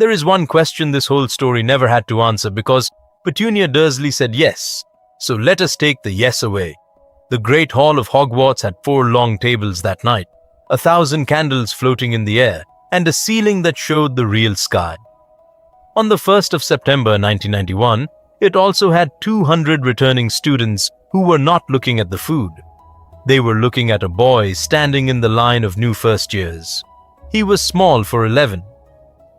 There is one question this whole story never had to answer because Petunia Dursley said yes. So let us take the yes away. The Great Hall of Hogwarts had 4 long tables that night, 1,000 candles floating in the air, and a ceiling that showed the real sky. On the 1st of September 1991, it also had 200 returning students who were not looking at the food. They were looking at a boy standing in the line of new first years. He was small for 11.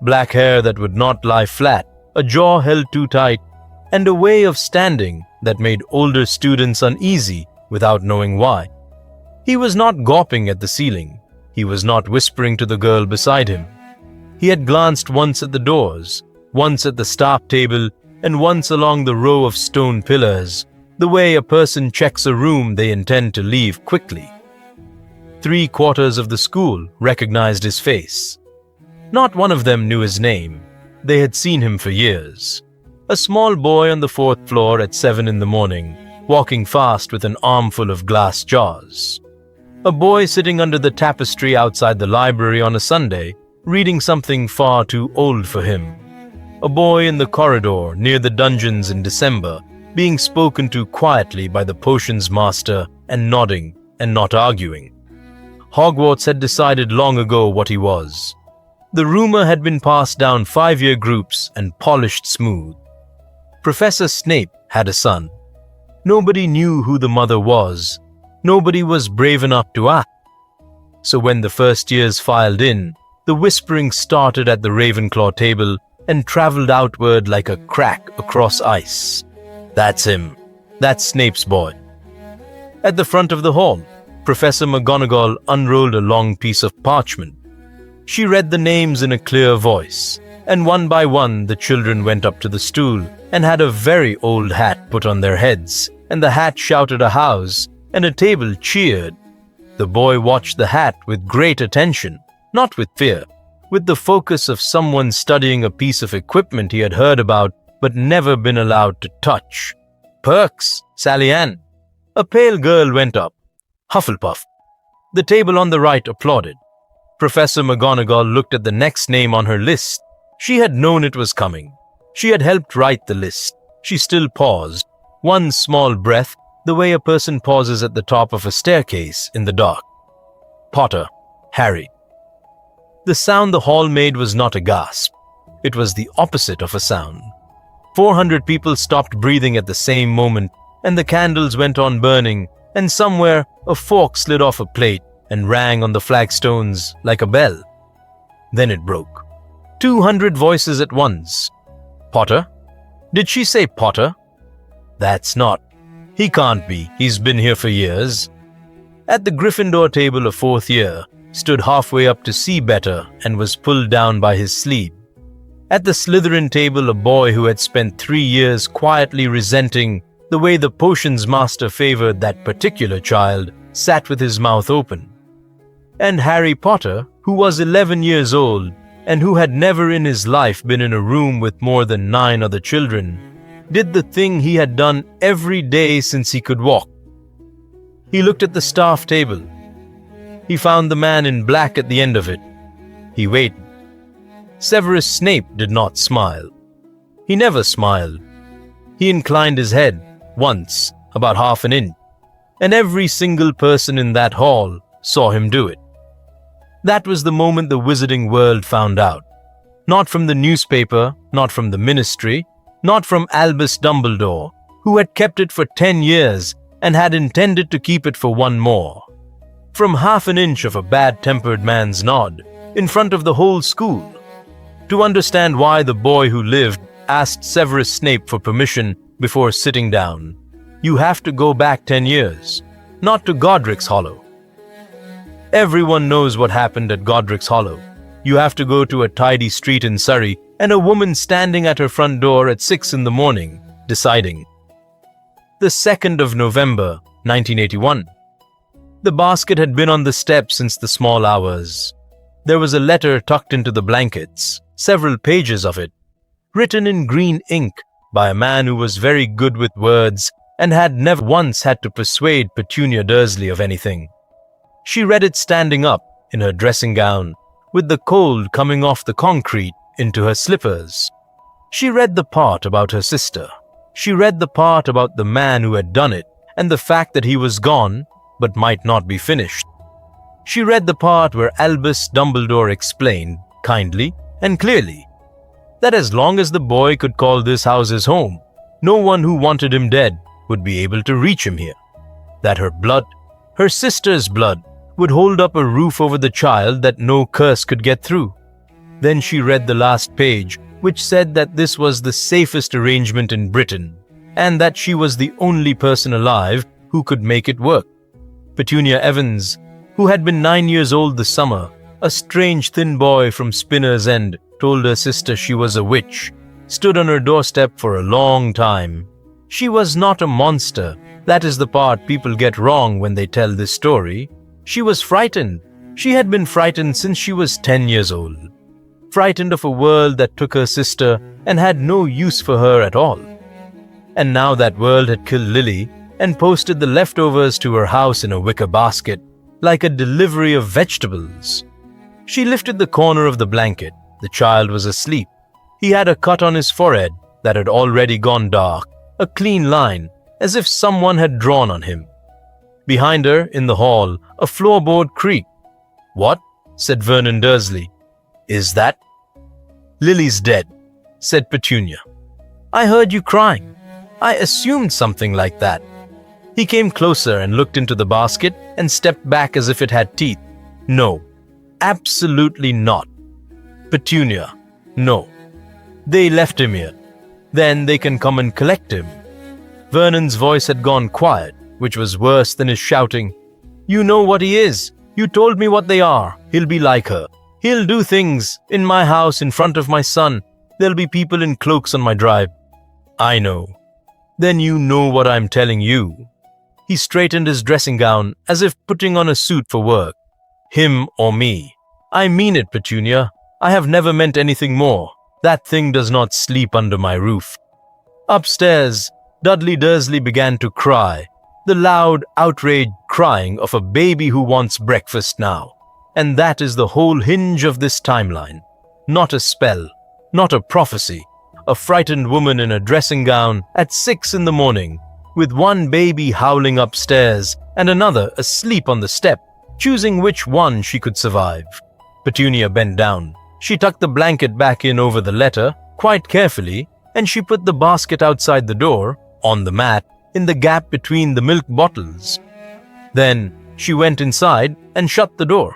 Black hair that would not lie flat, a jaw held too tight, and a way of standing that made older students uneasy without knowing why. He was not gawping at the ceiling. He was not whispering to the girl beside him. He had glanced once at the doors, once at the staff table, and once along the row of stone pillars, the way a person checks a room they intend to leave quickly. 3/4 of the school recognized his face. Not one of them knew his name. They had seen him for years. A small boy on the 4th floor at 7 in the morning, walking fast with an armful of glass jars. A boy sitting under the tapestry outside the library on a Sunday, reading something far too old for him. A boy in the corridor near the dungeons in December, being spoken to quietly by the potions master and nodding and not arguing. Hogwarts had decided long ago what he was. The rumor had been passed down 5-year groups and polished smooth. Professor Snape had a son. Nobody knew who the mother was. Nobody was brave enough to ask. So when the first years filed in, the whispering started at the Ravenclaw table and traveled outward like a crack across ice. That's him. That's Snape's boy. At the front of the hall, Professor McGonagall unrolled a long piece of parchment. She read the names in a clear voice, and one by one the children went up to the stool and had a very old hat put on their heads, and the hat shouted a house, and a table cheered. The boy watched the hat with great attention, not with fear, with the focus of someone studying a piece of equipment he had heard about but never been allowed to touch. Perks, Sally Ann. A pale girl went up. Hufflepuff. The table on the right applauded. Professor McGonagall looked at the next name on her list. She had known it was coming. She had helped write the list. She still paused. One small breath, the way a person pauses at the top of a staircase in the dark. Potter. Harry. The sound the hall made was not a gasp. It was the opposite of a sound. 400 people stopped breathing at the same moment, and the candles went on burning, and somewhere a fork slid off a plate and rang on the flagstones like a bell. Then it broke. 200 voices at once. Potter? Did she say Potter? That's not. He can't be. He's been here for years. At the Gryffindor table of 4th year, stood halfway up to see better and was pulled down by his sleeve. At the Slytherin table, a boy who had spent 3 years quietly resenting the way the potions master favored that particular child sat with his mouth open. And Harry Potter, who was 11 years old and who had never in his life been in a room with more than 9 other children, did the thing he had done every day since he could walk. He looked at the staff table. He found the man in black at the end of it. He waited. Severus Snape did not smile. He never smiled. He inclined his head, once, about half an inch, and every single person in that hall saw him do it. That was the moment the wizarding world found out. Not from the newspaper, not from the ministry, not from Albus Dumbledore, who had kept it for 10 years and had intended to keep it for 1 more. From half an inch of a bad-tempered man's nod, in front of the whole school. To understand why the boy who lived asked Severus Snape for permission before sitting down, you have to go back 10 years, not to Godric's Hollow. Everyone knows what happened at Godric's Hollow. You have to go to a tidy street in Surrey and a woman standing at her front door at 6 in the morning, deciding. The 2nd of November, 1981. The basket had been on the step since the small hours. There was a letter tucked into the blankets, several pages of it, written in green ink by a man who was very good with words and had never once had to persuade Petunia Dursley of anything. She read it standing up in her dressing gown, with the cold coming off the concrete into her slippers. She read the part about her sister. She read the part about the man who had done it and the fact that he was gone but might not be finished. She read the part where Albus Dumbledore explained, kindly and clearly, that as long as the boy could call this house his home, no one who wanted him dead would be able to reach him here. That her blood, her sister's blood, would hold up a roof over the child that no curse could get through. Then she read the last page, which said that this was the safest arrangement in Britain, and that she was the only person alive who could make it work. Petunia Evans, who had been 9 years old this summer, a strange thin boy from Spinner's End, told her sister she was a witch, stood on her doorstep for a long time. She was not a monster. That is the part people get wrong when they tell this story. She was frightened. She had been frightened since she was 10 years old. Frightened of a world that took her sister and had no use for her at all. And now that world had killed Lily and posted the leftovers to her house in a wicker basket, like a delivery of vegetables. She lifted the corner of the blanket. The child was asleep. He had a cut on his forehead that had already gone dark, a clean line, as if someone had drawn on him. Behind her, in the hall, a floorboard creaked. "What?" said Vernon Dursley. "Is that?" "Lily's dead," said Petunia. "I heard you crying. I assumed something like that." He came closer and looked into the basket and stepped back as if it had teeth. "No, absolutely not. Petunia, no. They left him here. Then they can come and collect him." Vernon's voice had gone quiet, which was worse than his shouting. "You know what he is. You told me what they are. He'll be like her. He'll do things in my house in front of my son. There'll be people in cloaks on my drive." "I know." "Then you know what I'm telling you." He straightened his dressing gown as if putting on a suit for work. "Him or me. I mean it, Petunia. I have never meant anything more. That thing does not sleep under my roof." Upstairs, Dudley Dursley began to cry, the loud, outraged crying of a baby who wants breakfast now. And that is the whole hinge of this timeline. Not a spell, not a prophecy. A frightened woman in a dressing gown at 6 in the morning, with one baby howling upstairs and another asleep on the step, choosing which one she could survive. Petunia bent down. She tucked the blanket back in over the letter, quite carefully, and she put the basket outside the door, on the mat, in the gap between the milk bottles. Then she went inside and shut the door.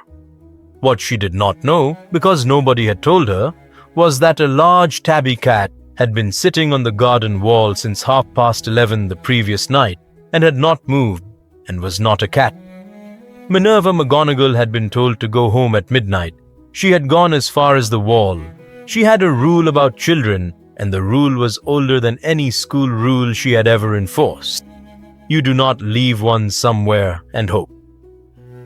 What she did not know, because nobody had told her, was that a large tabby cat had been sitting on the garden wall since 11:30 the previous night and had not moved and was not a cat. Minerva McGonagall had been told to go home at midnight. She had gone as far as the wall. She had a rule about children, and the rule was older than any school rule she had ever enforced. You do not leave one somewhere and hope.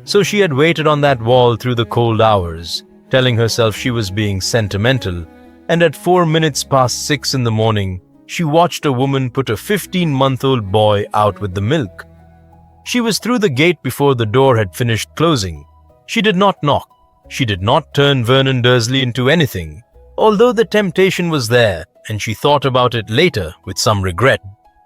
So she had waited on that wall through the cold hours, telling herself she was being sentimental, and at 4 minutes past 6 in the morning, she watched a woman put a 15-month-old boy out with the milk. She was through the gate before the door had finished closing. She did not knock. She did not turn Vernon Dursley into anything, although the temptation was there, and she thought about it later with some regret.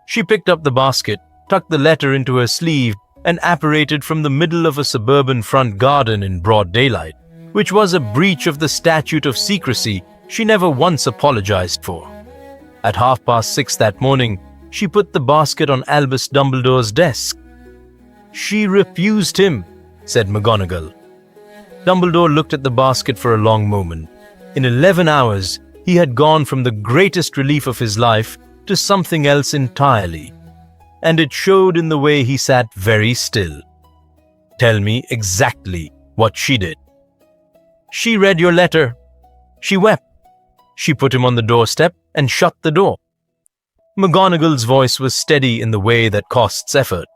She picked up the basket, tucked the letter into her sleeve, and apparated from the middle of a suburban front garden in broad daylight, which was a breach of the statute of secrecy she never once apologized for. At 6:30 that morning, she put the basket on Albus Dumbledore's desk. "She refused him," said McGonagall. Dumbledore looked at the basket for a long moment. In 11 hours, he had gone from the greatest relief of his life to something else entirely. And it showed in the way he sat very still. "Tell me exactly what she did." "She read your letter. She wept. She put him on the doorstep and shut the door." McGonagall's voice was steady in the way that costs effort.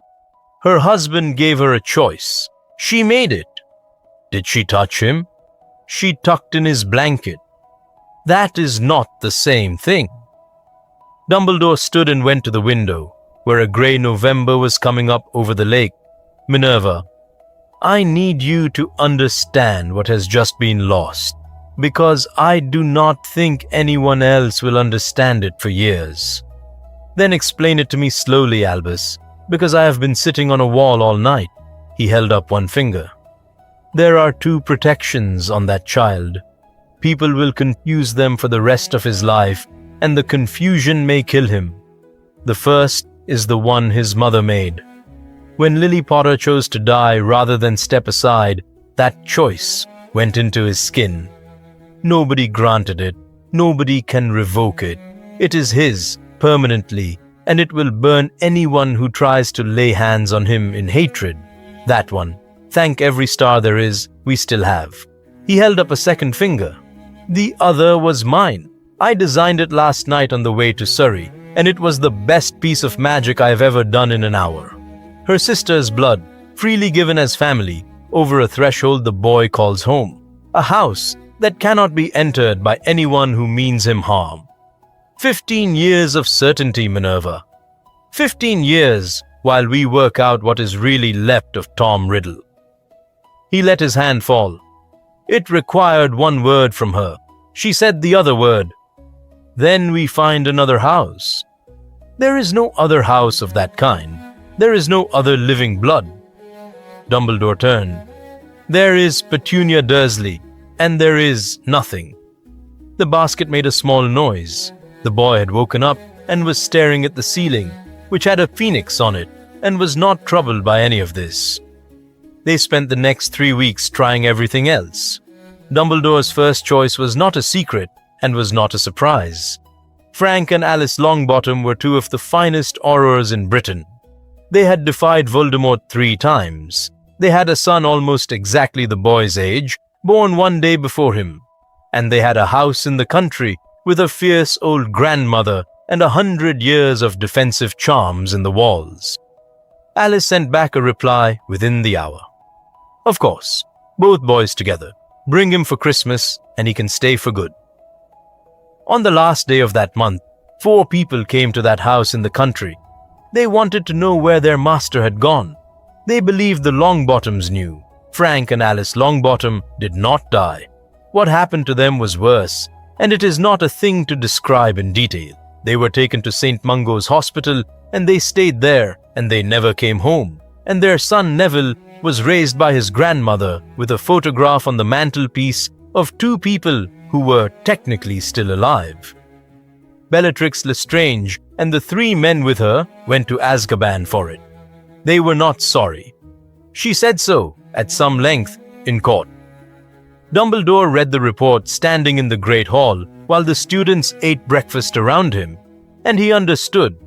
"Her husband gave her a choice. She made it. Did she touch him? She tucked in his blanket. That is not the same thing." Dumbledore stood and went to the window, where a grey November was coming up over the lake. "Minerva, I need you to understand what has just been lost, because I do not think anyone else will understand it for years. Then explain it to me slowly, Albus, because I have been sitting on a wall all night. He held up one finger. There are two protections on that child. People will confuse them for the rest of his life, and the confusion may kill him. The first is the one his mother made. When Lily Potter chose to die rather than step aside, that choice went into his skin. Nobody granted it. Nobody can revoke it. It is his, permanently, and it will burn anyone who tries to lay hands on him in hatred. That one. Thank every star there is, we still have. He held up a second finger. The other was mine. I designed it last night on the way to Surrey, and it was the best piece of magic I have ever done in an hour. Her sister's blood, freely given as family, over a threshold the boy calls home. A house that cannot be entered by anyone who means him harm. 15 years of certainty, Minerva. 15 years while we work out what is really left of Tom Riddle. He let his hand fall. It required one word from her. She said the other word. Then we find another house. There is no other house of that kind. There is no other living blood. Dumbledore turned. There is Petunia Dursley, and there is nothing. The basket made a small noise. The boy had woken up and was staring at the ceiling, which had a phoenix on it, and was not troubled by any of this. They spent the next 3 weeks trying everything else. Dumbledore's first choice was not a secret and was not a surprise. Frank and Alice Longbottom were two of the finest aurors in Britain. They had defied Voldemort 3 times. They had a son almost exactly the boy's age, born one day before him. And they had a house in the country with a fierce old grandmother and 100 years of defensive charms in the walls. Alice sent back a reply within the hour. Of course, both boys together. Bring him for Christmas and he can stay for good. On the last day of that month, 4 people came to that house in the country. They wanted to know where their master had gone. They believed the Longbottoms knew. Frank and Alice Longbottom did not die. What happened to them was worse, and it is not a thing to describe in detail. They were taken to St. Mungo's Hospital, and they stayed there, and they never came home. And their son Neville was raised by his grandmother with a photograph on the mantelpiece of 2 people who were technically still alive. Bellatrix Lestrange and the 3 men with her went to Azkaban for it. They were not sorry. She said so at some length in court. Dumbledore read the report standing in the Great Hall while the students ate breakfast around him, and he understood,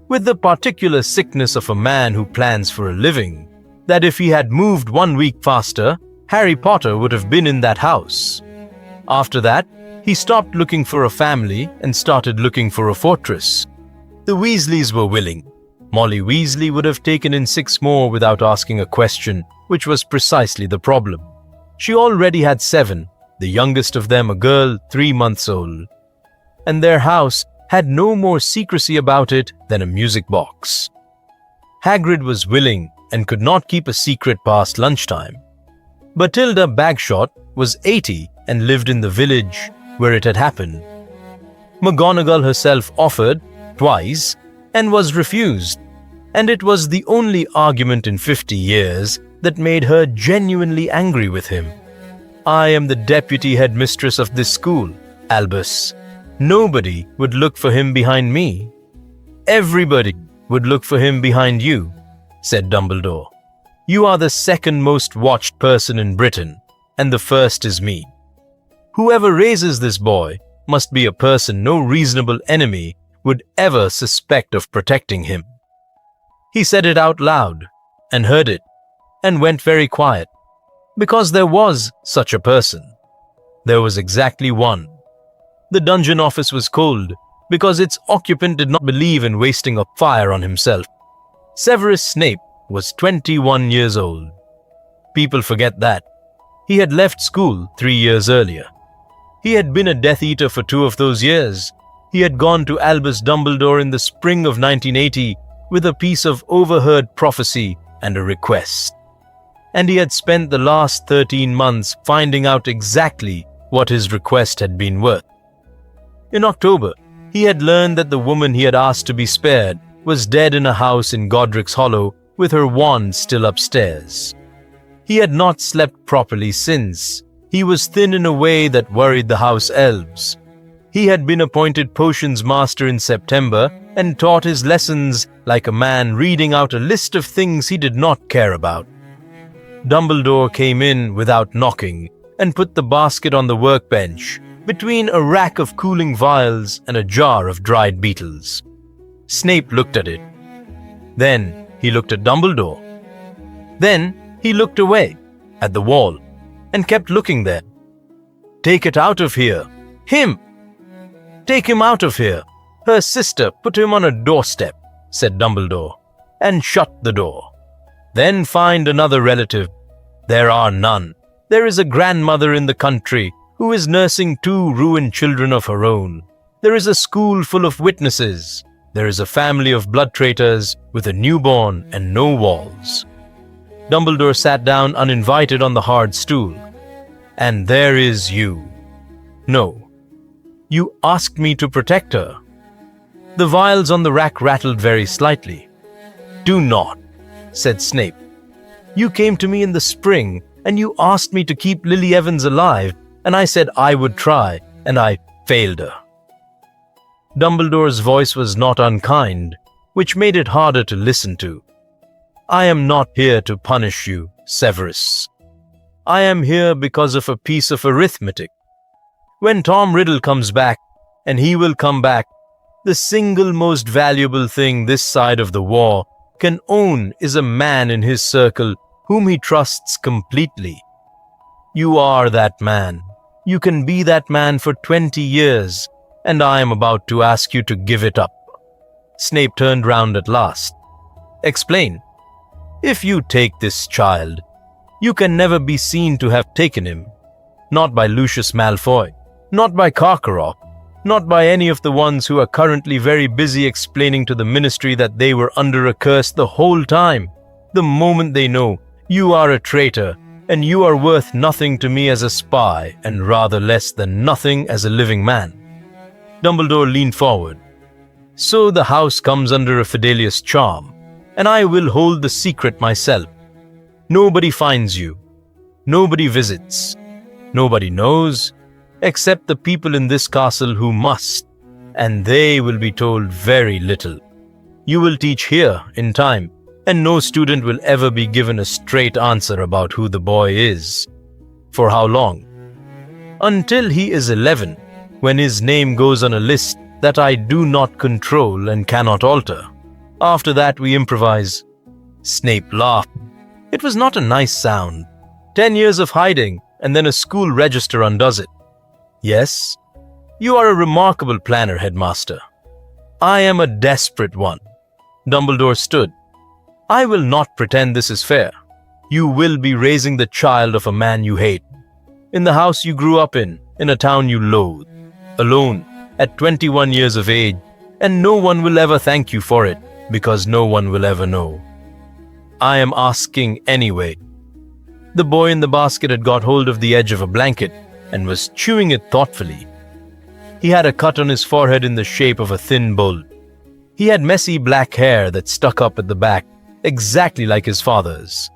with the particular sickness of a man who plans for a living, that if he had moved 1 week faster, Harry Potter would have been in that house. After that, he stopped looking for a family and started looking for a fortress. The Weasleys were willing. Molly Weasley would have taken in 6 more without asking a question, which was precisely the problem. She already had 7, the youngest of them a girl 3 months old. And their house had no more secrecy about it than a music box. Hagrid was willing and could not keep a secret past lunchtime. Bathilda Bagshot was 80 and lived in the village where it had happened. McGonagall herself offered, twice, and was refused, and it was the only argument in 50 years that made her genuinely angry with him. I am the deputy headmistress of this school, Albus. Nobody would look for him behind me. Everybody would look for him behind you, said Dumbledore. You are the second most watched person in Britain, and the first is me. Whoever raises this boy must be a person no reasonable enemy would ever suspect of protecting him. He said it out loud, and heard it, and went very quiet, because there was such a person. There was exactly one. The dungeon office was cold, because its occupant did not believe in wasting a fire on himself. Severus Snape was 21 years old. People forget that. He had left school 3 years earlier. He had been a Death Eater for 2 of those years. He had gone to Albus Dumbledore in the spring of 1980 with a piece of overheard prophecy and a request. And he had spent the last 13 months finding out exactly what his request had been worth. In October, he had learned that the woman he had asked to be spared was dead in a house in Godric's Hollow with her wand still upstairs. He had not slept properly since. He was thin in a way that worried the house elves. He had been appointed potions master in September and taught his lessons like a man reading out a list of things he did not care about. Dumbledore came in without knocking and put the basket on the workbench between a rack of cooling vials and a jar of dried beetles. Snape looked at it. Then he looked at Dumbledore. Then he looked away at the wall and kept looking there. "Take it out of here. Him! Take him out of here. Her sister put him on a doorstep," said Dumbledore, and shut the door. "Then find another relative. There are none. There is a grandmother in the country who is nursing 2 ruined children of her own. There is a school full of witnesses. There is a family of blood traitors with a newborn and no walls." Dumbledore sat down uninvited on the hard stool. "And there is you. No, you asked me to protect her." The vials on the rack rattled very slightly. "Do not," said Snape. "You came to me in the spring and you asked me to keep Lily Evans alive, and I said I would try, and I failed her." Dumbledore's voice was not unkind, which made it harder to listen to. "I am not here to punish you, Severus. I am here because of a piece of arithmetic. When Tom Riddle comes back, and he will come back, the single most valuable thing this side of the war can own is a man in his circle whom he trusts completely. You are that man. You can be that man for 20 years, and I am about to ask you to give it up." Snape turned round at last. "Explain. If you take this child, you can never be seen to have taken him. Not by Lucius Malfoy, not by Karkaroff, not by any of the ones who are currently very busy explaining to the ministry that they were under a curse the whole time. The moment they know you are a traitor, and you are worth nothing to me as a spy, and rather less than nothing as a living man." Dumbledore leaned forward. "So the house comes under a Fidelius charm, and I will hold the secret myself. Nobody finds you. Nobody visits. Nobody knows, except the people in this castle who must, and they will be told very little. You will teach here in time, and no student will ever be given a straight answer about who the boy is. For how long? Until he is 11, when his name goes on a list that I do not control and cannot alter. After that we improvise." Snape laughed. It was not a nice sound. 10 years of hiding, and then a school register undoes it. "Yes, you are a remarkable planner, headmaster. I am a desperate one." Dumbledore stood. "I will not pretend this is fair. You will be raising the child of a man you hate, in the house you grew up in a town you loathe, alone, at 21 years of age, and no one will ever thank you for it, because no one will ever know. I am asking anyway." The boy in the basket had got hold of the edge of a blanket and was chewing it thoughtfully. He had a cut on his forehead in the shape of a thin bolt. He had messy black hair that stuck up at the back, exactly like his father's.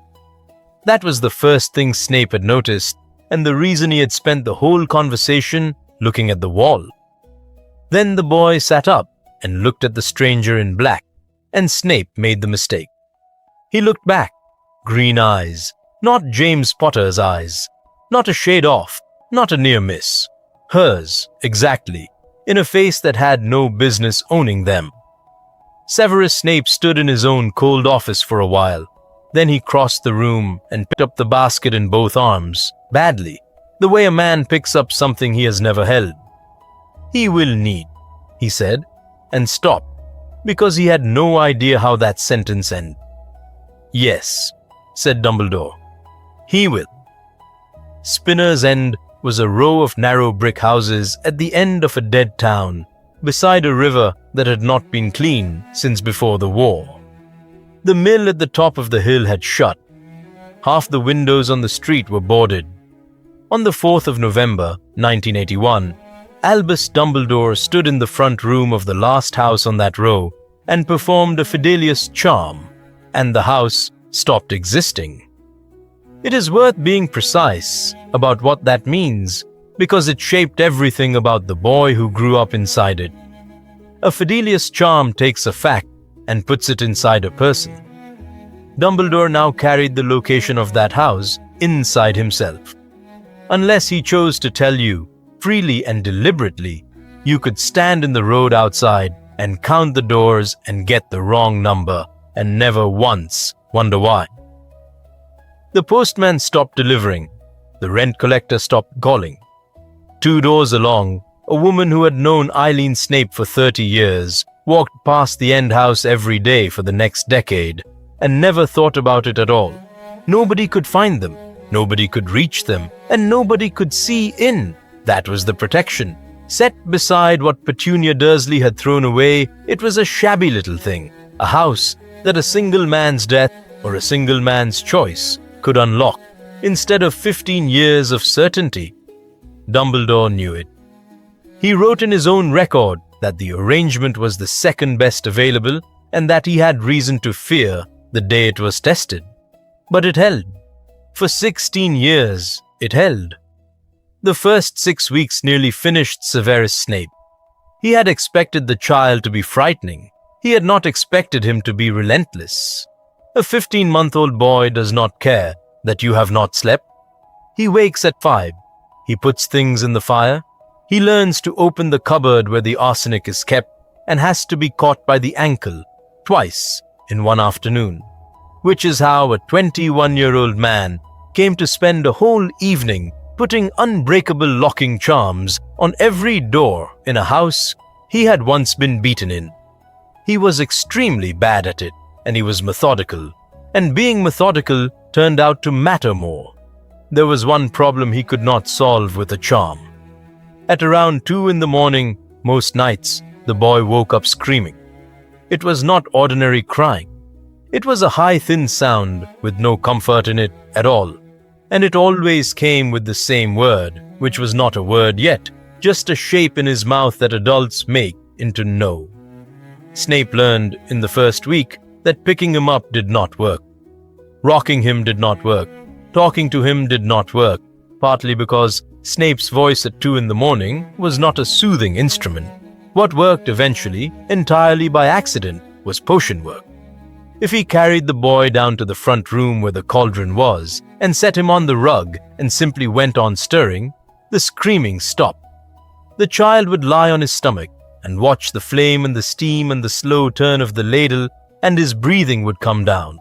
That was the first thing Snape had noticed, and the reason he had spent the whole conversation looking at the wall. Then the boy sat up and looked at the stranger in black, and Snape made the mistake. He looked back, green eyes, not James Potter's eyes, not a shade off, not a near miss. Hers, exactly, in a face that had no business owning them. Severus Snape stood in his own cold office for a while. Then he crossed the room and picked up the basket in both arms, badly, the way a man picks up something he has never held. "He will need," he said, and stopped, because he had no idea how that sentence ended. "Yes," said Dumbledore, "he will." Spinner's End was a row of narrow brick houses at the end of a dead town, beside a river that had not been cleaned since before the war. The mill at the top of the hill had shut. Half the windows on the street were boarded. On the 4th of November, 1981, Albus Dumbledore stood in the front room of the last house on that row and performed a Fidelius charm, and the house stopped existing. It is worth being precise about what that means because it shaped everything about the boy who grew up inside it. A Fidelius charm takes a fact and puts it inside a person. Dumbledore now carried the location of that house inside himself. Unless he chose to tell you, freely and deliberately, you could stand in the road outside and count the doors and get the wrong number and never once wonder why. The postman stopped delivering. The rent collector stopped calling. 2 doors along, a woman who had known Eileen Snape for 30 years walked past the end house every day for the next decade and never thought about it at all. Nobody could find them, nobody could reach them, and nobody could see in. That was the protection. Set beside what Petunia Dursley had thrown away, it was a shabby little thing, a house that a single man's death or a single man's choice could unlock, instead of 15 years of certainty. Dumbledore knew it. He wrote in his own record that the arrangement was the second best available and that he had reason to fear the day it was tested. But it held. For 16 years, it held. The first 6 weeks nearly finished Severus Snape. He had expected the child to be frightening. He had not expected him to be relentless. A 15-month-old boy does not care that you have not slept. He wakes at 5. He puts things in the fire. He learns to open the cupboard where the arsenic is kept and has to be caught by the ankle twice in one afternoon, which is how a 21-year-old man came to spend a whole evening putting unbreakable locking charms on every door in a house he had once been beaten in. He was extremely bad at it, and he was methodical, and being methodical turned out to matter more. There was one problem he could not solve with a charm. At around 2 in the morning, most nights, the boy woke up screaming. It was not ordinary crying. It was a high, thin sound with no comfort in it at all. And it always came with the same word, which was not a word yet, just a shape in his mouth that adults make into no. Snape learned in the first week that picking him up did not work. Rocking him did not work. Talking to him did not work, partly because Snape's voice at 2 in the morning was not a soothing instrument. What worked eventually, entirely by accident, was potion work. If he carried the boy down to the front room where the cauldron was and set him on the rug and simply went on stirring, the screaming stopped. The child would lie on his stomach and watch the flame and the steam and the slow turn of the ladle, and his breathing would come down.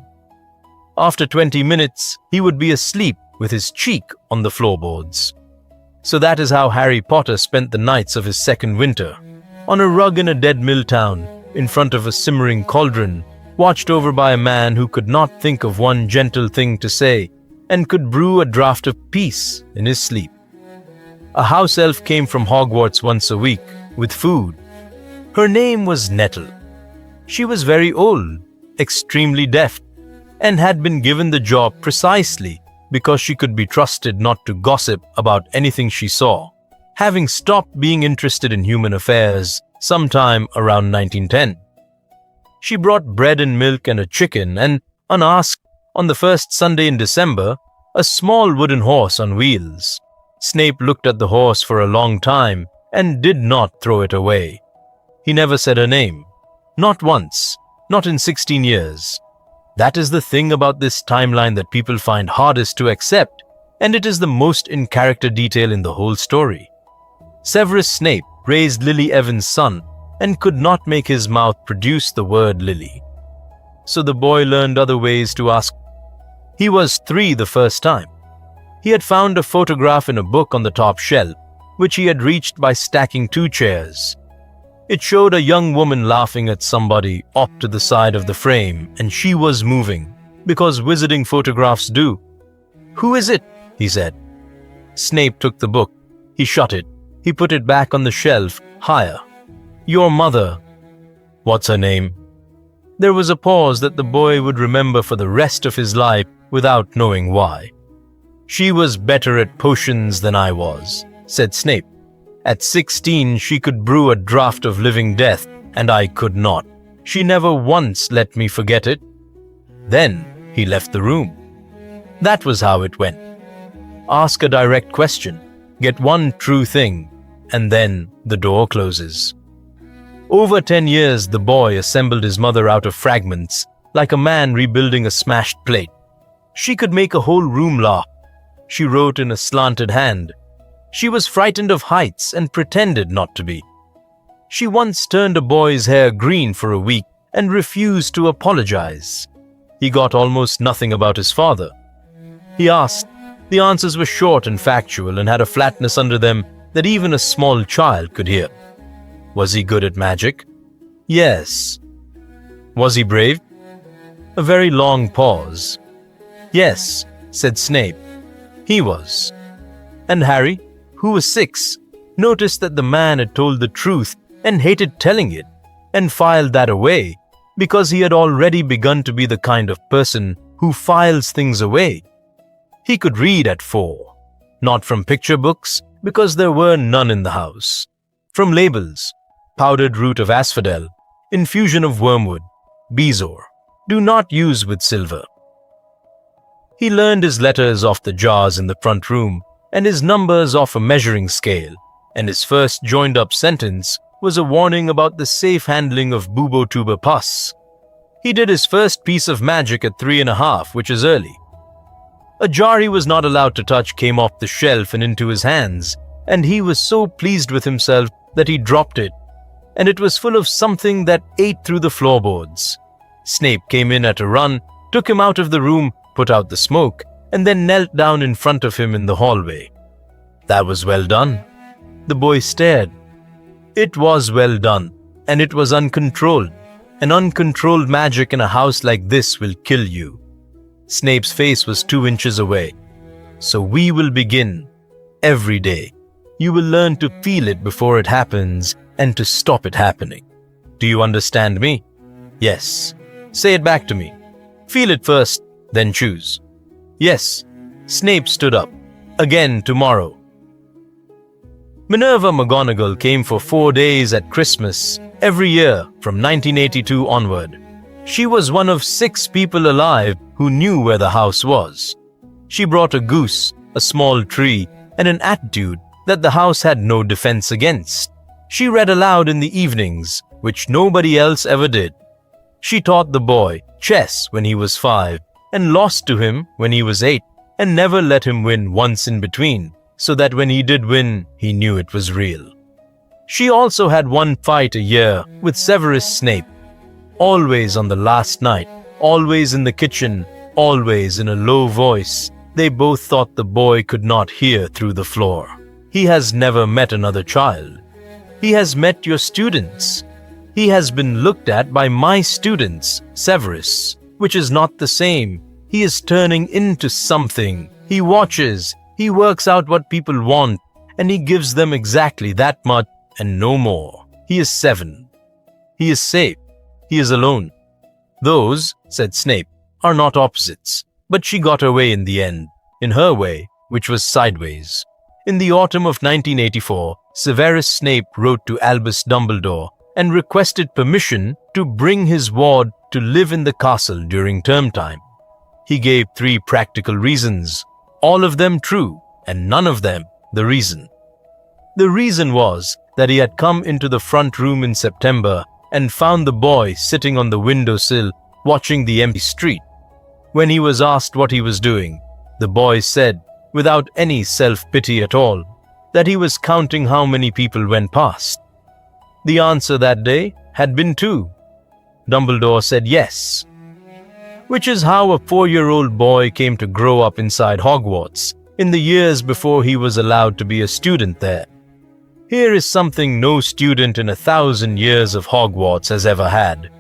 After 20 minutes, he would be asleep with his cheek on the floorboards. So that is how Harry Potter spent the nights of his second winter, on a rug in a dead mill town, in front of a simmering cauldron, watched over by a man who could not think of one gentle thing to say, and could brew a draught of peace in his sleep. A house elf came from Hogwarts once a week, with food. Her name was Nettle. She was very old, extremely deft, and had been given the job precisely because she could be trusted not to gossip about anything she saw, having stopped being interested in human affairs sometime around 1910. She brought bread and milk and a chicken and, unasked, on the first Sunday in December, a small wooden horse on wheels. Snape looked at the horse for a long time and did not throw it away. He never said her name. Not once. Not in 16 years. That is the thing about this timeline that people find hardest to accept, and it is the most in-character detail in the whole story. Severus Snape raised Lily Evans' son and could not make his mouth produce the word Lily. So the boy learned other ways to ask. He was 3 the first time. He had found a photograph in a book on the top shelf, which he had reached by stacking 2 chairs. It showed a young woman laughing at somebody off to the side of the frame, and she was moving, because wizarding photographs do. "Who is it?" he said. Snape took the book. He shut it. He put it back on the shelf, higher. "Your mother." "What's her name?" There was a pause that the boy would remember for the rest of his life without knowing why. "She was better at potions than I was," said Snape. "At 16, she could brew a draught of living death, and I could not. She never once let me forget it." Then he left the room. That was how it went. Ask a direct question, get one true thing, and then the door closes. Over 10 years, the boy assembled his mother out of fragments, like a man rebuilding a smashed plate. She could make a whole room laugh. She wrote in a slanted hand. She was frightened of heights and pretended not to be. She once turned a boy's hair green for a week and refused to apologize. He got almost nothing about his father. He asked. The answers were short and factual and had a flatness under them that even a small child could hear. Was he good at magic? Yes. Was he brave? A very long pause. Yes, said Snape. He was. And Harry, who was 6, noticed that the man had told the truth and hated telling it, and filed that away because he had already begun to be the kind of person who files things away. He could read at 4, not from picture books because there were none in the house, from labels, powdered root of asphodel, infusion of wormwood, bezoar, do not use with silver. He learned his letters off the jars in the front room and his numbers off a measuring scale, and his first joined-up sentence was a warning about the safe handling of bubotuber pus. He did his first piece of magic at 3.5, which is early. A jar he was not allowed to touch came off the shelf and into his hands, and he was so pleased with himself that he dropped it, and it was full of something that ate through the floorboards. Snape came in at a run, took him out of the room, put out the smoke, and then knelt down in front of him in the hallway. That was well done. The boy stared. It was well done, and it was uncontrolled. An uncontrolled magic in a house like this will kill you. Snape's face was 2 inches away. So we will begin. Every day. You will learn to feel it before it happens and to stop it happening. Do you understand me? Yes. Say it back to me. Feel it first, then choose. Yes. Snape stood up. Again tomorrow. Minerva McGonagall came for 4 days at Christmas every year from 1982 onward. She was one of 6 people alive who knew where the house was. She brought a goose, a small tree, and an attitude that the house had no defense against. She read aloud in the evenings, which nobody else ever did. She taught the boy chess when he was 5 and lost to him when he was 8 and never let him win once in between, so that when he did win, he knew it was real. She also had one fight a year with Severus Snape, always on the last night, always in the kitchen, always in a low voice. They both thought the boy could not hear through the floor. He has never met another child. He has met your students. He has been looked at by my students, Severus, which is not the same. He is turning into something. He watches. He works out what people want, and he gives them exactly that much and no more. He is 7. He is safe. He is alone. Those, said Snape, are not opposites. But she got her way in the end, in her way, which was sideways. In the autumn of 1984, Severus Snape wrote to Albus Dumbledore and requested permission to bring his ward to live in the castle during term time. He gave 3 practical reasons, all of them true, and none of them the reason. The reason was that he had come into the front room in September and found the boy sitting on the windowsill watching the empty street. When he was asked what he was doing, the boy said, without any self-pity at all, that he was counting how many people went past. The answer that day had been 2. Dumbledore said yes. Which is how a 4-year-old boy came to grow up inside Hogwarts in the years before he was allowed to be a student there. Here is something no student in 1,000 years of Hogwarts has ever had.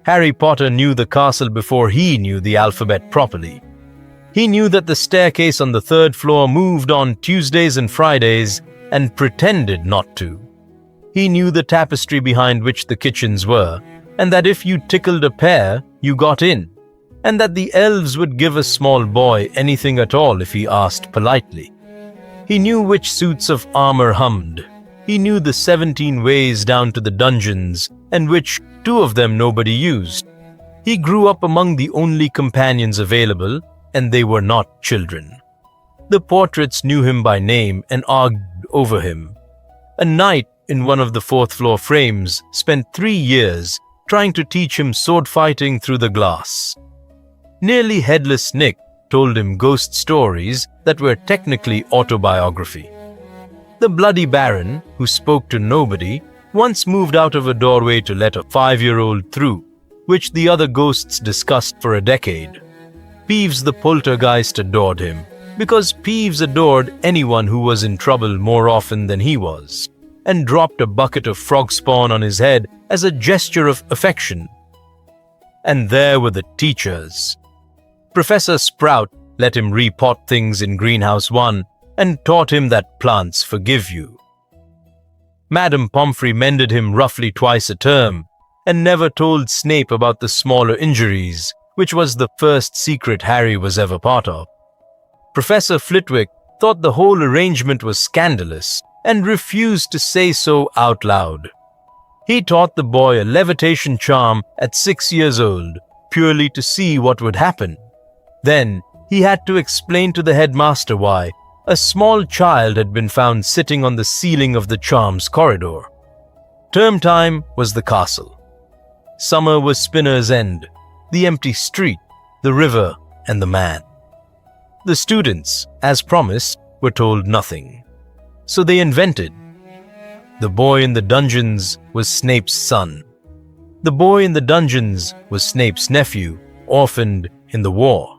Harry Potter knew the castle before he knew the alphabet properly. He knew that the staircase on the 3rd floor moved on Tuesdays and Fridays and pretended not to. He knew the tapestry behind which the kitchens were, and that if you tickled a pear, you got in. and that the elves would give a small boy anything at all if he asked politely. He knew which suits of armor hummed. He knew the 17 ways down to the dungeons, and which 2 of them nobody used. He grew up among the only companions available, and they were not children. The portraits knew him by name and argued over him. A knight in one of the 4th floor frames spent 3 years trying to teach him sword fighting through the glass. Nearly Headless Nick told him ghost stories that were technically autobiography. The Bloody Baron, who spoke to nobody, once moved out of a doorway to let a 5-year-old through, which the other ghosts discussed for a decade. Peeves the Poltergeist adored him, because Peeves adored anyone who was in trouble more often than he was, and dropped a bucket of frog spawn on his head as a gesture of affection. And there were the teachers. Professor Sprout let him repot things in Greenhouse 1 and taught him that plants forgive you. Madame Pomfrey mended him roughly twice a term and never told Snape about the smaller injuries, which was the first secret Harry was ever part of. Professor Flitwick thought the whole arrangement was scandalous and refused to say so out loud. He taught the boy a levitation charm at 6 years old, purely to see what would happen. Then he had to explain to the headmaster why a small child had been found sitting on the ceiling of the charm's corridor. Term time was the castle. Summer was Spinner's End, the empty street, the river, and the man. The students, as promised, were told nothing. So they invented. The boy in the dungeons was Snape's son. The boy in the dungeons was Snape's nephew, orphaned in the war.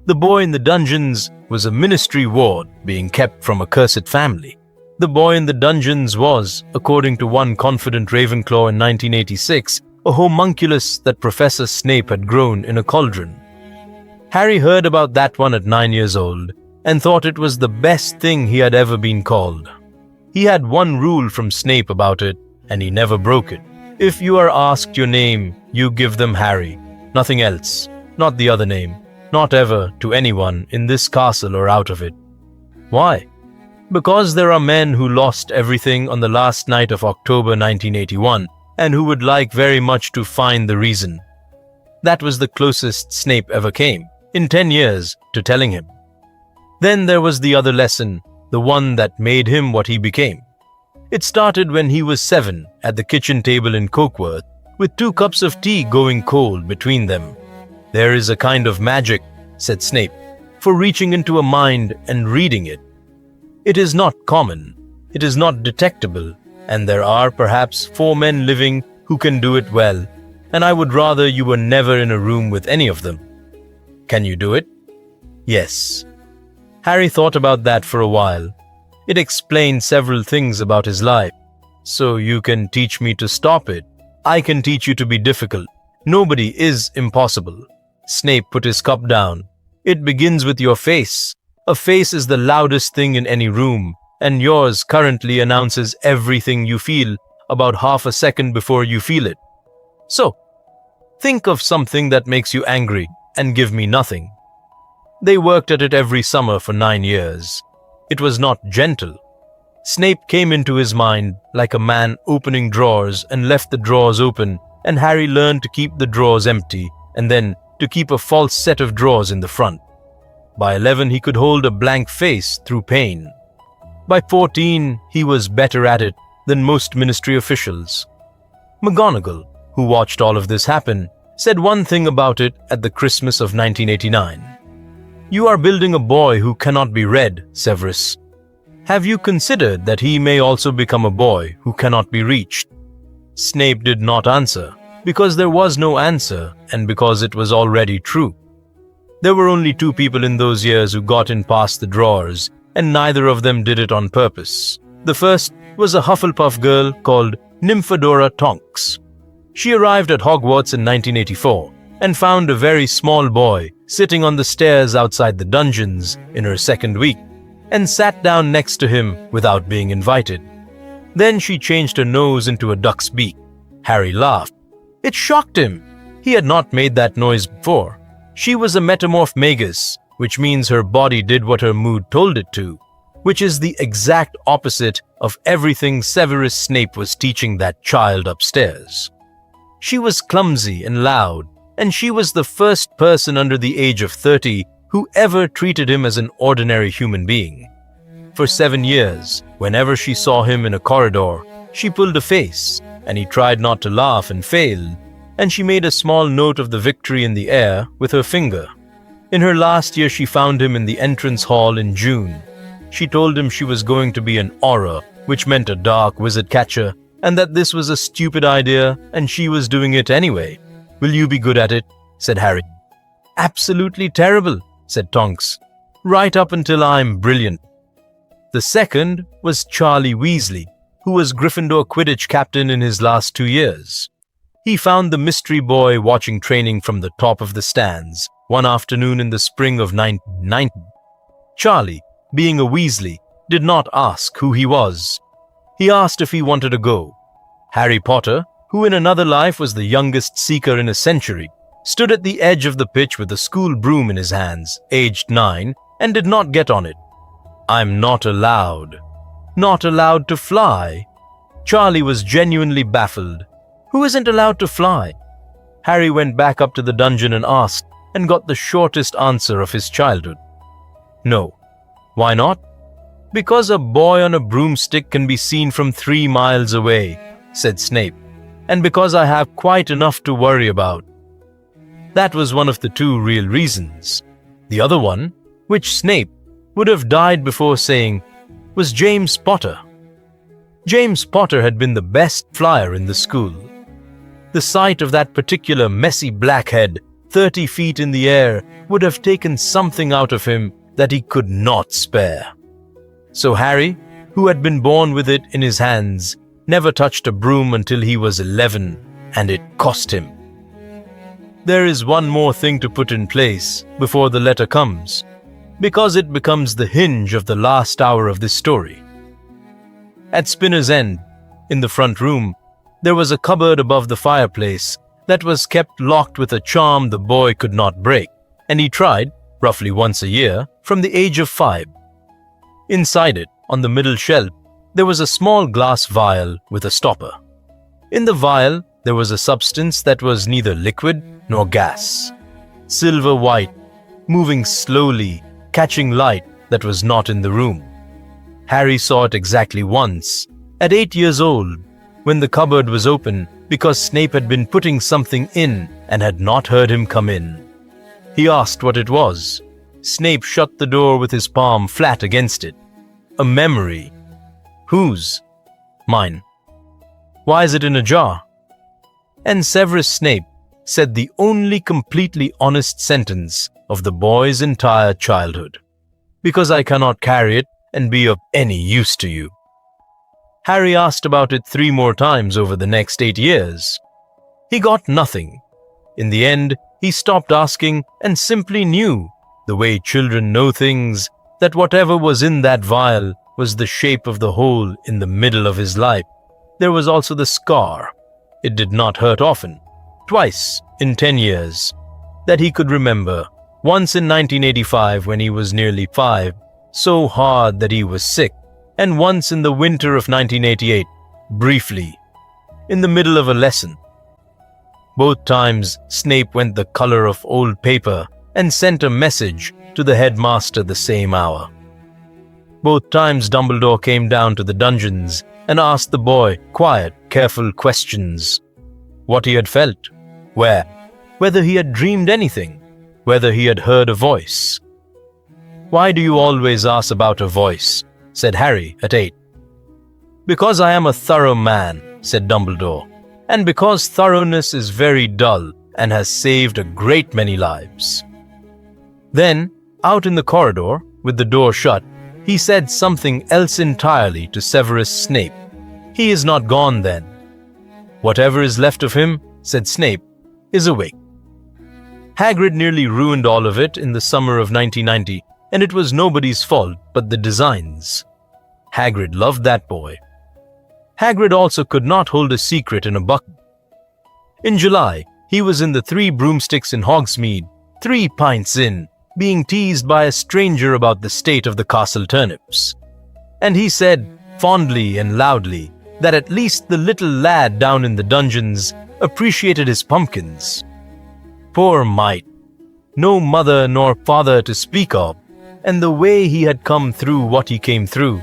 The boy in the dungeons was a ministry ward being kept from a cursed family. The boy in the dungeons was, according to one confident Ravenclaw in 1986, a homunculus that Professor Snape had grown in a cauldron. Harry heard about that one at 9 years old and thought it was the best thing he had ever been called. He had one rule from Snape about it, and he never broke it. If you are asked your name, you give them Harry. Nothing else, not the other name, not ever to anyone in this castle or out of it. Why? Because there are men who lost everything on the last night of October 1981 and who would like very much to find the reason. That was the closest Snape ever came, in 10 years, to telling him. Then there was the other lesson, the one that made him what he became. It started when he was 7 at the kitchen table in Cokeworth, with 2 cups of tea going cold between them. There is a kind of magic, said Snape, for reaching into a mind and reading it. It is not common, it is not detectable, and there are perhaps 4 men living who can do it well, and I would rather you were never in a room with any of them. Can you do it? Yes. Harry thought about that for a while. It explained several things about his life. So you can teach me to stop it. I can teach you to be difficult. Nobody is impossible. Snape put his cup down. It begins with your face. A face is the loudest thing in any room, and yours currently announces everything you feel about half a second before you feel it. So, think of something that makes you angry and give me nothing. They worked at it every summer for 9 years. It was not gentle. Snape came into his mind like a man opening drawers and left the drawers open, and Harry learned to keep the drawers empty and then to keep a false set of drawers in the front. By 11, he could hold a blank face through pain. By 14, he was better at it than most ministry officials. McGonagall, who watched all of this happen, said one thing about it at the Christmas of 1989. You are building a boy who cannot be read, Severus. Have you considered that he may also become a boy who cannot be reached? Snape did not answer, because there was no answer and because it was already true. There were only 2 people in those years who got in past the drawers, and neither of them did it on purpose. The first was a Hufflepuff girl called Nymphadora Tonks. She arrived at Hogwarts in 1984 and found a very small boy sitting on the stairs outside the dungeons in her second week, and sat down next to him without being invited. Then she changed her nose into a duck's beak. Harry laughed. It shocked him. He had not made that noise before. She was a metamorph magus, which means her body did what her mood told it to, which is the exact opposite of everything Severus Snape was teaching that child upstairs. She was clumsy and loud, and she was the first person under the age of 30 who ever treated him as an ordinary human being. For 7 years, whenever she saw him in a corridor, she pulled a face, and he tried not to laugh and failed, and she made a small note of the victory in the air with her finger. In her last year, she found him in the entrance hall in June. She told him she was going to be an auror, which meant a dark wizard catcher, and that this was a stupid idea, and she was doing it anyway. "Will you be good at it?" said Harry. "Absolutely terrible," said Tonks. "Right up until I'm brilliant." The second was Charlie Weasley, who was Gryffindor Quidditch captain in his last 2 years. He found the mystery boy watching training from the top of the stands one afternoon in the spring of 1990. Charlie, being a Weasley, did not ask who he was. He asked if he wanted to go. Harry Potter, who in another life was the youngest seeker in a century, stood at the edge of the pitch with a school broom in his hands, aged 9, and did not get on it. "I'm not allowed. Not allowed to fly?" Charlie was genuinely baffled. Who isn't allowed to fly? Harry went back up to the dungeon and asked, and got the shortest answer of his childhood. "No." "Why not?" "Because a boy on a broomstick can be seen from 3 miles away," said Snape, "and because I have quite enough to worry about." That was one of the 2 real reasons. The other one, which Snape would have died before saying, was James Potter. James Potter had been the best flyer in the school. The sight of that particular messy blackhead 30 feet in the air would have taken something out of him that he could not spare. So Harry, who had been born with it in his hands, never touched a broom until he was 11, and it cost him. There is one more thing to put in place before the letter comes, because it becomes the hinge of the last hour of this story. At Spinner's End, in the front room, there was a cupboard above the fireplace that was kept locked with a charm the boy could not break, and he tried, roughly once a year, from the age of 5. Inside it, on the middle shelf, there was a small glass vial with a stopper. In the vial, there was a substance that was neither liquid nor gas. Silver white, moving slowly, catching light that was not in the room. Harry saw it exactly once, at 8 years old, when the cupboard was open because Snape had been putting something in and had not heard him come in. He asked what it was. Snape shut the door with his palm flat against it. A memory. Whose? Mine. Why is it in a jar? And Severus Snape said the only completely honest sentence of the boy's entire childhood. "Because I cannot carry it and be of any use to you." Harry asked about it 3 more times over the next 8 years. He got nothing. In the end, he stopped asking and simply knew, the way children know things, that whatever was in that vial was the shape of the hole in the middle of his life. There was also the scar. It did not hurt often. Twice in 10 years. That he could remember. Once in 1985 when he was nearly 5, so hard that he was sick, and once in the winter of 1988, briefly, in the middle of a lesson. Both times, Snape went the color of old paper and sent a message to the headmaster the same hour. Both times Dumbledore came down to the dungeons and asked the boy quiet, careful questions. What he had felt, where, whether he had dreamed anything, whether he had heard a voice. "Why do you always ask about a voice?" said Harry at 8. "Because I am a thorough man," said Dumbledore, "and because thoroughness is very dull and has saved a great many lives." Then, out in the corridor, with the door shut, he said something else entirely to Severus Snape. "He is not gone then." "Whatever is left of him," said Snape, "is awake." Hagrid nearly ruined all of it in the summer of 1990, and it was nobody's fault but the designs. Hagrid loved that boy. Hagrid also could not hold a secret in a bucket. In July, he was in the 3 Broomsticks in Hogsmeade 3 pints in, being teased by a stranger about the state of the castle turnips. And he said, fondly and loudly, that at least the little lad down in the dungeons appreciated his pumpkins. Poor mite, no mother nor father to speak of, and the way he had come through what he came through.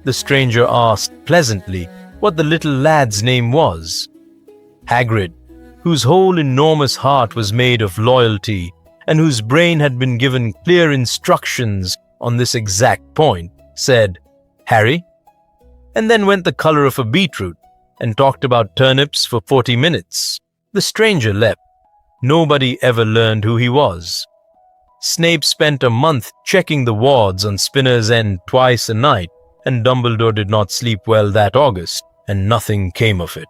The stranger asked pleasantly what the little lad's name was. Hagrid, whose whole enormous heart was made of loyalty and whose brain had been given clear instructions on this exact point, said, Harry, and then went the color of a beetroot and talked about turnips for 40 minutes. The stranger leapt. Nobody ever learned who he was. Snape spent a month checking the wards on Spinner's End twice a night, and Dumbledore did not sleep well that August, and nothing came of it.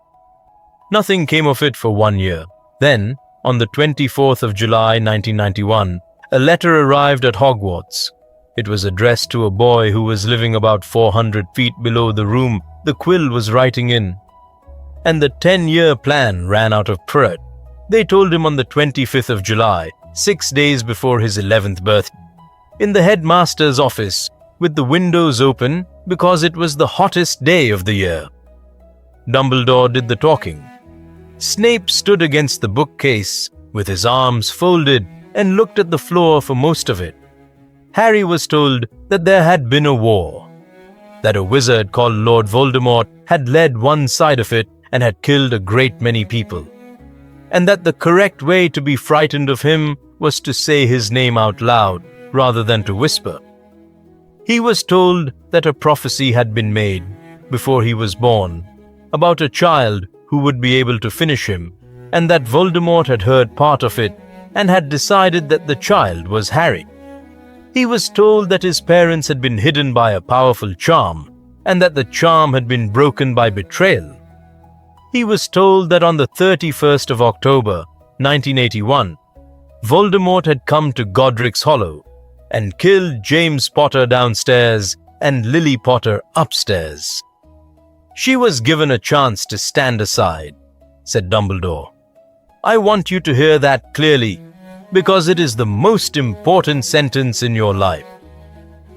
Nothing came of it for 1 year. Then, on the 24th of July 1991, a letter arrived at Hogwarts. It was addressed to a boy who was living about 400 feet below the room the Quill was writing in. And the 10-year plan ran out of print. They told him on the 25th of July, 6 days before his 11th birthday, in the headmaster's office, with the windows open because it was the hottest day of the year. Dumbledore did the talking. Snape stood against the bookcase with his arms folded and looked at the floor for most of it. Harry was told that there had been a war, that a wizard called Lord Voldemort had led one side of it and had killed a great many people, and that the correct way to be frightened of him was to say his name out loud rather than to whisper. He was told that a prophecy had been made before he was born about a child who would be able to finish him, and that Voldemort had heard part of it and had decided that the child was Harry. He was told that his parents had been hidden by a powerful charm, and that the charm had been broken by betrayal. He was told that on the 31st of October, 1981, Voldemort had come to Godric's Hollow and killed James Potter downstairs and Lily Potter upstairs. She was given a chance to stand aside, said Dumbledore. I want you to hear that clearly, because it is the most important sentence in your life.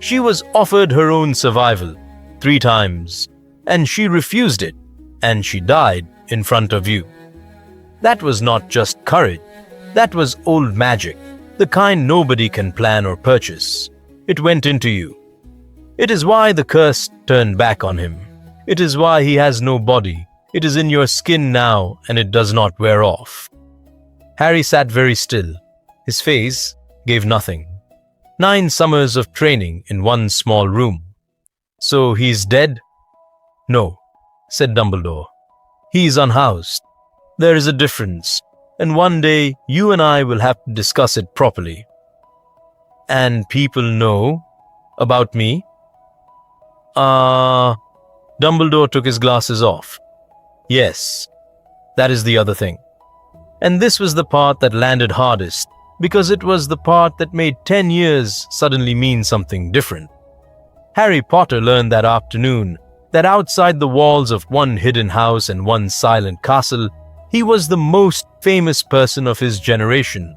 She was offered her own survival 3 times, and she refused it, and she died in front of you. That was not just courage, that was old magic, the kind nobody can plan or purchase. It went into you. It is why the curse turned back on him. It is why he has no body. It is in your skin now, and it does not wear off. Harry sat very still. His face gave nothing. 9 summers of training in one small room. So he's dead? No, said Dumbledore. He's unhoused. There is a difference, and one day you and I will have to discuss it properly. And people know about me? Dumbledore took his glasses off. Yes, that is the other thing. And this was the part that landed hardest, because it was the part that made 10 years suddenly mean something different. Harry Potter learned that afternoon that outside the walls of one hidden house and one silent castle, he was the most famous person of his generation.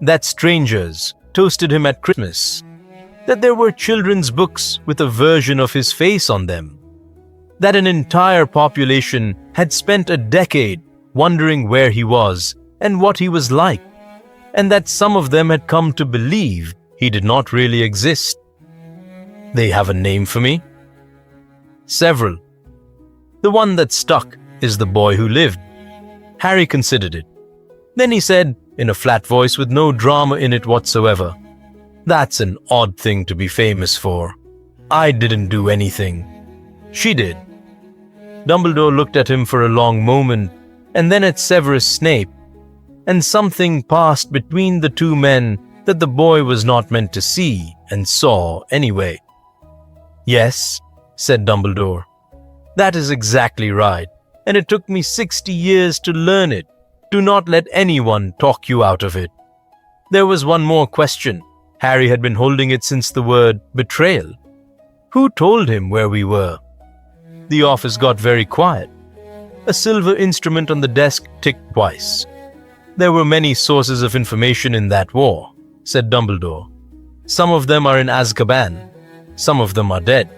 That strangers toasted him at Christmas. That there were children's books with a version of his face on them. That an entire population had spent a decade wondering where he was and what he was like, and that some of them had come to believe he did not really exist. They have a name for me? Several. The one that stuck is the boy who lived. Harry considered it. Then he said, in a flat voice with no drama in it whatsoever, That's an odd thing to be famous for. I didn't do anything. She did. Dumbledore looked at him for a long moment, and then at Severus Snape, and something passed between the two men that the boy was not meant to see, and saw anyway. Yes, said Dumbledore. That is exactly right, and it took me 60 years to learn it. Do not let anyone talk you out of it. There was one more question. Harry had been holding it since the word betrayal. Who told him where we were? The office got very quiet. A silver instrument on the desk ticked twice. There were many sources of information in that war, said Dumbledore. Some of them are in Azkaban. Some of them are dead.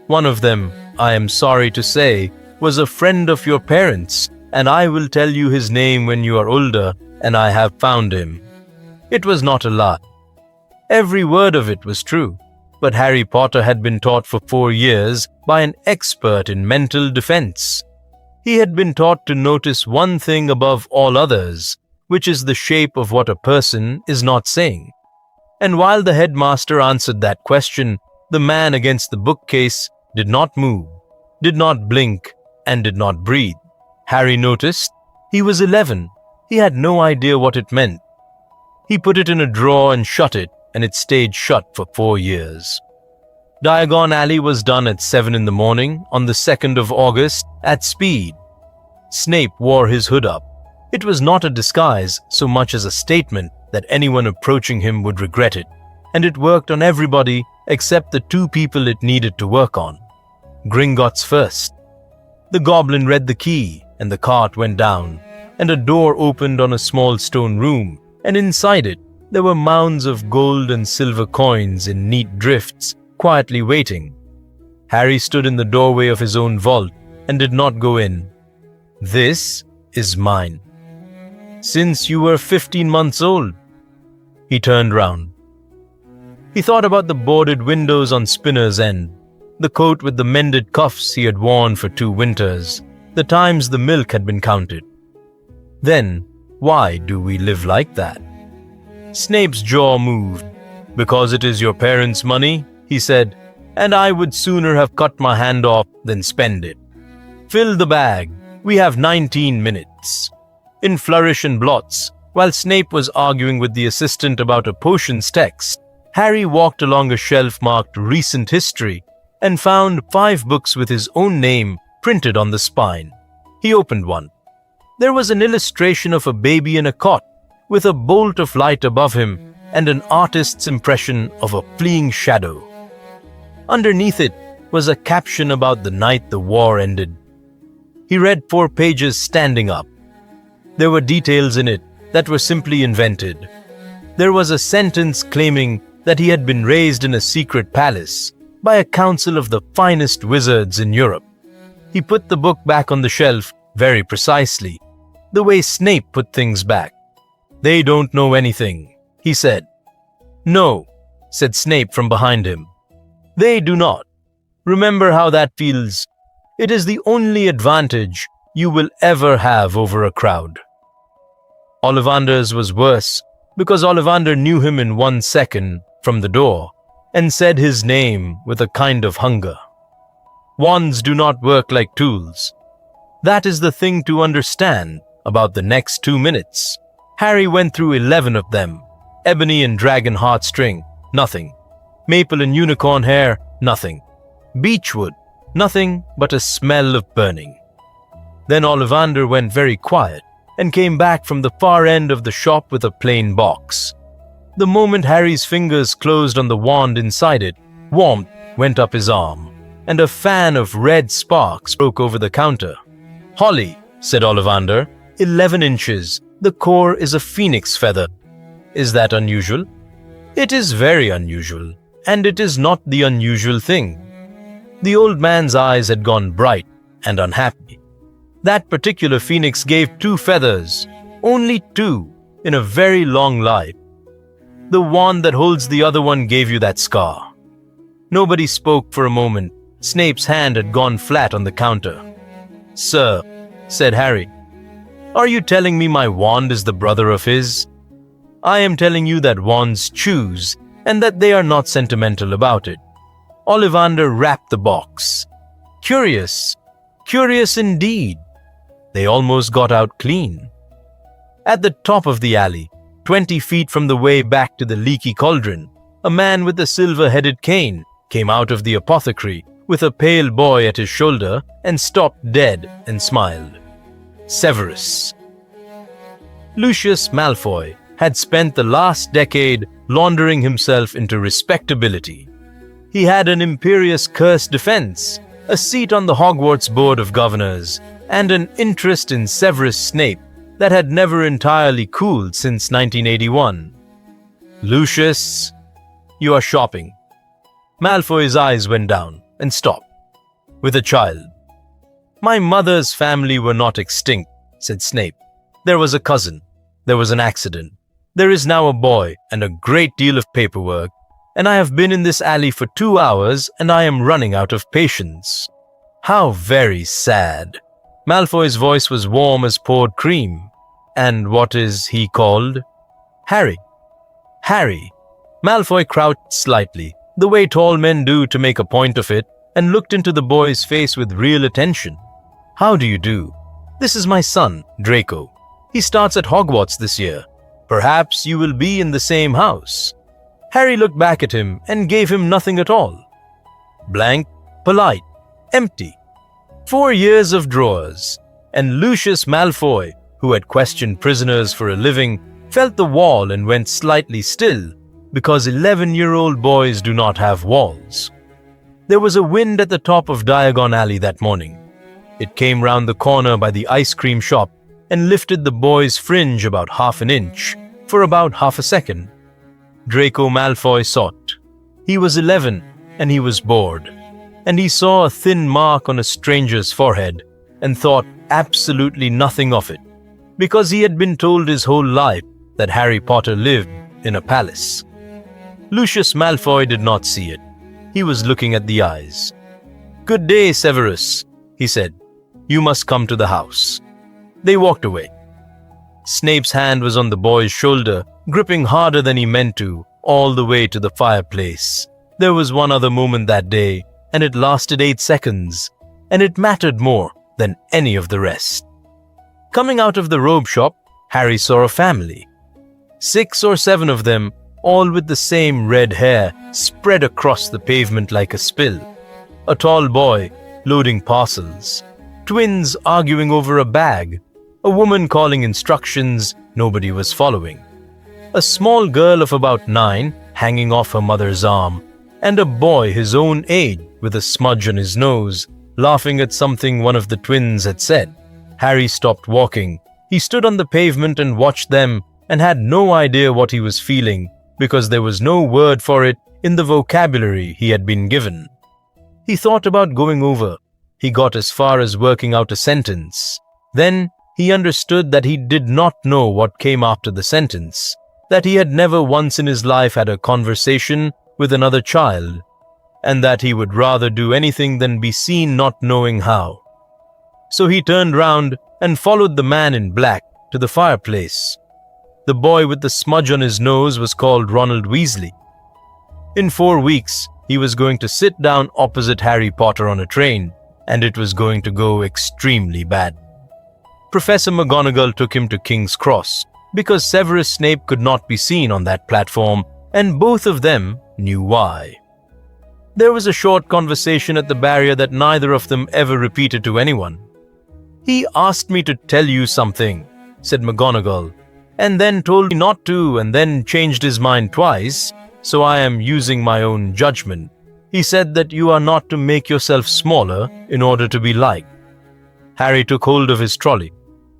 One of them, I am sorry to say, was a friend of your parents, and I will tell you his name when you are older, and I have found him. It was not a lie. Every word of it was true, but Harry Potter had been taught for 4 years by an expert in mental defense. He had been taught to notice one thing above all others, which is the shape of what a person is not saying. And while the headmaster answered that question, the man against the bookcase did not move, did not blink, and did not breathe. Harry noticed. He was 11. He had no idea what it meant. He put it in a drawer and shut it, and it stayed shut for 4 years. Diagon Alley was done at 7 in the morning on the 2nd of August at speed. Snape wore his hood up. It was not a disguise so much as a statement that anyone approaching him would regret it, and it worked on everybody except the 2 people it needed to work on. Gringotts first. The goblin read the key, and the cart went down, and a door opened on a small stone room, and inside it there were mounds of gold and silver coins in neat drifts, quietly waiting. Harry stood in the doorway of his own vault and did not go in. This is mine. Since you were 15 months old. He turned round. He thought about the boarded windows on Spinner's End, the coat with the mended cuffs he had worn for 2 winters, the times the milk had been counted. Then, why do we live like that? Snape's jaw moved. Because it is your parents' money, he said, and I would sooner have cut my hand off than spend it. Fill the bag. We have 19 minutes. In flourish and blots, while Snape was arguing with the assistant about a potions text, Harry walked along a shelf marked Recent History and found 5 books with his own name printed on the spine. He opened one. There was an illustration of a baby in a cot, with a bolt of light above him and an artist's impression of a fleeing shadow. Underneath it was a caption about the night the war ended. He read 4 pages standing up. There were details in it that were simply invented. There was a sentence claiming that he had been raised in a secret palace by a council of the finest wizards in Europe. He put the book back on the shelf very precisely, the way Snape put things back. They don't know anything, he said. No, said Snape from behind him. They do not. Remember how that feels. It is the only advantage you will ever have over a crowd. Ollivander's was worse, because Ollivander knew him in 1 second from the door and said his name with a kind of hunger. Wands do not work like tools. That is the thing to understand about the next 2 minutes. Harry went through 11 of them. Ebony and dragon heartstring, nothing. Maple and unicorn hair, nothing. Beechwood, nothing but a smell of burning. Then Ollivander went very quiet and came back from the far end of the shop with a plain box. The moment Harry's fingers closed on the wand inside it, warmth went up his arm, and a fan of red sparks broke over the counter. Holly, said Ollivander, 11 inches. The core is a phoenix feather. Is that unusual? It is very unusual, and it is not the unusual thing. The old man's eyes had gone bright and unhappy. That particular phoenix gave 2 feathers, only 2, in a very long life. The wand that holds the other one gave you that scar. Nobody spoke for a moment. Snape's hand had gone flat on the counter. Sir, said Harry, are you telling me my wand is the brother of his? I am telling you that wands choose, and that they are not sentimental about it. Ollivander wrapped the box. Curious, curious indeed. They almost got out clean. At the top of the alley, 20 feet from the way back to the leaky cauldron, a man with a silver-headed cane came out of the apothecary with a pale boy at his shoulder and stopped dead and smiled. Severus. Lucius Malfoy had spent the last decade laundering himself into respectability. He had an imperious cursed defense, a seat on the Hogwarts Board of Governors, and an interest in Severus Snape that had never entirely cooled since 1981. "Lucius, you are shopping." Malfoy's eyes went down and stopped. "With a child." "My mother's family were not extinct," said Snape. "There was a cousin. There was an accident. There is now a boy and a great deal of paperwork, and I have been in this alley for 2 hours and I am running out of patience." "How very sad." Malfoy's voice was warm as poured cream. "And what is he called?" "Harry." "Harry." Malfoy crouched slightly, the way tall men do to make a point of it, and looked into the boy's face with real attention. "How do you do? This is my son, Draco. He starts at Hogwarts this year. Perhaps you will be in the same house." Harry looked back at him and gave him nothing at all. Blank, polite, empty. 4 years of drawers. And Lucius Malfoy, who had questioned prisoners for a living, felt the wall and went slightly still, because 11-year-old boys do not have walls. There was a wind at the top of Diagon Alley that morning. It came round the corner by the ice cream shop and lifted the boy's fringe about half an inch, for about half a second. Draco Malfoy saw it. He was 11, and he was bored, and he saw a thin mark on a stranger's forehead and thought absolutely nothing of it, because he had been told his whole life that Harry Potter lived in a palace. Lucius Malfoy did not see it. He was looking at the eyes. "Good day, Severus," he said. "You must come to the house." They walked away. Snape's hand was on the boy's shoulder, gripping harder than he meant to, all the way to the fireplace. There was one other moment that day, and it lasted 8 seconds, and it mattered more than any of the rest. Coming out of the robe shop, Harry saw a family. 6 or 7 of them, all with the same red hair spread across the pavement like a spill. A tall boy loading parcels. Twins arguing over a bag. A woman calling instructions nobody was following. A small girl of about 9 hanging off her mother's arm, and a boy his own age with a smudge on his nose, laughing at something one of the twins had said. Harry stopped walking. He stood on the pavement and watched them and had no idea what he was feeling, because there was no word for it in the vocabulary he had been given. He thought about going over. He got as far as working out a sentence. Then he understood that he did not know what came after the sentence, that he had never once in his life had a conversation with another child, and that he would rather do anything than be seen not knowing how. So he turned round and followed the man in black to the fireplace. The boy with the smudge on his nose was called Ronald Weasley. In 4 weeks, he was going to sit down opposite Harry Potter on a train, and it was going to go extremely bad. Professor McGonagall took him to King's Cross, because Severus Snape could not be seen on that platform, and both of them knew why. There was a short conversation at the barrier that neither of them ever repeated to anyone. "He asked me to tell you something," said McGonagall, "and then told me not to, and then changed his mind twice, so I am using my own judgment. He said that you are not to make yourself smaller in order to be liked." Harry took hold of his trolley.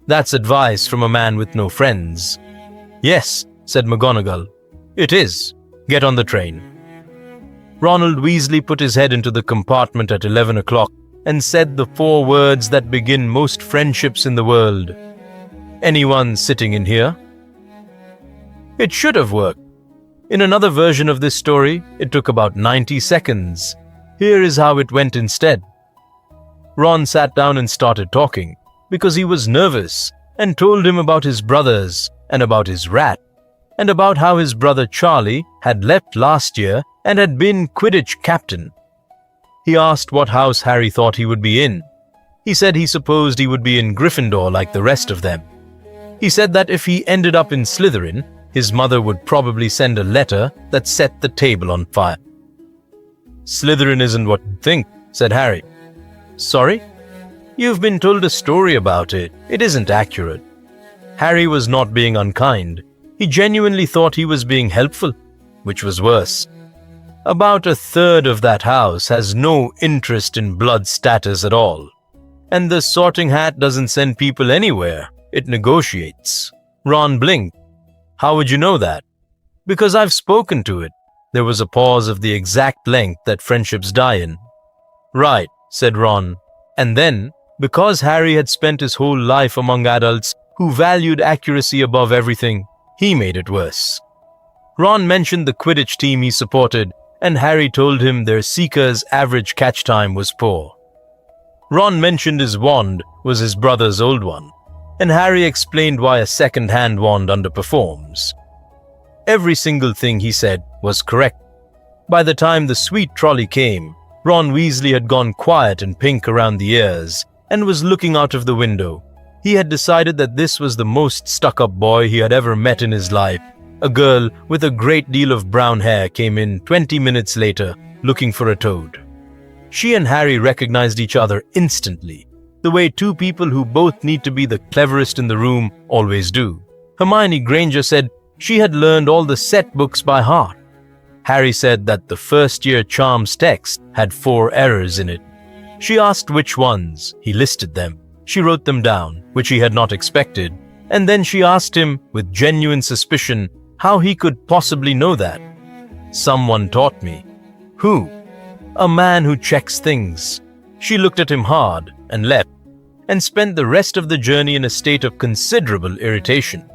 "That's advice from a man with no friends." "Yes," said McGonagall. "It is. Get on the train." Ronald Weasley put his head into the compartment at 11 o'clock and said the 4 words that begin most friendships in the world. "Anyone sitting in here?" It should have worked. In another version of this story, it took about 90 seconds. Here is how it went instead. Ron sat down and started talking, because he was nervous, and told him about his brothers, and about his rat, and about how his brother Charlie had left last year and had been Quidditch captain. He asked what house Harry thought he would be in. He said he supposed he would be in Gryffindor like the rest of them. He said that if he ended up in Slytherin, his mother would probably send a letter that set the table on fire. "Slytherin isn't what you think," said Harry. "Sorry? You've been told a story about it. It isn't accurate." Harry was not being unkind. He genuinely thought he was being helpful, which was worse. About 1/3 of that house has no interest in blood status at all. And the Sorting Hat doesn't send people anywhere. It negotiates. Ron blinked. How would you know that? Because I've spoken to it. There was a pause of the exact length that friendships die in. Right, said Ron. And then, because Harry had spent his whole life among adults who valued accuracy above everything, he made it worse. Ron mentioned the Quidditch team he supported, and Harry told him their Seeker's average catch time was poor. Ron mentioned his wand was his brother's old one, and Harry explained why a second-hand wand underperforms. Every single thing he said was correct. By the time the sweet trolley came, Ron Weasley had gone quiet and pink around the ears and was looking out of the window. He had decided that this was the most stuck-up boy he had ever met in his life. A girl with a great deal of brown hair came in 20 minutes later, looking for a toad. She and Harry recognized each other instantly, the way two people who both need to be the cleverest in the room always do. Hermione Granger said she had learned all the set books by heart. Harry said that the first-year charms text had 4 errors in it. She asked which ones. He listed them. She wrote them down, which he had not expected, and then she asked him, with genuine suspicion, how he could possibly know that. Someone taught me. Who? A man who checks things. She looked at him hard and left, and spent the rest of the journey in a state of considerable irritation.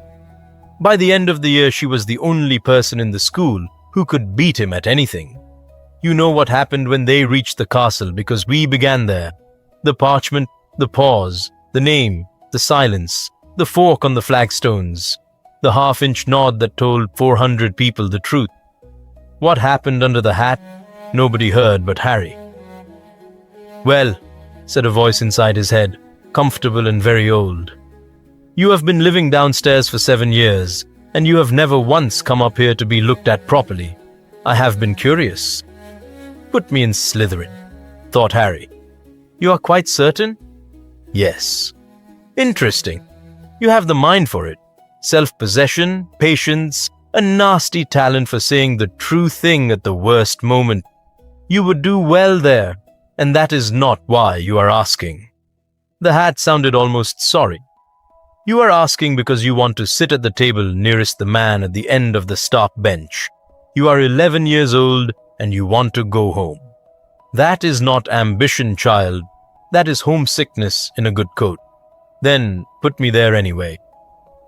By the end of the year, she was the only person in the school who could beat him at anything. You know what happened when they reached the castle, because we began there. The parchment, the pause, the name, the silence, the fork on the flagstones, the half-inch nod that told 400 people the truth. What happened under the hat? Nobody heard but Harry. Well, said a voice inside his head, comfortable and very old. You have been living downstairs for 7 years, and you have never once come up here to be looked at properly. I have been curious. Put me in Slytherin, thought Harry. You are quite certain? Yes. Interesting. You have the mind for it. Self-possession, patience, a nasty talent for saying the true thing at the worst moment. You would do well there, and that is not why you are asking. The hat sounded almost sorry. You are asking because you want to sit at the table nearest the man at the end of the stop bench. You are 11 years old and you want to go home. That is not ambition, child. That is homesickness in a good coat. Then put me there anyway.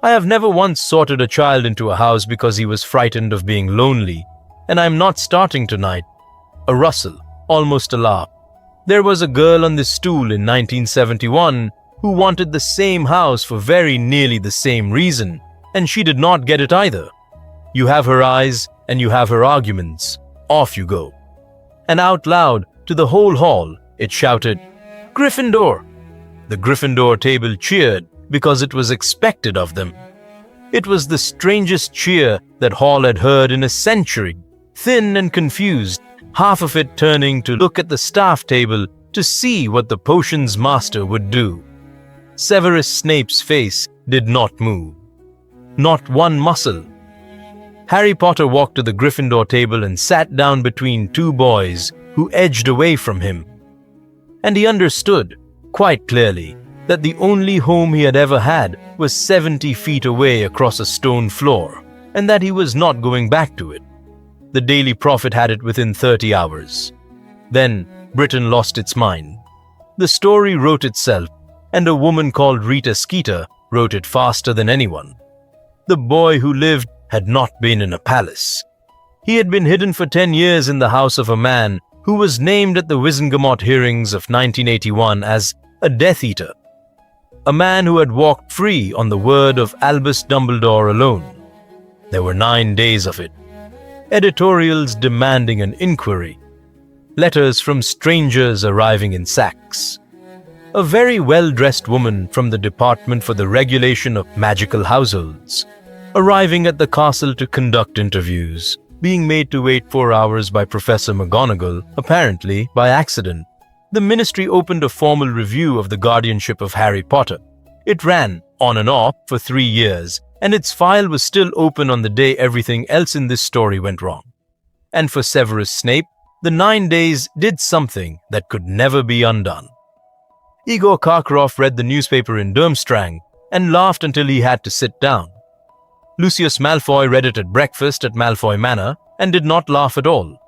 I have never once sorted a child into a house because he was frightened of being lonely, and I am not starting tonight. A rustle, almost a laugh. There was a girl on this stool in 1971 who wanted the same house for very nearly the same reason, and she did not get it either. You have her eyes, and you have her arguments. Off you go. And out loud, to the whole hall, it shouted, Gryffindor! The Gryffindor table cheered because it was expected of them. It was the strangest cheer that Hall had heard in a century, thin and confused, half of it turning to look at the staff table to see what the potions master would do. Severus Snape's face did not move. Not one muscle. Harry Potter walked to the Gryffindor table and sat down between 2 boys who edged away from him. And he understood, quite clearly, that the only home he had ever had was 70 feet away across a stone floor, and that he was not going back to it. The Daily Prophet had it within 30 hours. Then Britain lost its mind. The story wrote itself, and a woman called Rita Skeeter wrote it faster than anyone. The boy who lived had not been in a palace. He had been hidden for 10 years in the house of a man who was named at the Wizengamot hearings of 1981 as a Death Eater. A man who had walked free on the word of Albus Dumbledore alone. There were 9 days of it. Editorials demanding an inquiry. Letters from strangers arriving in sacks. A very well-dressed woman from the Department for the Regulation of Magical Households, arriving at the castle to conduct interviews, being made to wait 4 hours by Professor McGonagall, apparently by accident. The ministry opened a formal review of the guardianship of Harry Potter. It ran on and off for 3 years, and its file was still open on the day everything else in this story went wrong. And for Severus Snape, the 9 days did something that could never be undone. Igor Karkaroff read the newspaper in Durmstrang and laughed until he had to sit down. Lucius Malfoy read it at breakfast at Malfoy Manor and did not laugh at all.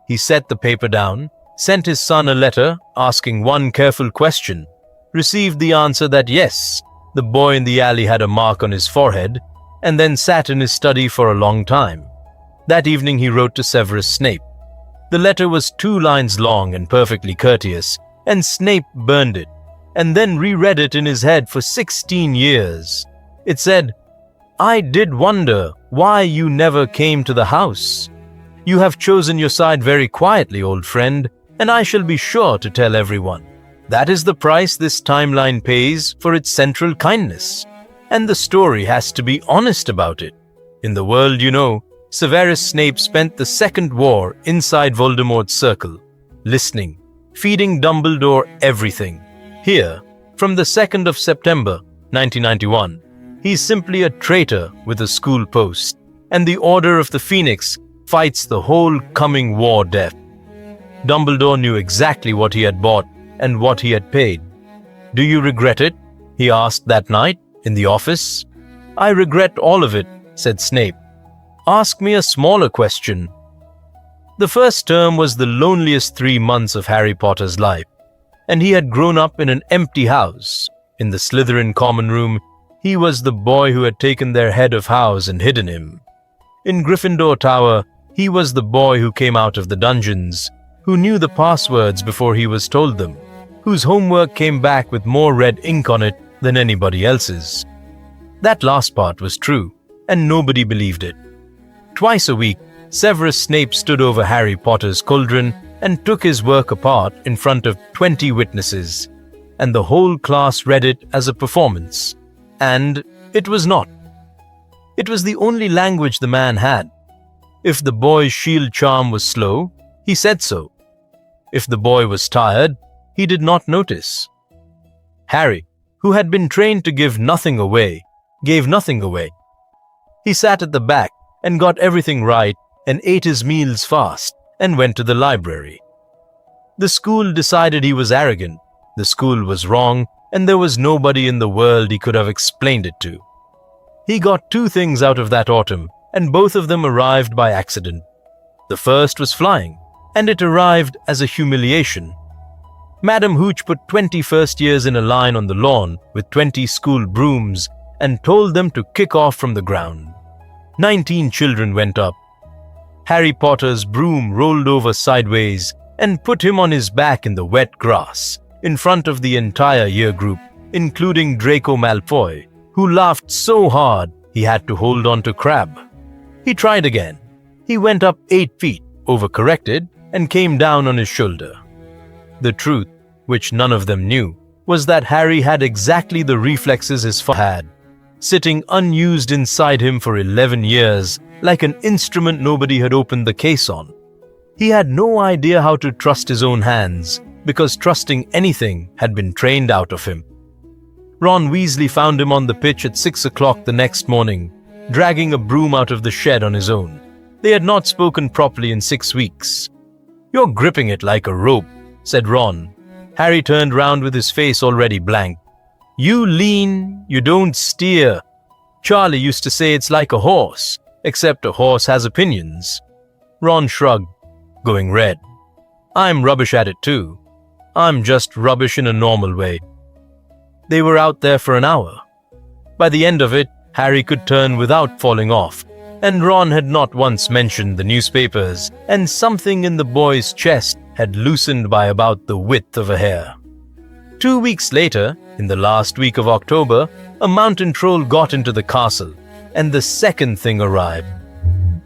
He set the paper down, sent his son a letter asking one careful question, received the answer that yes, the boy in the alley had a mark on his forehead, and then sat in his study for a long time. That evening he wrote to Severus Snape. The letter was 2 lines long and perfectly courteous, and Snape burned it, and then reread it in his head for 16 years. It said, "I did wonder why you never came to the house. You have chosen your side very quietly, old friend, and I shall be sure to tell everyone. That is the price this timeline pays for its central kindness. And the story has to be honest about it. In the world you know, Severus Snape spent the Second War inside Voldemort's circle, listening, feeding Dumbledore everything. Here, from the 2nd of September, 1991, he's simply a traitor with a school post, and the Order of the Phoenix fights the whole coming war death." Dumbledore knew exactly what he had bought and what he had paid. "Do you regret it?" he asked that night in the office. "I regret all of it," said Snape. "Ask me a smaller question." The first term was the loneliest 3 months of Harry Potter's life, and he had grown up in an empty house. In the Slytherin common room, he was the boy who had taken their head of house and hidden him. In Gryffindor Tower, he was the boy who came out of the dungeons, who knew the passwords before he was told them, whose homework came back with more red ink on it than anybody else's. That last part was true, and nobody believed it. Twice a week, Severus Snape stood over Harry Potter's cauldron and took his work apart in front of 20 witnesses, and the whole class read it as a performance. And it was not. It was the only language the man had. If the boy's shield charm was slow, he said so. If the boy was tired, he did not notice. Harry, who had been trained to give nothing away, gave nothing away. He sat at the back and got everything right and ate his meals fast and went to the library. The school decided he was arrogant, the school was wrong, and there was nobody in the world he could have explained it to. He got 2 things out of that autumn, and both of them arrived by accident. The first was flying, and it arrived as a humiliation. Madam Hooch put 20 first years in a line on the lawn with 20 school brooms and told them to kick off from the ground. 19 children went up. Harry Potter's broom rolled over sideways and put him on his back in the wet grass, in front of the entire year group, including Draco Malfoy, who laughed so hard he had to hold on to Crabbe. He tried again. He went up 8 feet, overcorrected, and came down on his shoulder. The truth, which none of them knew, was that Harry had exactly the reflexes his father had, sitting unused inside him for 11 years, like an instrument nobody had opened the case on. He had no idea how to trust his own hands, because trusting anything had been trained out of him. Ron Weasley found him on the pitch at 6 o'clock the next morning, dragging a broom out of the shed on his own. They had not spoken properly in 6 weeks. "You're gripping it like a rope," said Ron. Harry turned round with his face already blank. "You lean, you don't steer. Charlie used to say it's like a horse, except a horse has opinions." Ron shrugged, going red. "I'm rubbish at it too. I'm just rubbish in a normal way." They were out there for an hour. By the end of it, Harry could turn without falling off, and Ron had not once mentioned the newspapers, and something in the boy's chest had loosened by about the width of a hair. 2 weeks later, in the last week of October, a mountain troll got into the castle, and the second thing arrived.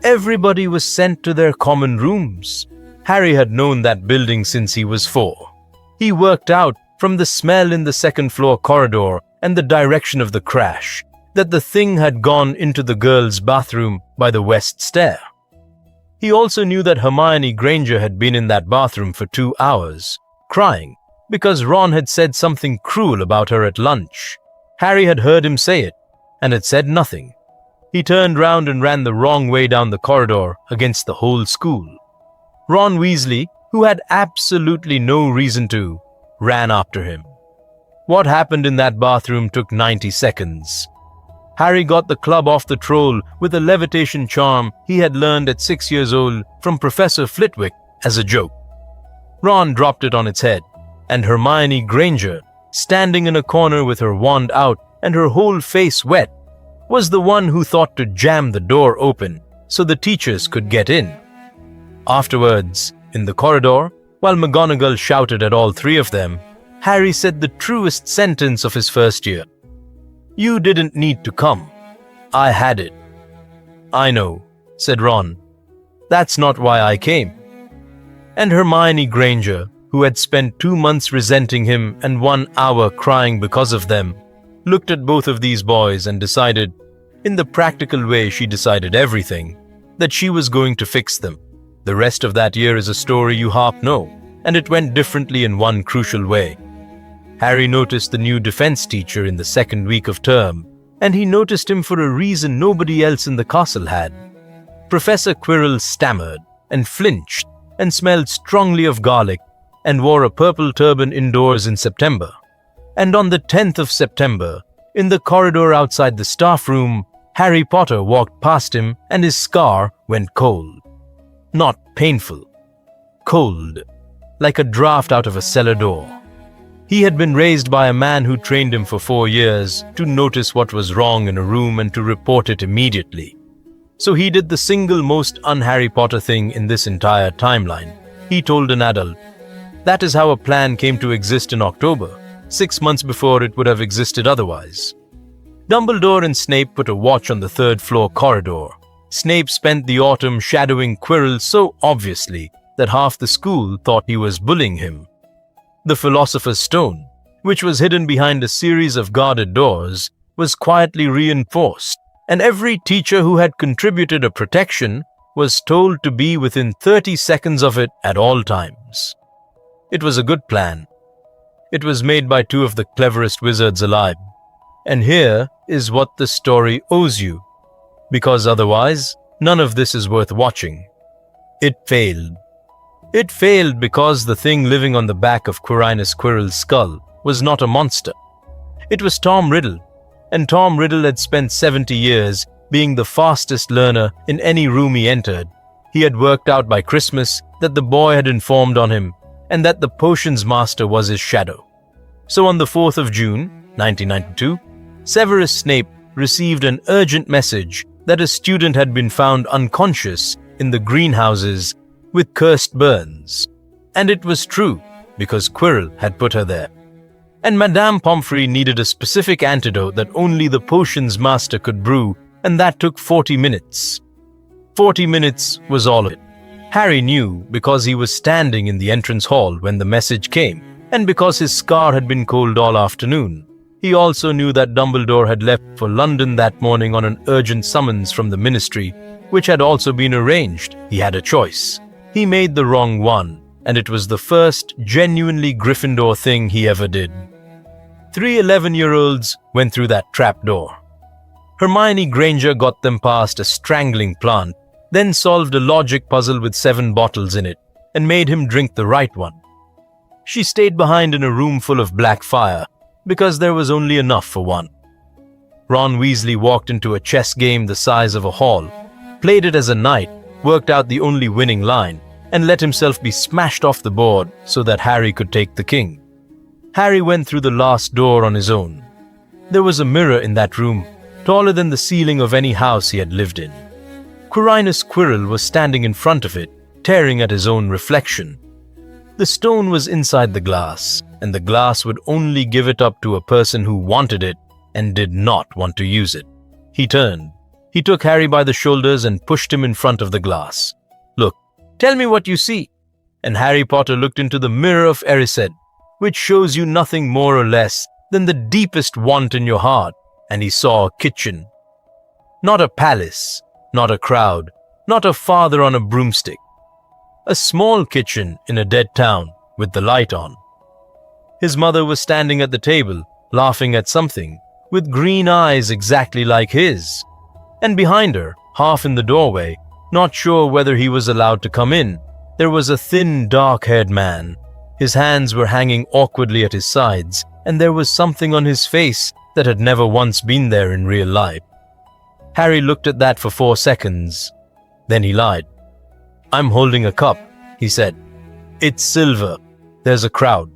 Everybody was sent to their common rooms. Harry had known that building since he was 4. He worked out, from the smell in the second-floor corridor and the direction of the crash, that the thing had gone into the girls' bathroom by the west stair. He also knew that Hermione Granger had been in that bathroom for 2 hours, crying, because Ron had said something cruel about her at lunch. Harry had heard him say it, and had said nothing. He turned round and ran the wrong way down the corridor against the whole school. Ron Weasley, who had absolutely no reason to, ran after him. What happened in that bathroom took 90 seconds. Harry got the club off the troll with a levitation charm he had learned at 6 years old from Professor Flitwick as a joke. Ron dropped it on its head, and Hermione Granger, standing in a corner with her wand out and her whole face wet, was the one who thought to jam the door open so the teachers could get in. Afterwards, in the corridor, while McGonagall shouted at all three of them, Harry said the truest sentence of his first year. "You didn't need to come. I had it." "I know," said Ron. "That's not why I came." And Hermione Granger, who had spent 2 months resenting him and 1 hour crying because of them, looked at both of these boys and decided, in the practical way she decided everything, that she was going to fix them. The rest of that year is a story you half know, and it went differently in one crucial way. Harry noticed the new defense teacher in the second week of term, and he noticed him for a reason nobody else in the castle had. Professor Quirrell stammered and flinched and smelled strongly of garlic and wore a purple turban indoors in September. And on the 10th of September, in the corridor outside the staff room, Harry Potter walked past him and his scar went cold. Not painful. Cold. Like a draft out of a cellar door. He had been raised by a man who trained him for 4 years to notice what was wrong in a room and to report it immediately. So he did the single most un-Harry Potter thing in this entire timeline. He told an adult. That is how a plan came to exist in October, 6 months before it would have existed otherwise. Dumbledore and Snape put a watch on the 3rd floor corridor. Snape spent the autumn shadowing Quirrell so obviously that half the school thought he was bullying him. The Philosopher's Stone, which was hidden behind a series of guarded doors, was quietly reinforced, and every teacher who had contributed a protection was told to be within 30 seconds of it at all times. It was a good plan. It was made by 2 of the cleverest wizards alive. And here is what the story owes you, because otherwise, none of this is worth watching. It failed. It failed because the thing living on the back of Quirinus Quirrell's skull was not a monster. It was Tom Riddle, and Tom Riddle had spent 70 years being the fastest learner in any room he entered. He had worked out by Christmas that the boy had informed on him and that the potions master was his shadow. So on the 4th of June, 1992, Severus Snape received an urgent message that a student had been found unconscious in the greenhouses with cursed burns. And it was true, because Quirrell had put her there. And Madame Pomfrey needed a specific antidote that only the potions master could brew, and that took 40 minutes. 40 minutes was all of it. Harry knew because he was standing in the entrance hall when the message came, and because his scar had been cold all afternoon. He also knew that Dumbledore had left for London that morning on an urgent summons from the ministry, which had also been arranged. He had a choice. He made the wrong one, and it was the first genuinely Gryffindor thing he ever did. 3 11-year-olds went through that trapdoor. Hermione Granger got them past a strangling plant, then solved a logic puzzle with 7 bottles in it, and made him drink the right one. She stayed behind in a room full of black fire, because there was only enough for one. Ron Weasley walked into a chess game the size of a hall, played it as a knight, worked out the only winning line, and let himself be smashed off the board so that Harry could take the king. Harry went through the last door on his own. There was a mirror in that room, taller than the ceiling of any house he had lived in. Quirinus Quirrell was standing in front of it, tearing at his own reflection. The stone was inside the glass, and the glass would only give it up to a person who wanted it and did not want to use it. He turned. He took Harry by the shoulders and pushed him in front of the glass. "Look, tell me what you see." And Harry Potter looked into the mirror of Erised, which shows you nothing more or less than the deepest want in your heart, and he saw a kitchen. Not a palace, not a crowd, not a father on a broomstick. A small kitchen in a dead town with the light on. His mother was standing at the table, laughing at something, with green eyes exactly like his. And behind her, half in the doorway, not sure whether he was allowed to come in, there was a thin, dark-haired man. His hands were hanging awkwardly at his sides, and there was something on his face that had never once been there in real life. Harry looked at that for 4 seconds. Then he lied. "I'm holding a cup," he said. "It's silver. There's a crowd."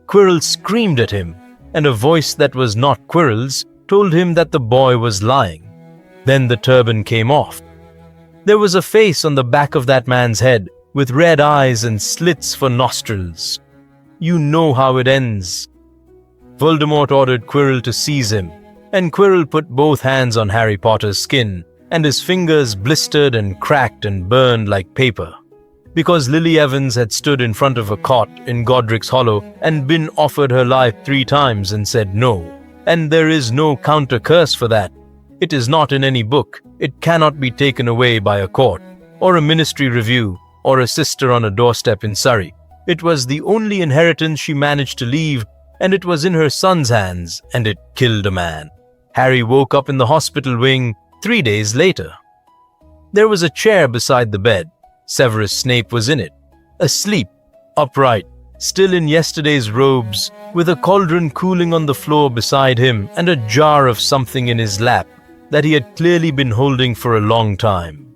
Quirrell screamed at him, and a voice that was not Quirrell's told him that the boy was lying. Then the turban came off. There was a face on the back of that man's head, with red eyes and slits for nostrils. You know how it ends. Voldemort ordered Quirrell to seize him, and Quirrell put both hands on Harry Potter's skin, and his fingers blistered and cracked and burned like paper. Because Lily Evans had stood in front of a cot in Godric's Hollow and been offered her life 3 times and said no. And there is no counter curse for that. It is not in any book. It cannot be taken away by a court, or a ministry review, or a sister on a doorstep in Surrey. It was the only inheritance she managed to leave, and it was in her son's hands, and it killed a man. Harry woke up in the hospital wing 3 days later. There was a chair beside the bed. Severus Snape was in it, asleep, upright, still in yesterday's robes, with a cauldron cooling on the floor beside him and a jar of something in his lap that he had clearly been holding for a long time.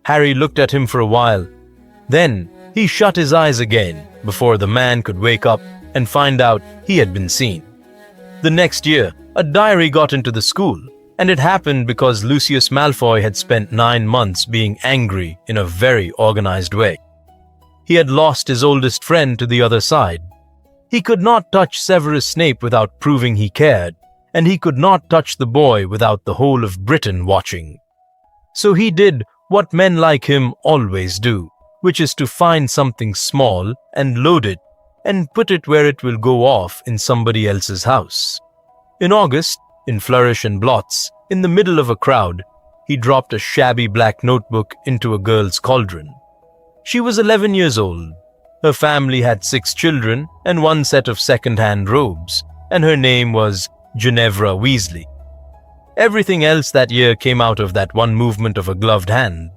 Harry looked at him for a while. Then he shut his eyes again before the man could wake up and find out he had been seen. The next year, a diary got into the school, and it happened because Lucius Malfoy had spent 9 months being angry in a very organized way. He had lost his oldest friend to the other side. He could not touch Severus Snape without proving he cared, and he could not touch the boy without the whole of Britain watching. So he did what men like him always do, which is to find something small and load it and put it where it will go off in somebody else's house. In August, in Flourish and Blots, in the middle of a crowd, he dropped a shabby black notebook into a girl's cauldron. She was 11 years old. Her family had 6 children and 1 set of second-hand robes, and her name was Ginevra Weasley. Everything else that year came out of that one movement of a gloved hand.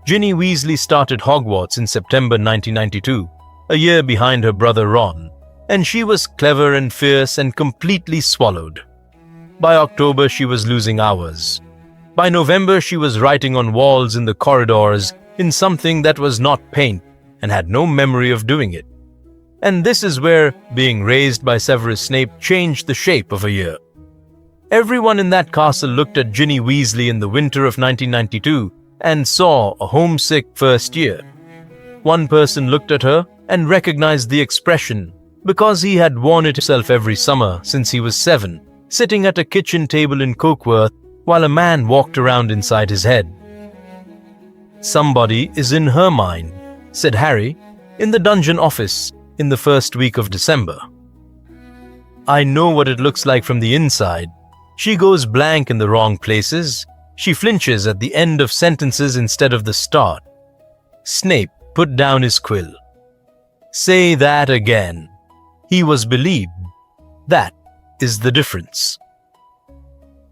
Ginny Weasley started Hogwarts in September 1992, a year behind her brother Ron, and she was clever and fierce and completely swallowed. By October, she was losing hours. By November, she was writing on walls in the corridors in something that was not paint and had no memory of doing it. And this is where being raised by Severus Snape changed the shape of a year. Everyone in that castle looked at Ginny Weasley in the winter of 1992 and saw a homesick first year. One person looked at her and recognized the expression because he had worn it himself every summer since he was 7, sitting at a kitchen table in Cokeworth while a man walked around inside his head. "Somebody is in her mind," said Harry, in the dungeon office in the first week of December. "I know what it looks like from the inside. She goes blank in the wrong places. She flinches at the end of sentences instead of the start." Snape put down his quill. "Say that again." He was believed. That is the difference.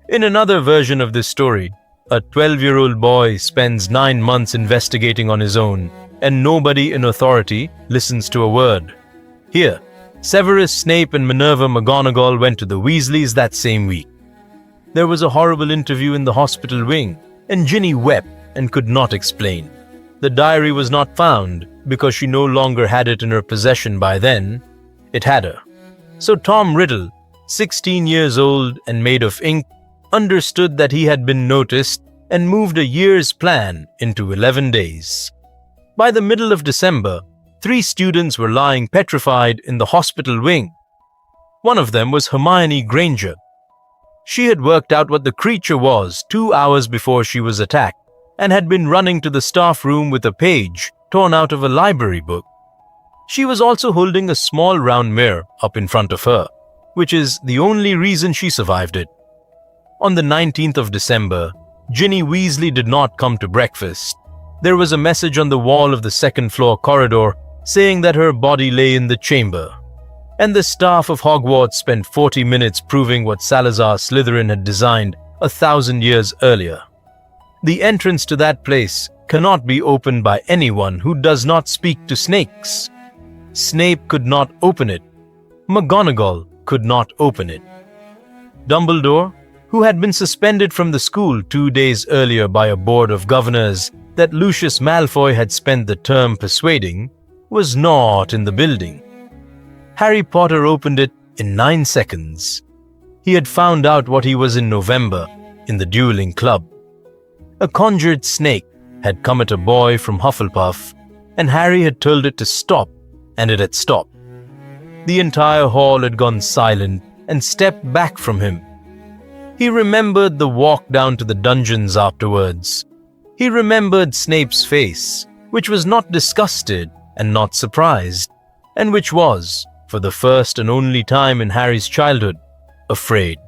In another version of this story, a 12-year-old boy spends 9 months investigating on his own, and nobody in authority listens to a word. Here, Severus Snape and Minerva McGonagall went to the Weasleys that same week. There was a horrible interview in the hospital wing, and Ginny wept and could not explain. The diary was not found because she no longer had it in her possession by then. It had her. So Tom Riddle, 16 years old and made of ink, understood that he had been noticed and moved a year's plan into 11 days. By the middle of December, 3 students were lying petrified in the hospital wing. One of them was Hermione Granger. She had worked out what the creature was 2 hours before she was attacked and had been running to the staff room with a page torn out of a library book. She was also holding a small round mirror up in front of her, which is the only reason she survived it. On the 19th of December, Ginny Weasley did not come to breakfast. There was a message on the wall of the second-floor corridor saying that her body lay in the chamber, and the staff of Hogwarts spent 40 minutes proving what Salazar Slytherin had designed 1,000 years earlier. The entrance to that place cannot be opened by anyone who does not speak to snakes. Snape could not open it. McGonagall could not open it. Dumbledore, who had been suspended from the school 2 days earlier by a board of governors that Lucius Malfoy had spent the term persuading, was not in the building. Harry Potter opened it in 9 seconds. He had found out what he was in November in the dueling club. A conjured snake had come at a boy from Hufflepuff, and Harry had told it to stop, and it had stopped. The entire hall had gone silent and stepped back from him. He remembered the walk down to the dungeons afterwards. He remembered Snape's face, which was not disgusted and not surprised, and which was, for the first and only time in Harry's childhood, afraid.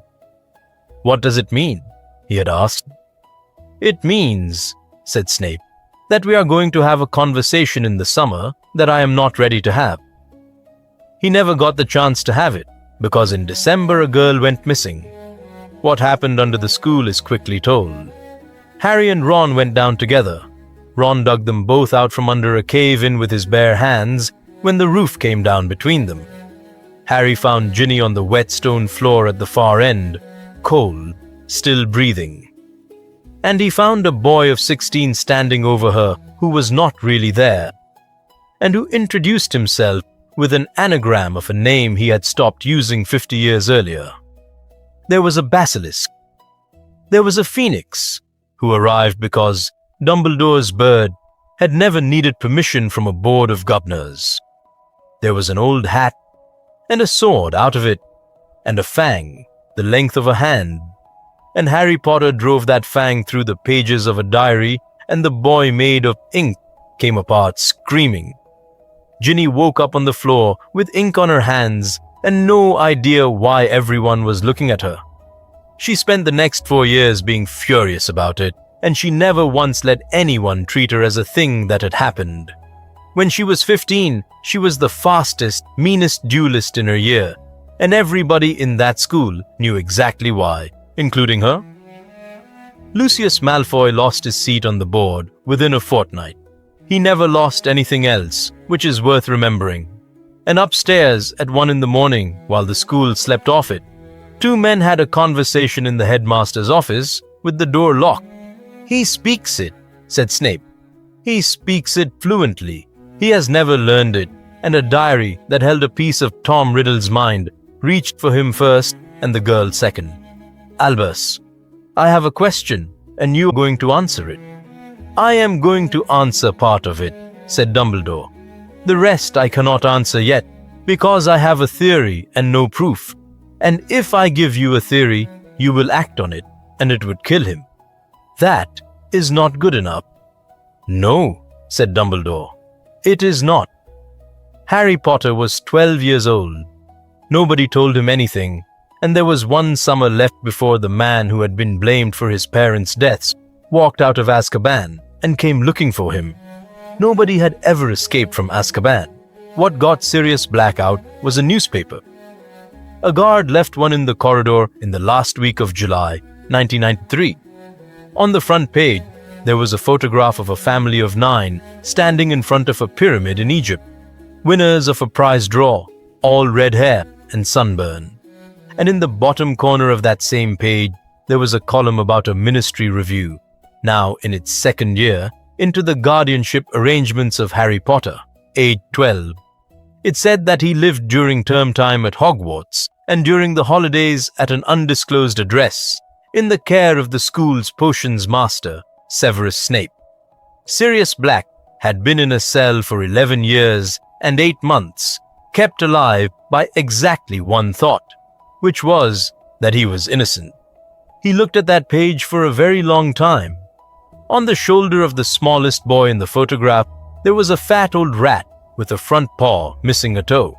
"What does it mean?" he had asked. "It means," said Snape, "that we are going to have a conversation in the summer that I am not ready to have." He never got the chance to have it, because in December a girl went missing. What happened under the school is quickly told. Harry and Ron went down together. Ron dug them both out from under a cave-in with his bare hands when the roof came down between them. Harry found Ginny on the wet stone floor at the far end, cold, still breathing. And he found a boy of 16 standing over her who was not really there, and who introduced himself with an anagram of a name he had stopped using 50 years earlier. There was a basilisk. There was a phoenix, who arrived because Dumbledore's bird had never needed permission from a board of governors. There was an old hat, and a sword out of it, and a fang, the length of a hand. And Harry Potter drove that fang through the pages of a diary, and the boy made of ink came apart screaming. Ginny woke up on the floor with ink on her hands and no idea why everyone was looking at her. She spent the next 4 years being furious about it, and she never once let anyone treat her as a thing that had happened. When she was 15, she was the fastest, meanest duelist in her year, and everybody in that school knew exactly why, including her. Lucius Malfoy lost his seat on the board within a fortnight. He never lost anything else, which is worth remembering. And upstairs at 1 a.m, while the school slept off it, 2 men had a conversation in the headmaster's office with the door locked. "He speaks it," said Snape. "He speaks it fluently. He has never learned it," and a diary that held a piece of Tom Riddle's mind reached for him first and the girl second. "Albus, I have a question, and you are going to answer it." "I am going to answer part of it," said Dumbledore. "The rest I cannot answer yet, because I have a theory and no proof. And if I give you a theory, you will act on it, and it would kill him. That is not good enough." "No," said Dumbledore. "It is not." Harry Potter was 12 years old. Nobody told him anything, and there was 1 summer left before the man who had been blamed for his parents' deaths walked out of Azkaban and came looking for him. Nobody had ever escaped from Azkaban. What got Sirius Black out was a newspaper. A guard left one in the corridor in the last week of July, 1993. On the front page, there was a photograph of a family of 9 standing in front of a pyramid in Egypt, winners of a prize draw, all red hair and sunburn. And in the bottom corner of that same page, there was a column about a ministry review, now in its 2nd year, into the guardianship arrangements of Harry Potter, age 12. It said that he lived during term time at Hogwarts and during the holidays at an undisclosed address, in the care of the school's potions master, Severus Snape. Sirius Black had been in a cell for 11 years and 8 months, kept alive by exactly one thought, which was that he was innocent. He looked at that page for a very long time. On the shoulder of the smallest boy in the photograph, there was a fat old rat with a front paw missing a toe.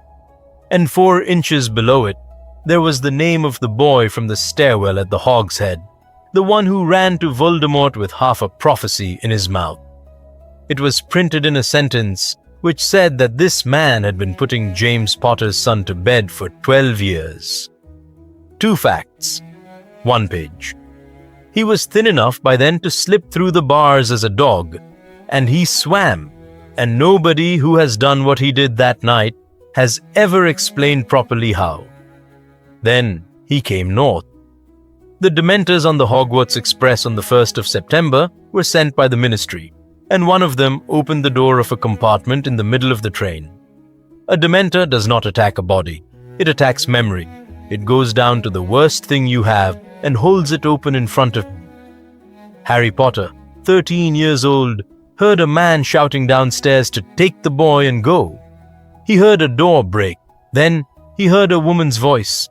And 4 inches below it, there was the name of the boy from the stairwell at the Hog's Head, the one who ran to Voldemort with half a prophecy in his mouth. It was printed in a sentence which said that this man had been putting James Potter's son to bed for 12 years. 2 facts. 1 page. He was thin enough by then to slip through the bars as a dog, and he swam, and nobody who has done what he did that night has ever explained properly how. Then he came north. The Dementors on the Hogwarts Express on the 1st of September were sent by the Ministry, and one of them opened the door of a compartment in the middle of the train. A Dementor does not attack a body. It attacks memory. It goes down to the worst thing you have and holds it open in front of you. Harry Potter, 13 years old, heard a man shouting downstairs to take the boy and go. He heard a door break. Then he heard a woman's voice.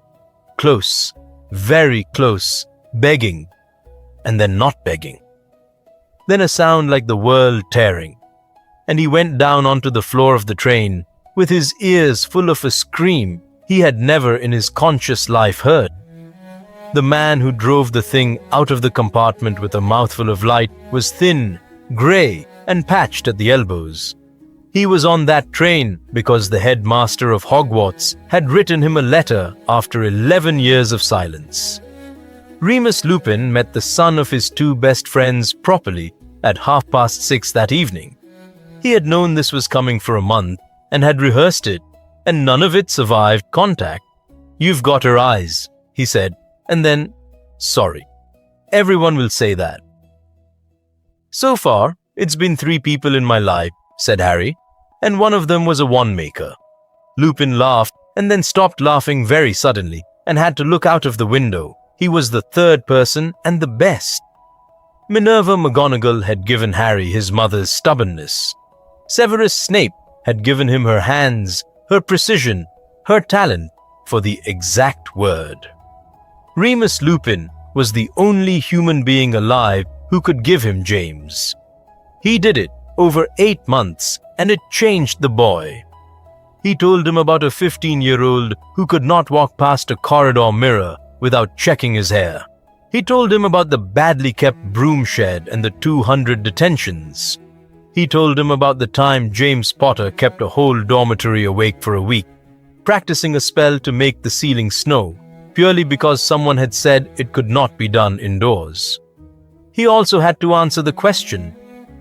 Close, very close, begging, and then not begging. Then a sound like the world tearing. And he went down onto the floor of the train, with his ears full of a scream he had never in his conscious life heard. The man who drove the thing out of the compartment with a mouthful of light was thin, grey, and patched at the elbows. He was on that train because the headmaster of Hogwarts had written him a letter after 11 years of silence. Remus Lupin met the son of his two best friends properly at 6:30 that evening. He had known this was coming for a month and had rehearsed it, and none of it survived contact. "You've got her eyes," he said, and then, "Sorry. Everyone will say that." "So far, it's been 3 people in my life," said Harry, "and one of them was a wand-maker." Lupin laughed and then stopped laughing very suddenly and had to look out of the window. He was the 3rd person and the best. Minerva McGonagall had given Harry his mother's stubbornness. Severus Snape had given him her hands, her precision, her talent for the exact word. Remus Lupin was the only human being alive who could give him James. He did it over 8 months, and it changed the boy. He told him about a 15-year-old who could not walk past a corridor mirror without checking his hair. He told him about the badly kept broom shed and the 200 detentions. He told him about the time James Potter kept a whole dormitory awake for a week, practicing a spell to make the ceiling snow, purely because someone had said it could not be done indoors. He also had to answer the question,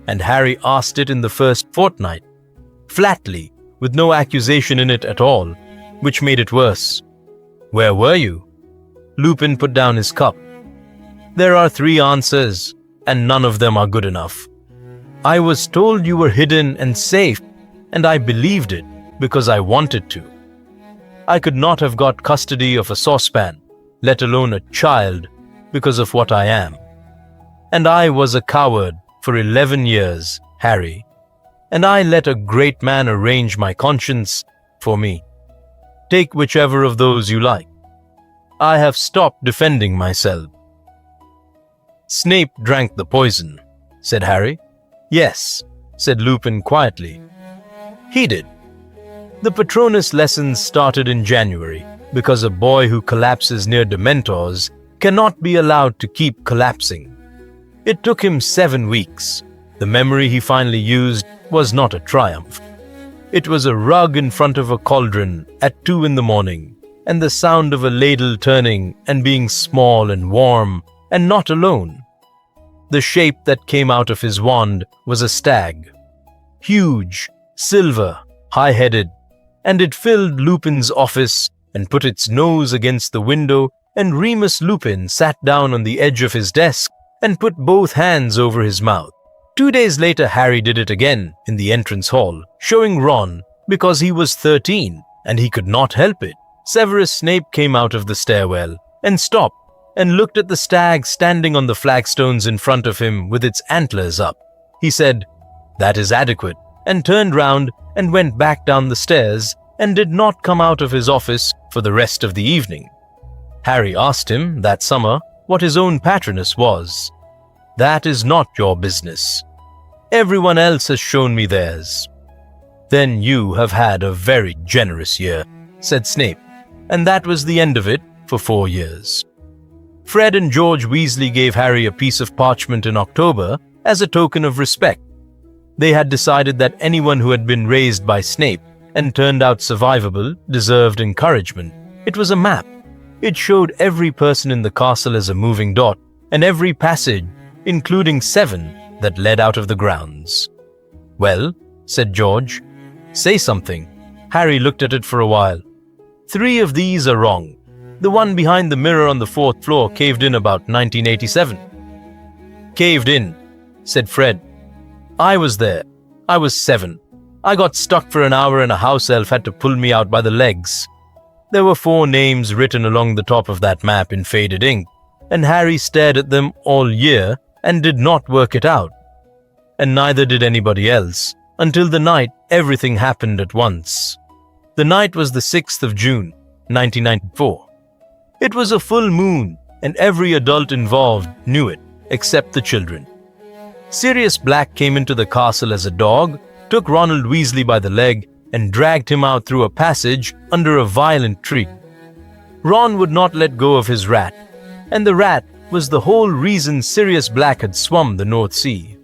and Harry asked it in the first fortnight, flatly, with no accusation in it at all, which made it worse. "Where were you?" Lupin put down his cup. "There are 3 answers, and none of them are good enough. I was told you were hidden and safe, and I believed it because I wanted to. I could not have got custody of a saucepan, let alone a child, because of what I am. And I was a coward for 11 years, Harry, and I let a great man arrange my conscience for me. Take whichever of those you like. I have stopped defending myself." "Snape drank the poison," said Harry. "Yes," said Lupin quietly. "He did. The Patronus lessons started in January because a boy who collapses near Dementors cannot be allowed to keep collapsing. It took him 7 weeks. The memory he finally used was not a triumph. It was a rug in front of a cauldron at 2 in the morning, and the sound of a ladle turning and being small and warm and not alone. The shape that came out of his wand was a stag. Huge, silver, high-headed, and it filled Lupin's office and put its nose against the window, and Remus Lupin sat down on the edge of his desk and put both hands over his mouth. 2 days later, Harry did it again in the entrance hall, showing Ron because he was 13 and he could not help it. Severus Snape came out of the stairwell and stopped and looked at the stag standing on the flagstones in front of him with its antlers up. He said, "That is adequate," and turned round and went back down the stairs and did not come out of his office for the rest of the evening. Harry asked him that summer what his own patronus was. "That is not your business. Everyone else has shown me theirs." "Then you have had a very generous year," said Snape, and that was the end of it for 4 years. Fred and George Weasley gave Harry a piece of parchment in October as a token of respect. They had decided that anyone who had been raised by Snape and turned out survivable deserved encouragement. It was a map. It showed every person in the castle as a moving dot, and every passage, including 7, that led out of the grounds. "Well," said George. "Say something." Harry looked at it for a while. 3 of these are wrong. The one behind the mirror on the fourth floor caved in about 1987. Caved in, said Fred. I was there. I was 7. I got stuck for an hour and a house elf had to pull me out by the legs. There were 4 names written along the top of that map in faded ink, and Harry stared at them all year and did not work it out. And neither did anybody else, until the night everything happened at once. The night was the 6th of June, 1994. It was a full moon, and every adult involved knew it, except the children. Sirius Black came into the castle as a dog, took Ronald Weasley by the leg, and dragged him out through a passage under a violent tree. Ron would not let go of his rat, and the rat was the whole reason Sirius Black had swum the North Sea.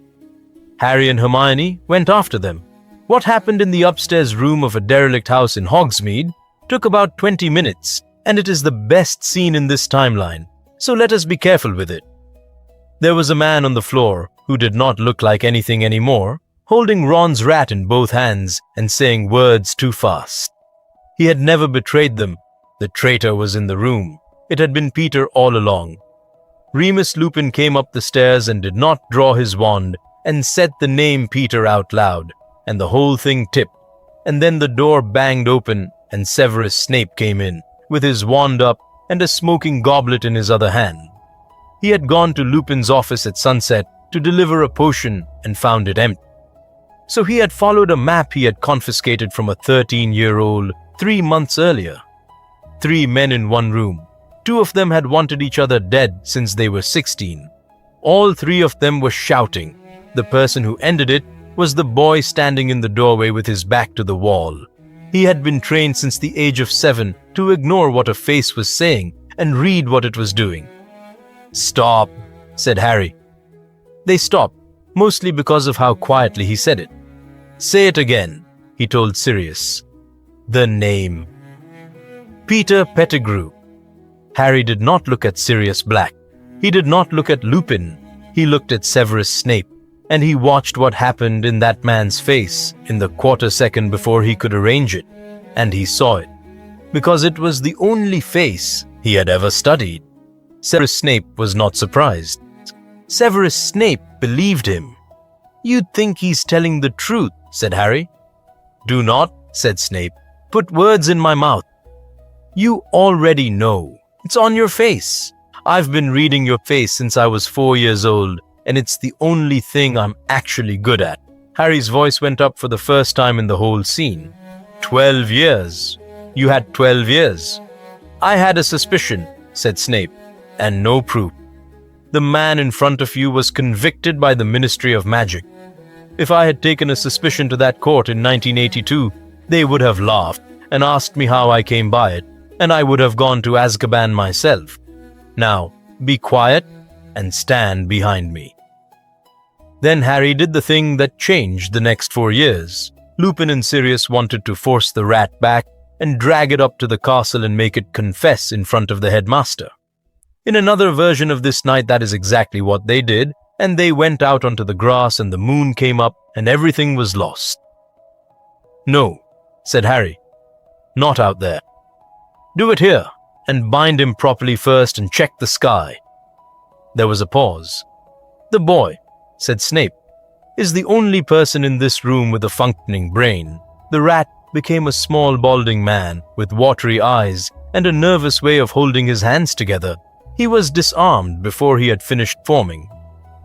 Harry and Hermione went after them. What happened in the upstairs room of a derelict house in Hogsmeade took about 20 minutes, and it is the best scene in this timeline, so let us be careful with it. There was a man on the floor who did not look like anything anymore, holding Ron's rat in both hands and saying words too fast. He had never betrayed them. The traitor was in the room. It had been Peter all along. Remus Lupin came up the stairs and did not draw his wand and said the name Peter out loud, and the whole thing tipped, and then the door banged open and Severus Snape came in, with his wand up and a smoking goblet in his other hand. He had gone to Lupin's office at sunset to deliver a potion and found it empty. So he had followed a map he had confiscated from a 13-year-old 3 months earlier. 3 men in one room. 2 of them had wanted each other dead since they were 16. All 3 of them were shouting. The person who ended it was the boy standing in the doorway with his back to the wall. He had been trained since the age of 7 to ignore what a face was saying and read what it was doing. "Stop," said Harry. They stopped, mostly because of how quietly he said it. "Say it again," he told Sirius. "The name." Peter Pettigrew. Harry did not look at Sirius Black. He did not look at Lupin. He looked at Severus Snape, and he watched what happened in that man's face in the quarter second before he could arrange it, and he saw it, because it was the only face he had ever studied. Severus Snape was not surprised. Severus Snape believed him. "You'd think he's telling the truth," said Harry. "Do not," said Snape, "put words in my mouth. You already know. It's on your face. I've been reading your face since I was 4 years old, and it's the only thing I'm actually good at." Harry's voice went up for the first time in the whole scene. 12 years. You had 12 years. "I had a suspicion," said Snape, "and no proof. The man in front of you was convicted by the Ministry of Magic. If I had taken a suspicion to that court in 1982, they would have laughed and asked me how I came by it, and I would have gone to Azkaban myself. Now, be quiet and stand behind me." Then Harry did the thing that changed the next 4 years. Lupin and Sirius wanted to force the rat back and drag it up to the castle and make it confess in front of the headmaster. In another version of this night, that is exactly what they did, and they went out onto the grass and the moon came up and everything was lost. "No," said Harry. "Not out there. Do it here, and bind him properly first and check the sky." There was a pause. "The boy," said Snape, "is the only person in this room with a functioning brain." The rat became a small balding man with watery eyes and a nervous way of holding his hands together. He was disarmed before he had finished forming.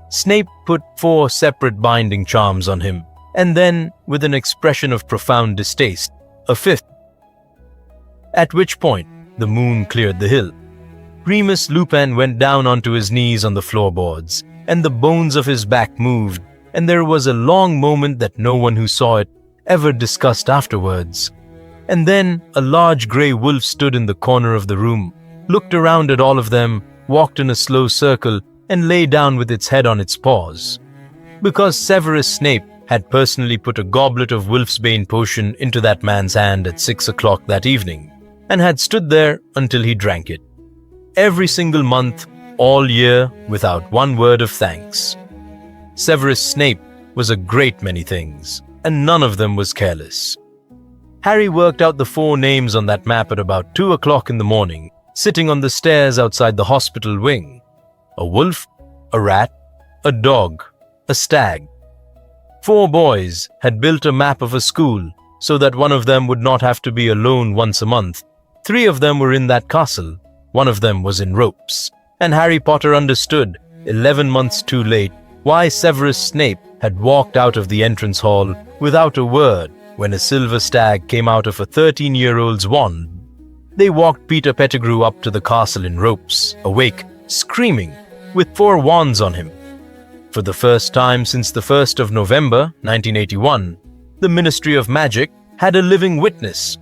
Snape put 4 separate binding charms on him, and then, with an expression of profound distaste, a 5th. At which point, the moon cleared the hill. Remus Lupin went down onto his knees on the floorboards, and the bones of his back moved, and there was a long moment that no one who saw it ever discussed afterwards. And then a large grey wolf stood in the corner of the room, looked around at all of them, walked in a slow circle, and lay down with its head on its paws. Because Severus Snape had personally put a goblet of Wolfsbane potion into that man's hand at 6 o'clock that evening, and had stood there until he drank it. Every single month, all year, without one word of thanks. Severus Snape was a great many things, and none of them was careless. Harry worked out the 4 names on that map at about 2 o'clock in the morning, sitting on the stairs outside the hospital wing. A wolf, a rat, a dog, a stag. 4 boys had built a map of a school so that one of them would not have to be alone once a month. 3 of them were in that castle. 1 of them was in ropes. And Harry Potter understood, 11 months too late, why Severus Snape had walked out of the entrance hall without a word when a silver stag came out of a 13-year-old's wand. They walked Peter Pettigrew up to the castle in ropes, awake, screaming, with 4 wands on him. For the first time since the 1st of November, 1981, the Ministry of Magic had a living witness.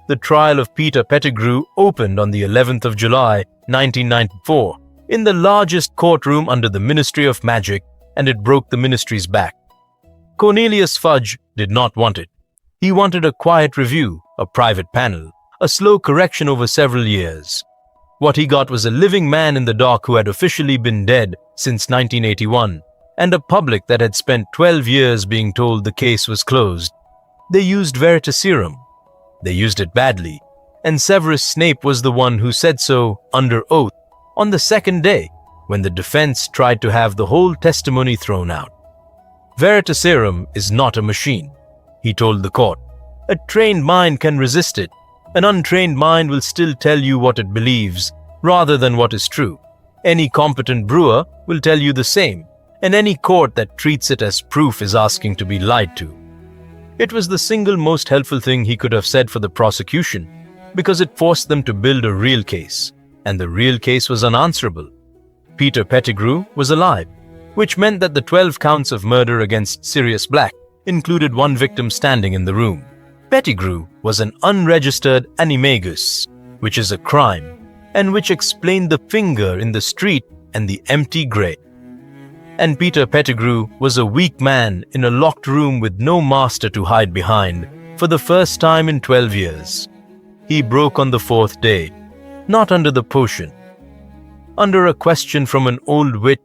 The trial of Peter Pettigrew opened on the 11th of July, 1994, in the largest courtroom under the Ministry of Magic, and it broke the ministry's back. Cornelius Fudge did not want it. He wanted a quiet review, a private panel, a slow correction over several years. What he got was a living man in the dock who had officially been dead since 1981, and a public that had spent 12 years being told the case was closed. They used veritaserum. They used it badly, and Severus Snape was the one who said so under oath on the second day when the defense tried to have the whole testimony thrown out. Veritaserum is not a machine, he told the court. A trained mind can resist it. An untrained mind will still tell you what it believes rather than what is true. Any competent brewer will tell you the same, and any court that treats it as proof is asking to be lied to. It was the single most helpful thing he could have said for the prosecution, because it forced them to build a real case, and the real case was unanswerable. Peter Pettigrew was alive, which meant that the 12 counts of murder against Sirius Black included 1 victim standing in the room. Pettigrew was an unregistered animagus, which is a crime, and which explained the finger in the street and the empty grave. And Peter Pettigrew was a weak man in a locked room with no master to hide behind for the first time in 12 years. He broke on the 4th day, not under the potion, under a question from an old wit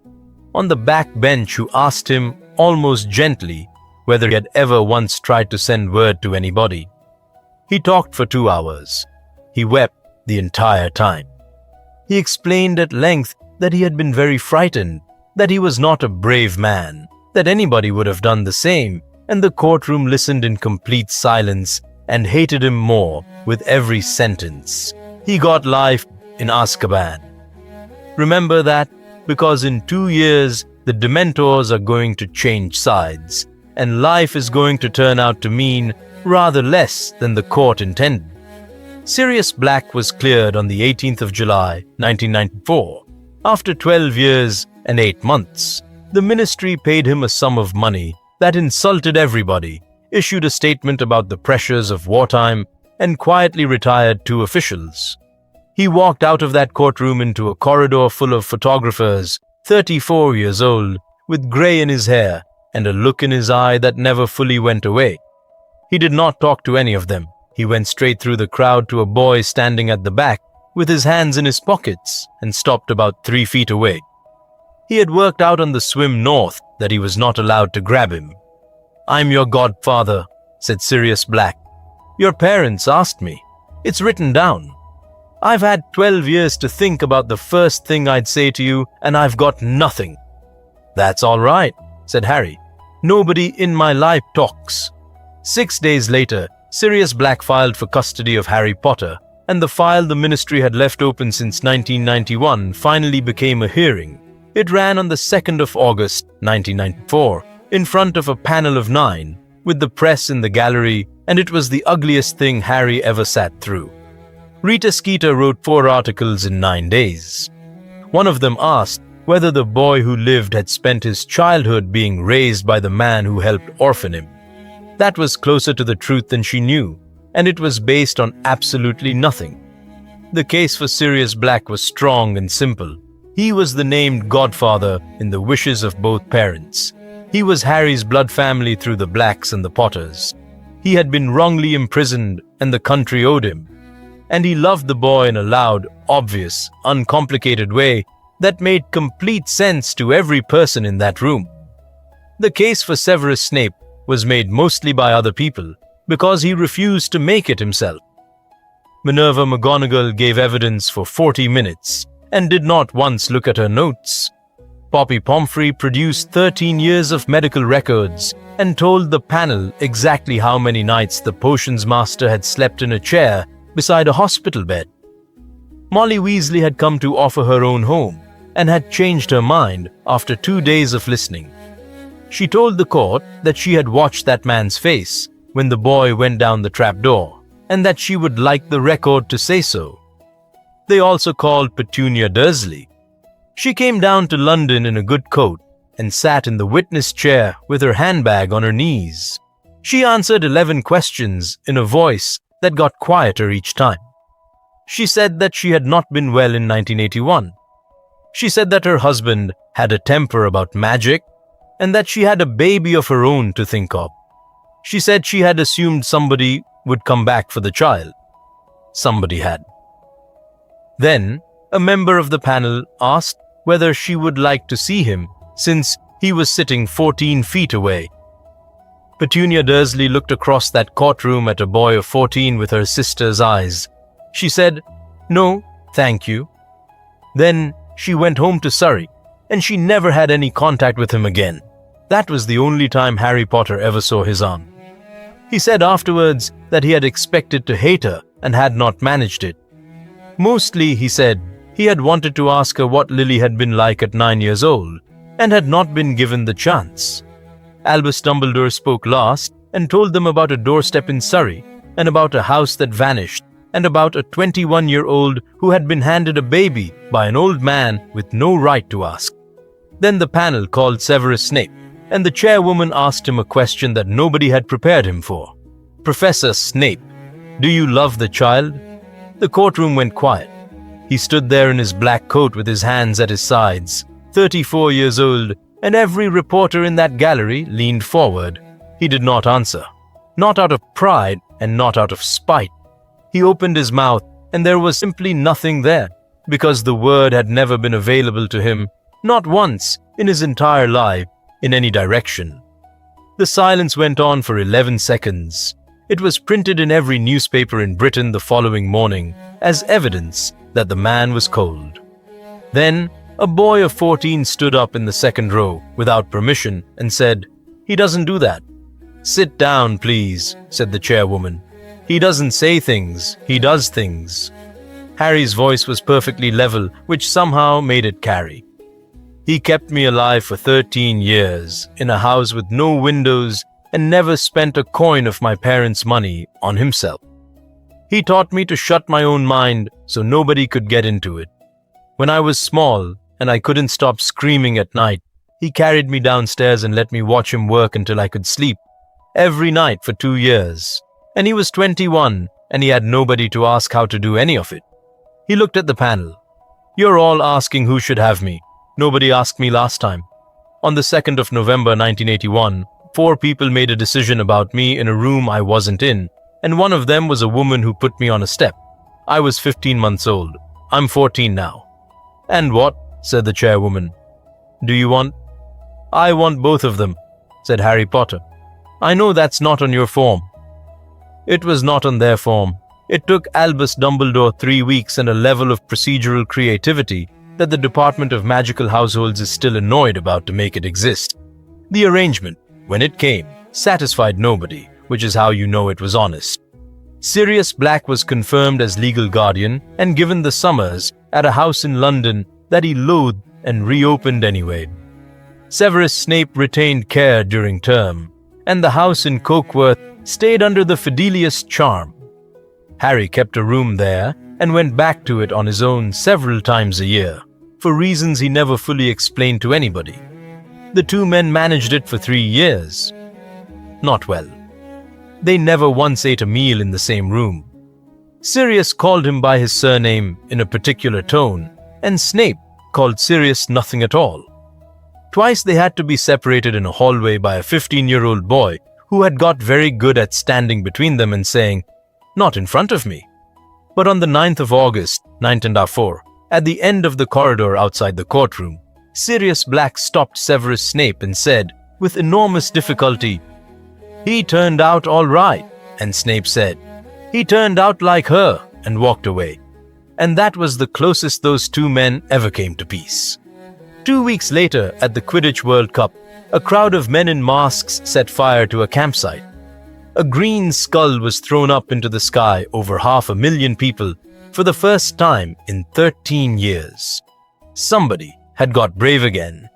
on the back bench who asked him almost gently whether he had ever once tried to send word to anybody. He talked for 2 hours. He wept the entire time. He explained at length that he had been very frightened, that he was not a brave man, that anybody would have done the same, and the courtroom listened in complete silence and hated him more with every sentence. He got life in Azkaban. Remember that, because in 2 years the Dementors are going to change sides, and life is going to turn out to mean rather less than the court intended. Sirius Black was cleared on the 18th of July, 1994. After 12 years and 8 months, the ministry paid him a sum of money that insulted everybody, issued a statement about the pressures of wartime, and quietly retired 2 officials. He walked out of that courtroom into a corridor full of photographers, 34 years old, with grey in his hair and a look in his eye that never fully went away. He did not talk to any of them. He went straight through the crowd to a boy standing at the back with his hands in his pockets and stopped about 3 feet away. He had worked out on the swim north that he was not allowed to grab him. "I'm your godfather," said Sirius Black. "Your parents asked me. It's written down. I've had 12 years to think about the first thing I'd say to you, and I've got nothing." "That's all right," said Harry. "Nobody in my life talks." 6 days later, Sirius Black filed for custody of Harry Potter, and the file the ministry had left open since 1991 finally became a hearing. It ran on the 2nd of August, 1994, in front of a panel of 9, with the press in the gallery, and it was the ugliest thing Harry ever sat through. Rita Skeeter wrote 4 articles in 9 days. One of them asked whether the boy who lived had spent his childhood being raised by the man who helped orphan him. That was closer to the truth than she knew, and it was based on absolutely nothing. The case for Sirius Black was strong and simple. He was the named godfather in the wishes of both parents. He was Harry's blood family through the Blacks and the Potters. He had been wrongly imprisoned, and the country owed him. And he loved the boy in a loud, obvious, uncomplicated way that made complete sense to every person in that room. The case for Severus Snape was made mostly by other people because he refused to make it himself. Minerva McGonagall gave evidence for 40 minutes and did not once look at her notes. Poppy Pomfrey produced 13 years of medical records and told the panel exactly how many nights the potions master had slept in a chair beside a hospital bed. Molly Weasley had come to offer her own home and had changed her mind after 2 days of listening. She told the court that she had watched that man's face when the boy went down the trapdoor and that she would like the record to say so. They also called Petunia Dursley. She came down to London in a good coat and sat in the witness chair with her handbag on her knees. She answered 11 questions in a voice that got quieter each time. She said that she had not been well in 1981. She said that her husband had a temper about magic and that she had a baby of her own to think of. She said she had assumed somebody would come back for the child. Somebody had. Then, a member of the panel asked whether she would like to see him since he was sitting 14 feet away. Petunia Dursley looked across that courtroom at a boy of 14 with her sister's eyes. She said, "No, thank you." Then she went home to Surrey, and she never had any contact with him again. That was the only time Harry Potter ever saw his aunt. He said afterwards that he had expected to hate her and had not managed it. Mostly, he said, he had wanted to ask her what Lily had been like at 9 years old and had not been given the chance. Albus Dumbledore spoke last and told them about a doorstep in Surrey and about a house that vanished and about a 21-year-old who had been handed a baby by an old man with no right to ask. Then the panel called Severus Snape, and the chairwoman asked him a question that nobody had prepared him for. "Professor Snape, do you love the child?" The courtroom went quiet. He stood there in his black coat with his hands at his sides, 34 years old, and every reporter in that gallery leaned forward. He did not answer, not out of pride and not out of spite. He opened his mouth, and there was simply nothing there, because the word had never been available to him, not once in his entire life, in any direction. The silence went on for 11 seconds. It was printed in every newspaper in Britain the following morning as evidence that the man was cold. Then, a boy of 14 stood up in the second row without permission and said, "He doesn't do that." "Sit down, please," said the chairwoman. "He doesn't say things, he does things." Harry's voice was perfectly level, which somehow made it carry. "He kept me alive for 13 years, in a house with no windows, and never spent a coin of my parents' money on himself. He taught me to shut my own mind so nobody could get into it. When I was small and I couldn't stop screaming at night, he carried me downstairs and let me watch him work until I could sleep, every night for 2 years. And he was 21, and he had nobody to ask how to do any of it." He looked at the panel. "You're all asking who should have me. Nobody asked me last time. On the 2nd of November 1981, 4 people made a decision about me in a room I wasn't in, and one of them was a woman who put me on a step. I was 15 months old. I'm 14 now." "And what?" said the chairwoman. "Do you want—" "I want both of them," said Harry Potter. "I know that's not on your form." It was not on their form. It took Albus Dumbledore 3 weeks and a level of procedural creativity that the Department of Magical Households is still annoyed about to make it exist. The arrangement, when it came, satisfied nobody, which is how you know it was honest. Sirius Black was confirmed as legal guardian and given the summers at a house in London that he loathed and reopened anyway. Severus Snape retained care during term, and the house in Cokeworth stayed under the Fidelius charm. Harry kept a room there and went back to it on his own several times a year, for reasons he never fully explained to anybody. The 2 men managed it for 3 years. Not well. They never once ate a meal in the same room. Sirius called him by his surname in a particular tone, and Snape called Sirius nothing at all. Twice they had to be separated in a hallway by a 15-year-old boy who had got very good at standing between them and saying, "Not in front of me." But on the 9th of August, 1904, at the end of the corridor outside the courtroom, Sirius Black stopped Severus Snape and said, with enormous difficulty, "He turned out all right." And Snape said, "He turned out like her." and walked away. And that was the closest those two men ever came to peace. 2 weeks later, at the Quidditch World Cup, a crowd of men in masks set fire to a campsite. A green skull was thrown up into the sky over 500,000 people for the first time in 13 years. Somebody had got brave again.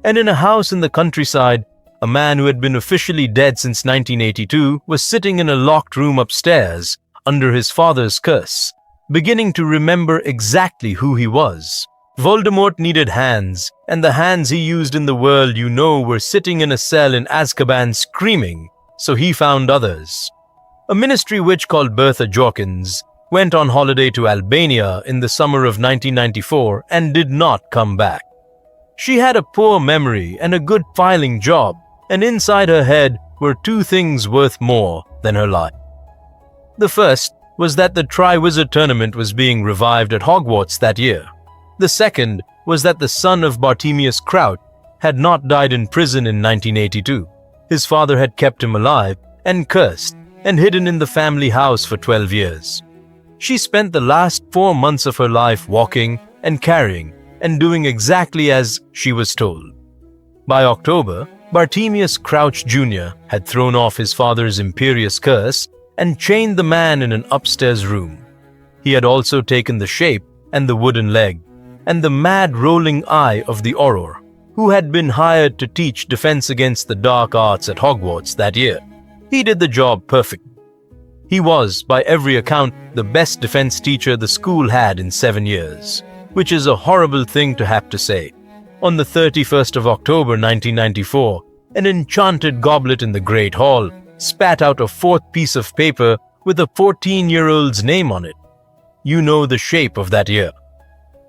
And in a house in the countryside, a man who had been officially dead since 1982 was sitting in a locked room upstairs under his father's curse, beginning to remember exactly who he was. Voldemort needed hands, and the hands he used in the world you know were sitting in a cell in Azkaban screaming, so he found others. A ministry witch called Bertha Jorkins went on holiday to Albania in the summer of 1994 and did not come back. She had a poor memory and a good filing job, and inside her head were two things worth more than her life. The first was that the Triwizard Tournament was being revived at Hogwarts that year. The second was that the son of Bartemius Crouch had not died in prison in 1982. His father had kept him alive and cursed and hidden in the family house for 12 years. She spent the last 4 months of her life walking and carrying and doing exactly as she was told. By October, Bartemius Crouch Jr. had thrown off his father's imperious curse and chained the man in an upstairs room. He had also taken the shape and the wooden leg and the mad rolling eye of the Auror, who had been hired to teach defense against the dark arts at Hogwarts that year. He did the job perfectly. He was, by every account, the best defense teacher the school had in 7 years, which is a horrible thing to have to say. On the 31st of October 1994, an enchanted goblet in the Great Hall spat out a fourth piece of paper with a 14-year-old's name on it. You know the shape of that year.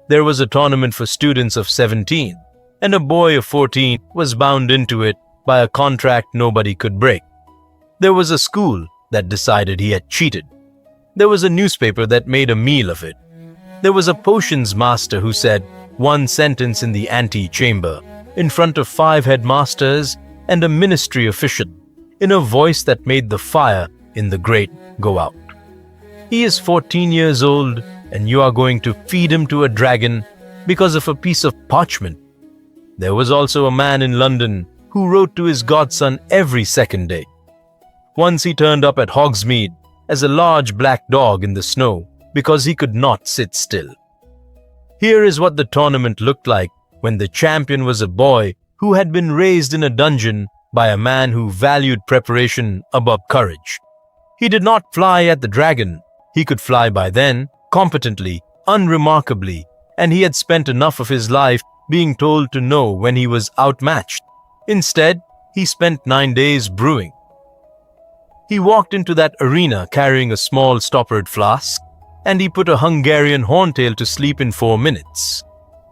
There was a tournament for students of 17, and a boy of 14 was bound into it by a contract nobody could break. There was a school that decided he had cheated. There was a newspaper that made a meal of it. There was a potions master who said one sentence in the ante-chamber, in front of 5 headmasters and a ministry official, in a voice that made the fire in the grate go out. He is 14 years old, and you are going to feed him to a dragon because of a piece of parchment. There was also a man in London who wrote to his godson every second day. Once he turned up at Hogsmeade as a large black dog in the snow because he could not sit still. Here is what the tournament looked like when the champion was a boy who had been raised in a dungeon by a man who valued preparation above courage. He did not fly at the dragon. He could fly by then, competently, unremarkably, and he had spent enough of his life being told to know when he was outmatched. Instead, he spent 9 days brewing. He walked into that arena carrying a small stoppered flask, and he put a Hungarian horntail to sleep in 4 minutes.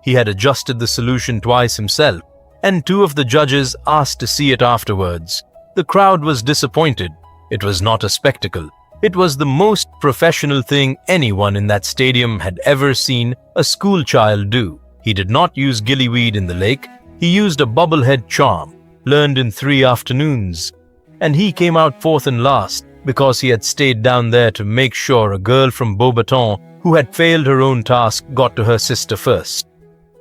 He had adjusted the solution twice himself, and 2 of the judges asked to see it afterwards. The crowd was disappointed. It was not a spectacle. It was the most professional thing anyone in that stadium had ever seen a schoolchild do. He did not use gillyweed in the lake. He used a bubblehead charm, learned in 3 afternoons. And he came out 4th and last because he had stayed down there to make sure a girl from Beaubaton who had failed her own task got to her sister first.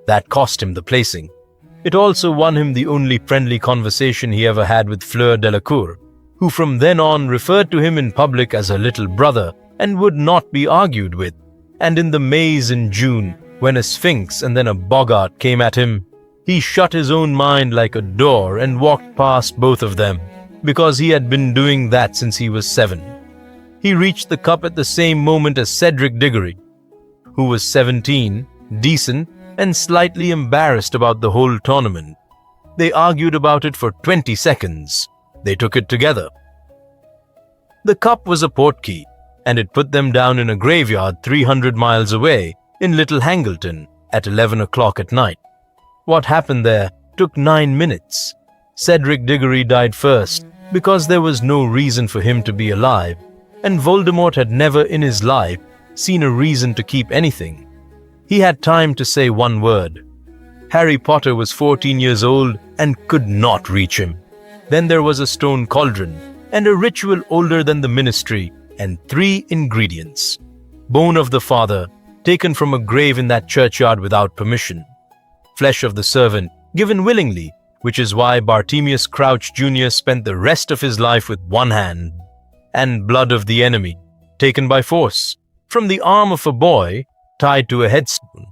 That cost him the placing. It also won him the only friendly conversation he ever had with Fleur Delacour, who from then on referred to him in public as her little brother and would not be argued with. And in the maze in June, when a sphinx and then a boggart came at him, he shut his own mind like a door and walked past both of them, because he had been doing that since he was 7. He reached the cup at the same moment as Cedric Diggory, who was 17, decent, and slightly embarrassed about the whole tournament. They argued about it for 20 seconds. They took it together. The cup was a portkey, and it put them down in a graveyard 300 miles away in Little Hangleton at 11 o'clock at night. What happened there took 9 minutes. Cedric Diggory died first because there was no reason for him to be alive, and Voldemort had never in his life seen a reason to keep anything. He had time to say one word. Harry Potter was 14 years old and could not reach him. Then there was a stone cauldron and a ritual older than the ministry and 3 ingredients. bone of the father, taken from a grave in that churchyard without permission, flesh of the servant, given willingly, which is why Bartimaeus Crouch Jr. spent the rest of his life with one hand, and blood of the enemy, taken by force, from the arm of a boy, tied to a headstone.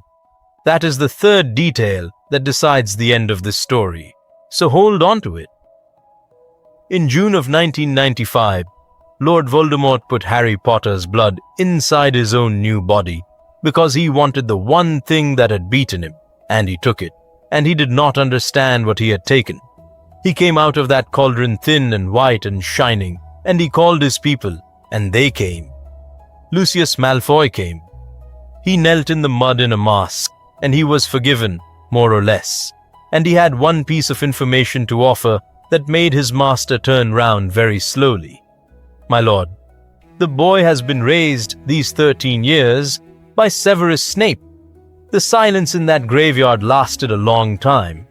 That is the third detail that decides the end of this story, so hold on to it. In June of 1995, Lord Voldemort put Harry Potter's blood inside his own new body because he wanted the one thing that had beaten him, and he took it, and he did not understand what he had taken. He came out of that cauldron thin and white and shining, and he called his people, and they came. Lucius Malfoy came. He knelt in the mud in a mask, and he was forgiven, more or less, and he had one piece of information to offer that made his master turn round very slowly. My lord, the boy has been raised these 13 years by Severus Snape. The silence in that graveyard lasted a long time.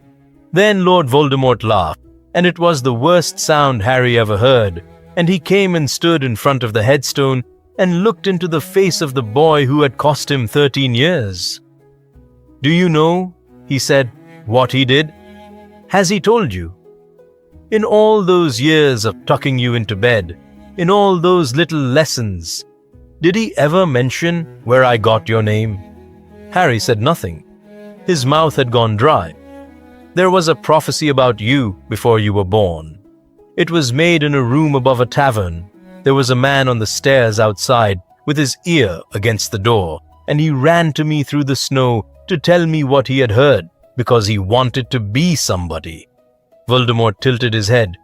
Then Lord Voldemort laughed, and it was the worst sound Harry ever heard, and he came and stood in front of the headstone and looked into the face of the boy who had cost him 13 years. Do you know, he said, what he did? Has he told you? In all those years of tucking you into bed, in all those little lessons, did he ever mention where I got your name? Harry said nothing. His mouth had gone dry. There was a prophecy about you before you were born. It was made in a room above a tavern. There was a man on the stairs outside with his ear against the door, and he ran to me through the snow to tell me what he had heard because he wanted to be somebody. Voldemort tilted his head.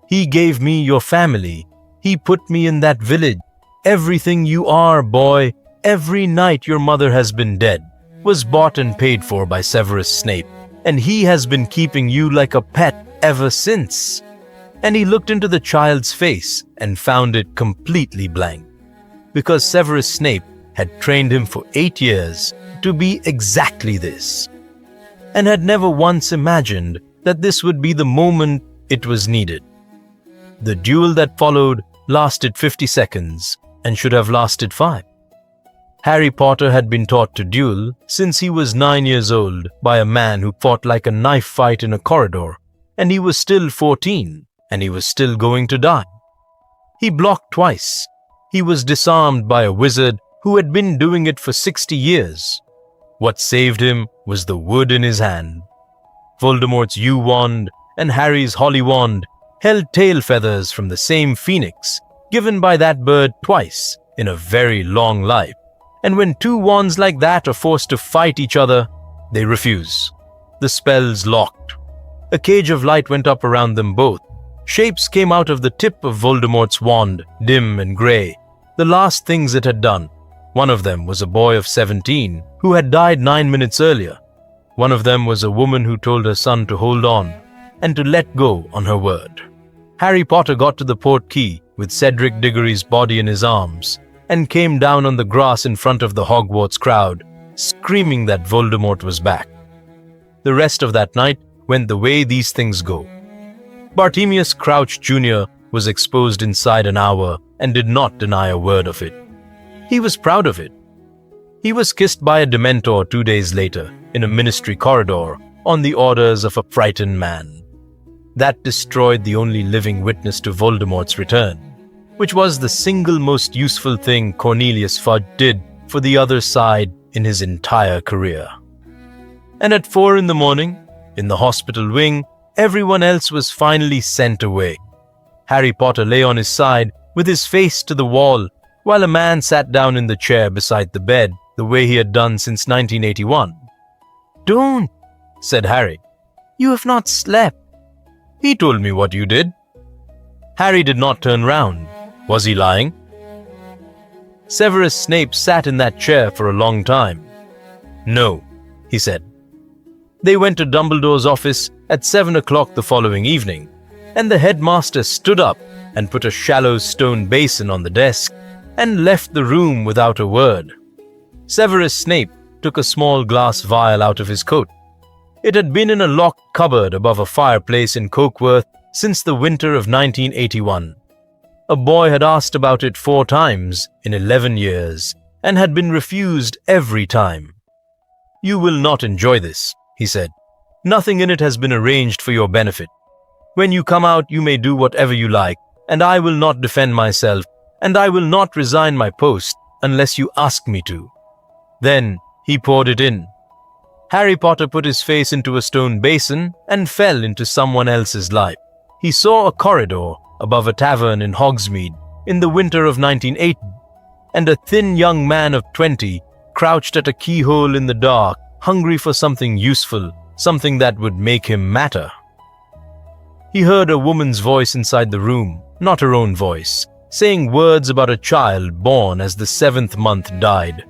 He gave me your family. He put me in that village. Everything you are, boy, every night your mother has been dead, was bought and paid for by Severus Snape, and he has been keeping you like a pet ever since. And he looked into the child's face and found it completely blank, because Severus Snape had trained him for 8 years to be exactly this, and had never once imagined that this would be the moment it was needed. The duel that followed lasted 50 seconds and should have lasted 5. Harry Potter had been taught to duel since he was 9 years old by a man who fought like a knife fight in a corridor, and he was still 14, and he was still going to die. He blocked twice. He was disarmed by a wizard who had been doing it for 60 years. What saved him was the wood in his hand. Voldemort's yew wand and Harry's holly wand held tail feathers from the same phoenix given by that bird twice in a very long life. And when two wands like that are forced to fight each other, they refuse. The spell's locked. A cage of light went up around them both. Shapes came out of the tip of Voldemort's wand, dim and grey, the last things it had done. One of them was a boy of 17 who had died 9 minutes earlier. One of them was a woman who told her son to hold on and to let go on her word. Harry Potter got to the port key with Cedric Diggory's body in his arms and came down on the grass in front of the Hogwarts crowd, screaming that Voldemort was back. The rest of that night went the way these things go. Bartimaeus Crouch Jr. was exposed inside an hour and did not deny a word of it. He was proud of it. He was kissed by a Dementor 2 days later in a ministry corridor on the orders of a frightened man. That destroyed the only living witness to Voldemort's return, which was the single most useful thing Cornelius Fudge did for the other side in his entire career. And at 4 a.m, in the hospital wing, everyone else was finally sent away. Harry Potter lay on his side with his face to the wall, while a man sat down in the chair beside the bed the way he had done since 1981. "Don't," said Harry. "You have not slept." "He told me what you did." Harry did not turn round. Was he lying? Severus Snape sat in that chair for a long time. "No," he said. They went to Dumbledore's office at 7 o'clock the following evening, and the headmaster stood up and put a shallow stone basin on the desk and left the room without a word. Severus Snape took a small glass vial out of his coat. It had been in a locked cupboard above a fireplace in Cokeworth since the winter of 1981. A boy had asked about it 4 times in 11 years, and had been refused every time. "You will not enjoy this," he said. "Nothing in it has been arranged for your benefit. When you come out, you may do whatever you like, and I will not defend myself, and I will not resign my post unless you ask me to." Then he poured it in. Harry Potter put his face into a stone basin and fell into someone else's life. He saw a corridor above a tavern in Hogsmeade in the winter of 1980, and a thin young man of 20 crouched at a keyhole in the dark, hungry for something useful, something that would make him matter. He heard a woman's voice inside the room, not her own voice, saying words about a child born as the 7th month died.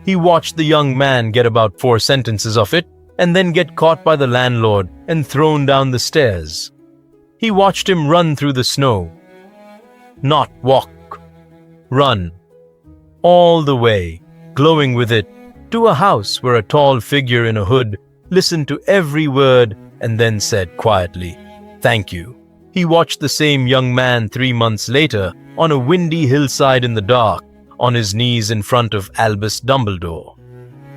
He watched the young man get about 4 sentences of it and then get caught by the landlord and thrown down the stairs. He watched him run through the snow. Not walk. Run. All the way, glowing with it, to a house where a tall figure in a hood listened to every word and then said quietly, "Thank you." He watched the same young man 3 months later on a windy hillside in the dark, on his knees in front of Albus Dumbledore.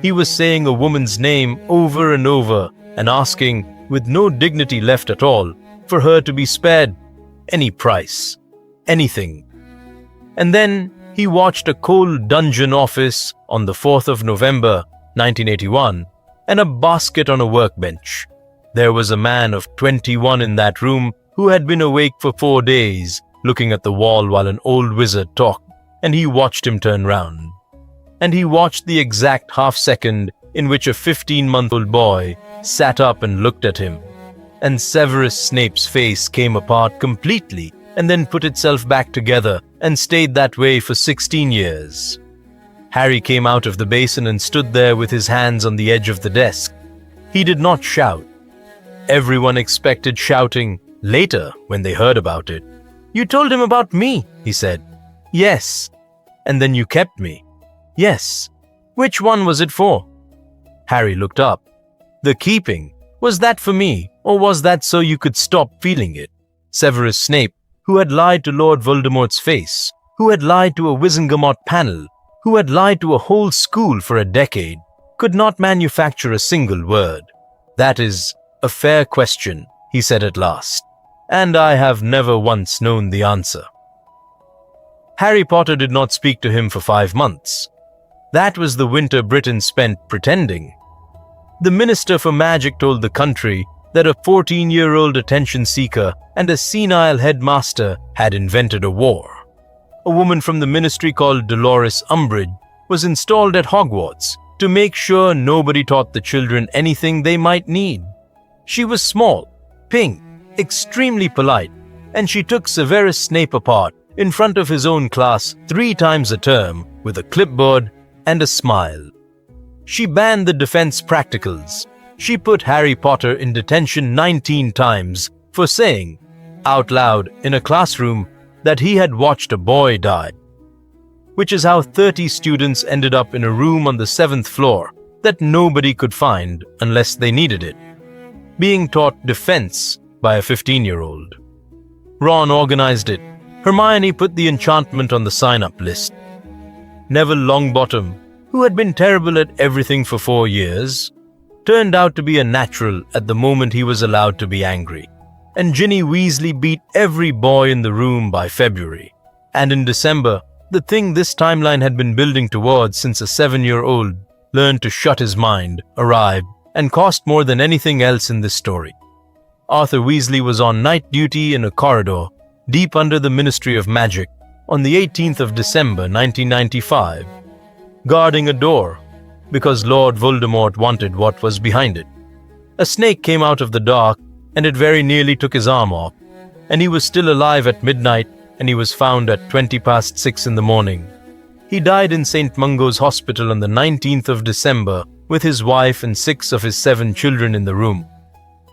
He was saying a woman's name over and over and asking, with no dignity left at all, for her to be spared. Any price. Anything. And then he watched a cold dungeon office on the 4th of November, 1981, and a basket on a workbench. There was a man of 21 in that room who had been awake for 4 days, looking at the wall while an old wizard talked, and he watched him turn round. And he watched the exact half-second in which a 15-month-old boy sat up and looked at him. And Severus Snape's face came apart completely and then put itself back together and stayed that way for 16 years. Harry came out of the basin and stood there with his hands on the edge of the desk. He did not shout. Everyone expected shouting later when they heard about it. "You told him about me," he said. "Yes." "And then you kept me." "Yes." "Which one was it for?" Harry looked up. "The keeping. Was that for me, or was that so you could stop feeling it?" Severus Snape, who had lied to Lord Voldemort's face, who had lied to a Wizengamot panel, who had lied to a whole school for a decade, could not manufacture a single word. "That is a fair question," he said at last, "and I have never once known the answer." Harry Potter did not speak to him for 5 months. That was the winter Britain spent pretending. The Minister for Magic told the country that a 14-year-old attention seeker and a senile headmaster had invented a war. A woman from the ministry called Dolores Umbridge was installed at Hogwarts to make sure nobody taught the children anything they might need. She was small, pink, extremely polite, and she took Severus Snape apart in front of his own class 3 times a term with a clipboard and a smile. She banned the defense practicals. She put Harry Potter in detention 19 times for saying, out loud in a classroom, that he had watched a boy die. Which is how 30 students ended up in a room on the 7th floor that nobody could find unless they needed it, being taught defense by a 15-year-old. Ron organized it. Hermione put the enchantment on the sign-up list. Neville Longbottom, who had been terrible at everything for 4 years, turned out to be a natural at the moment he was allowed to be angry. And Ginny Weasley beat every boy in the room by February. And in December, the thing this timeline had been building towards since a 7-year-old learned to shut his mind, arrived, and cost more than anything else in this story. Arthur Weasley was on night duty in a corridor deep under the Ministry of Magic on the 18th of December 1995, guarding a door because Lord Voldemort wanted what was behind it. A snake came out of the dark and it very nearly took his arm off, and he was still alive at midnight, and he was found at 6:20 in the morning. He died in St. Mungo's Hospital on the 19th of December with his wife and 6 of his 7 children in the room.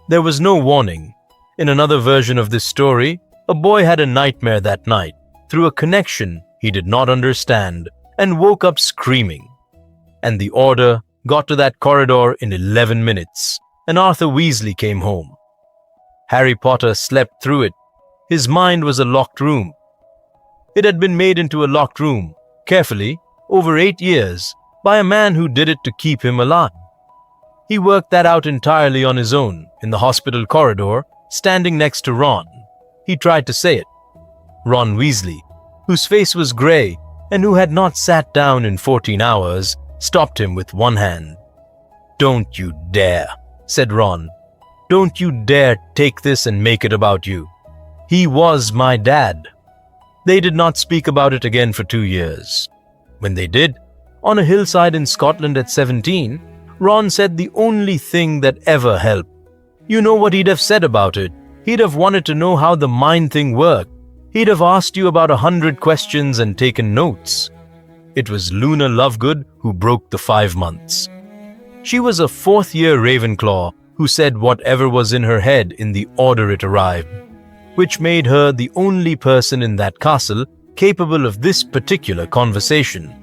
There was no warning. In another version of this story, a boy had a nightmare that night through a connection he did not understand and woke up screaming. And the order got to that corridor in 11 minutes, and Arthur Weasley came home. Harry Potter slept through it. His mind was a locked room. It had been made into a locked room, carefully, over 8 years, by a man who did it to keep him alive. He worked that out entirely on his own, in the hospital corridor, standing next to Ron. He tried to say it. Ron Weasley, whose face was grey and who had not sat down in 14 hours, stopped him with one hand. "Don't you dare," said Ron. "Don't you dare take this and make it about you. He was my dad." They did not speak about it again for 2 years. When they did, on a hillside in Scotland at 17, Ron said the only thing that ever helped. You know what he'd have said about it? He'd have wanted to know how the mind thing worked. He'd have asked you about 100 questions and taken notes. It was Luna Lovegood who broke the 5 months. She was a 4th-year Ravenclaw who said whatever was in her head in the order it arrived, which made her the only person in that castle capable of this particular conversation.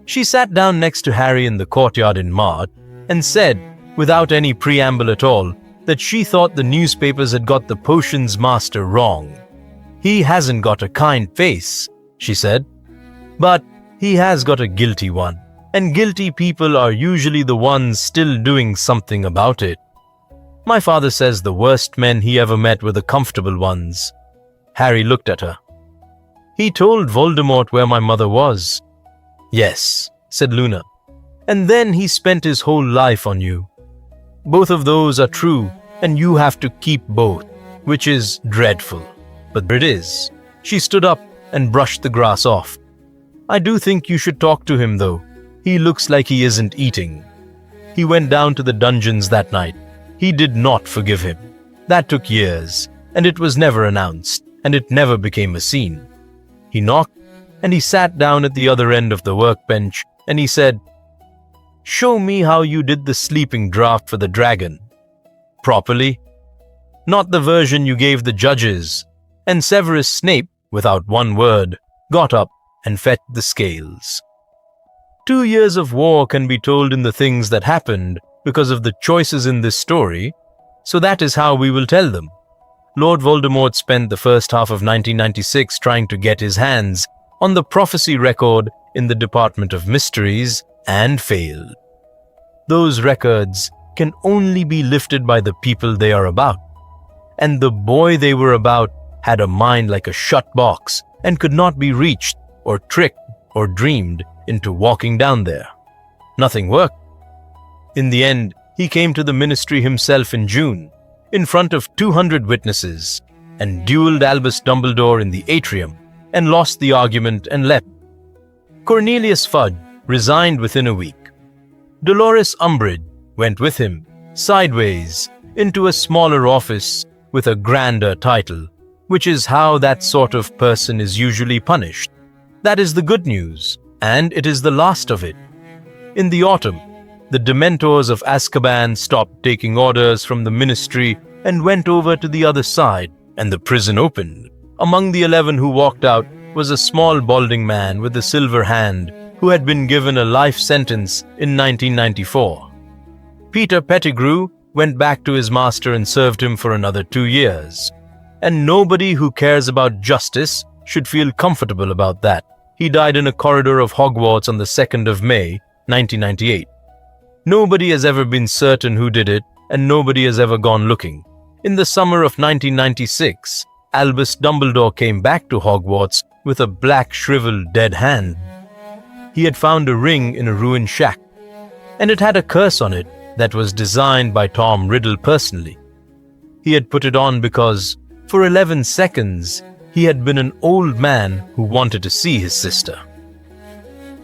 She sat down next to Harry in the courtyard in March and said, without any preamble at all, that she thought the newspapers had got the potions master wrong. "He hasn't got a kind face," she said, "but he has got a guilty one, and guilty people are usually the ones still doing something about it. My father says the worst men he ever met were the comfortable ones." Harry looked at her. "He told Voldemort where my mother was." "Yes," said Luna, "and then he spent his whole life on you. Both of those are true, and you have to keep both, which is dreadful. But there it is." She stood up and brushed the grass off. "I do think you should talk to him, though. He looks like he isn't eating. He went down to the dungeons that night. He did not forgive him. That took years, and it was never announced, and it never became a scene. He knocked, and he sat down at the other end of the workbench, and he said, 'Show me how you did the sleeping draught for the dragon. Properly. Not the version you gave the judges.' And Severus Snape, without one word, got up and fetched the scales. 2 years of war can be told in the things that happened because of the choices in this story, so that is how we will tell them. Lord Voldemort spent the first half of 1996 trying to get his hands on the prophecy record in the Department of Mysteries and failed. Those records can only be lifted by the people they are about, and the boy they were about had a mind like a shut box and could not be reached or tricked or dreamed into walking down there. Nothing worked. In the end, he came to the ministry himself in June, in front of 200 witnesses, and duelled Albus Dumbledore in the atrium, and lost the argument and left. Cornelius Fudge resigned within a week. Dolores Umbridge went with him, sideways, into a smaller office with a grander title, which is how that sort of person is usually punished. That is the good news, and it is the last of it. In the autumn, the Dementors of Azkaban stopped taking orders from the ministry and went over to the other side, and the prison opened. Among the 11 who walked out was a small balding man with a silver hand who had been given a life sentence in 1994. Peter Pettigrew went back to his master and served him for another 2 years. And nobody who cares about justice should feel comfortable about that. He died in a corridor of Hogwarts on the 2nd of May, 1998. Nobody has ever been certain who did it, and nobody has ever gone looking. In the summer of 1996, Albus Dumbledore came back to Hogwarts with a black shriveled dead hand. He had found a ring in a ruined shack, and it had a curse on it that was designed by Tom Riddle personally. He had put it on because, for 11 seconds, he had been an old man who wanted to see his sister.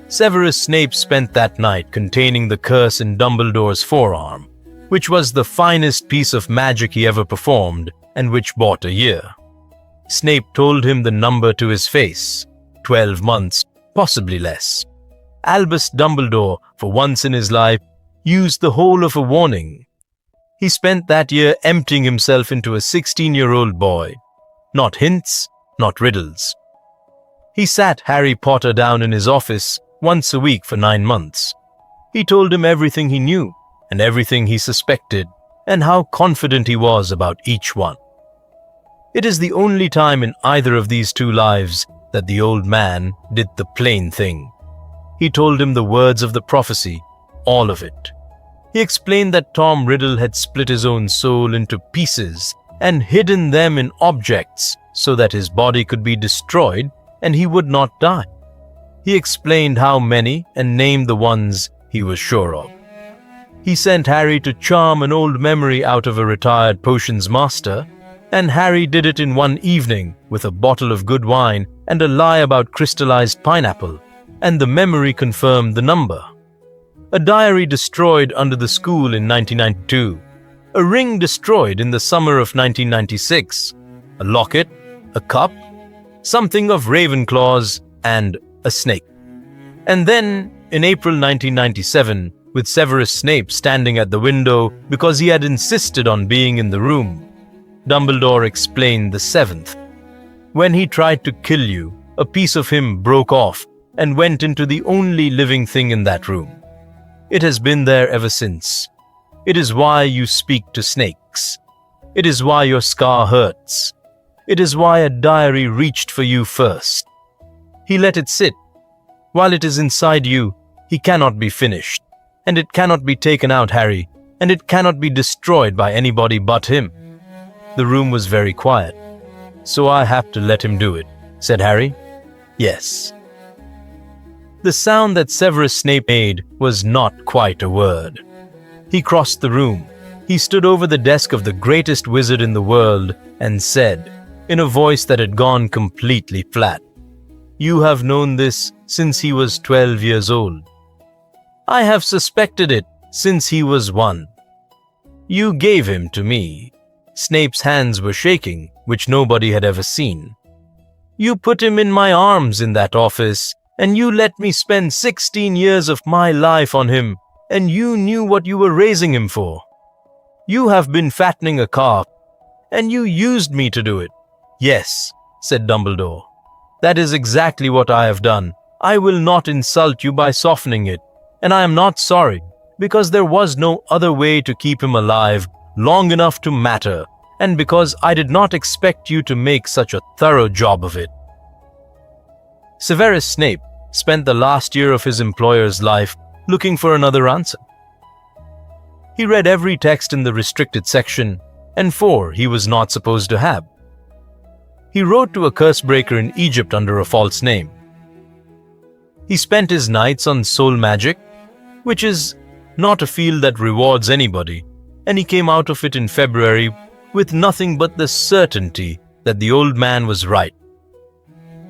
Severus Snape spent that night containing the curse in Dumbledore's forearm, which was the finest piece of magic he ever performed and which bought a year. Snape told him the number to his face, 12 months, possibly less. Albus Dumbledore, for once in his life, used the whole of a warning. He spent that year emptying himself into a 16-year-old boy. Not hints, not riddles. He sat Harry Potter down in his office once a week for 9 months. He told him everything he knew and everything he suspected and how confident he was about each one. It is the only time in either of these two lives that the old man did the plain thing. He told him the words of the prophecy, all of it. He explained that Tom Riddle had split his own soul into pieces and hidden them in objects so that his body could be destroyed and he would not die. He explained how many and named the ones he was sure of. He sent Harry to charm an old memory out of a retired potions master, and Harry did it in one evening with a bottle of good wine and a lie about crystallized pineapple, and the memory confirmed the number. A diary destroyed under the school in 1992, a ring destroyed in the summer of 1996, a locket, a cup, something of Ravenclaw's, and a snake. And then, in April 1997, with Severus Snape standing at the window because he had insisted on being in the room, Dumbledore explained the seventh. When he tried to kill you, a piece of him broke off and went into the only living thing in that room. It has been there ever since. It is why you speak to snakes. It is why your scar hurts. It is why a diary reached for you first. He let it sit. While it is inside you, he cannot be finished. And it cannot be taken out, Harry, and it cannot be destroyed by anybody but him. The room was very quiet. So I have to let him do it, said Harry. Yes. The sound that Severus Snape made was not quite a word. He crossed the room. He stood over the desk of the greatest wizard in the world and said, in a voice that had gone completely flat, "You have known this since he was 12 years old. I have suspected it since he was 1. You gave him to me." Snape's hands were shaking, which nobody had ever seen. "You put him in my arms in that office, and you let me spend 16 years of my life on him, and you knew what you were raising him for. You have been fattening a calf, and you used me to do it." "Yes," said Dumbledore. "That is exactly what I have done. I will not insult you by softening it, and I am not sorry, because there was no other way to keep him alive long enough to matter, and because I did not expect you to make such a thorough job of it." Severus Snape spent the last year of his employer's life looking for another answer. He read every text in the restricted section, and 4 he was not supposed to have. He wrote to a cursebreaker in Egypt under a false name. He spent his nights on soul magic, which is not a field that rewards anybody, and he came out of it in February with nothing but the certainty that the old man was right.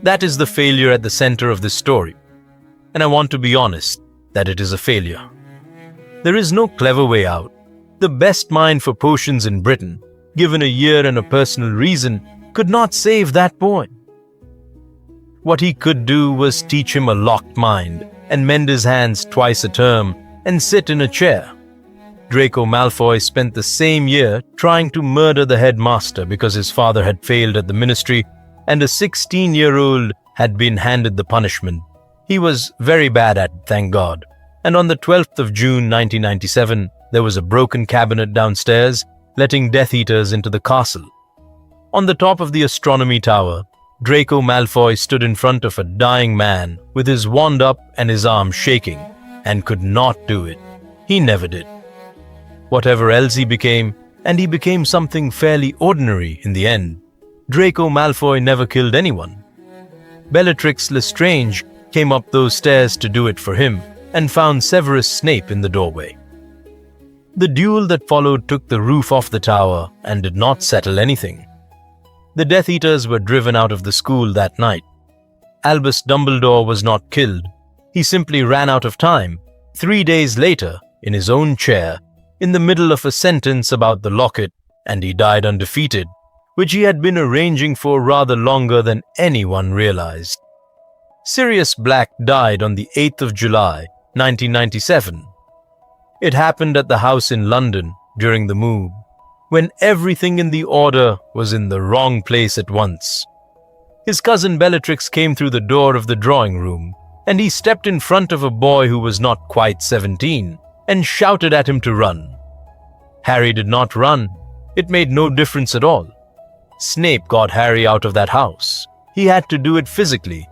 That is the failure at the center of this story, and I want to be honest that it is a failure. There is no clever way out. The best mind for potions in Britain, given a year and a personal reason, could not save that boy. What he could do was teach him a locked mind and mend his hands twice a term and sit in a chair. Draco Malfoy spent the same year trying to murder the headmaster because his father had failed at the ministry, and a 16-year-old had been handed the punishment. He was very bad at it, thank God. And on the 12th of June 1997, there was a broken cabinet downstairs, letting Death Eaters into the castle. On the top of the astronomy tower, Draco Malfoy stood in front of a dying man with his wand up and his arm shaking, and could not do it. He never did. Whatever else he became, and he became something fairly ordinary in the end, Draco Malfoy never killed anyone. Bellatrix Lestrange came up those stairs to do it for him, and found Severus Snape in the doorway. The duel that followed took the roof off the tower and did not settle anything. The Death Eaters were driven out of the school that night. Albus Dumbledore was not killed. He simply ran out of time, 3 days later, in his own chair, in the middle of a sentence about the locket, and he died undefeated, which he had been arranging for rather longer than anyone realized. Sirius Black died on the 8th of July, 1997. It happened at the house in London during the move, when everything in the order was in the wrong place at once. His cousin Bellatrix came through the door of the drawing room, and he stepped in front of a boy who was not quite 17, and shouted at him to run. Harry did not run. It made no difference at all. Snape got Harry out of that house. He had to do it physically.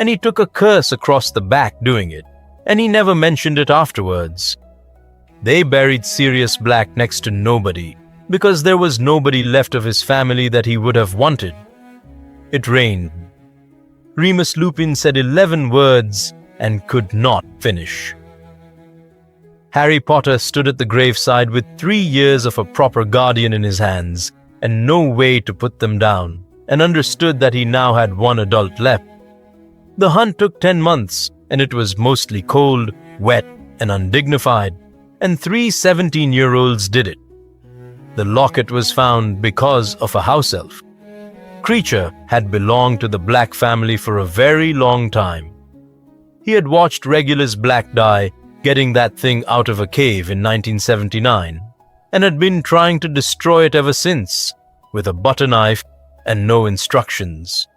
and he took a curse across the back doing it, and he never mentioned it afterwards. They buried Sirius Black next to nobody, because there was nobody left of his family that he would have wanted. It rained. Remus Lupin said 11 words and could not finish. Harry Potter stood at the graveside with 3 years of a proper guardian in his hands and no way to put them down, and understood that he now had one adult left. The hunt took 10 months, and it was mostly cold, wet, and undignified, and 3 17-year-olds did it. The locket was found because of a house elf. Creature had belonged to the Black family for a very long time. He had watched Regulus Black die, getting that thing out of a cave in 1979, and had been trying to destroy it ever since, with a butter knife and no instructions.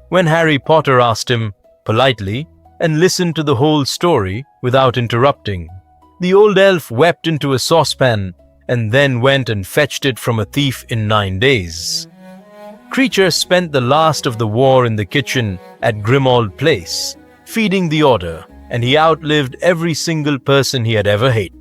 When Harry Potter asked him, politely, and listened to the whole story without interrupting, the old elf wept into a saucepan and then went and fetched it from a thief in 9 days. Creature spent the last of the war in the kitchen at Grimmauld Place, feeding the order, and he outlived every single person he had ever hated.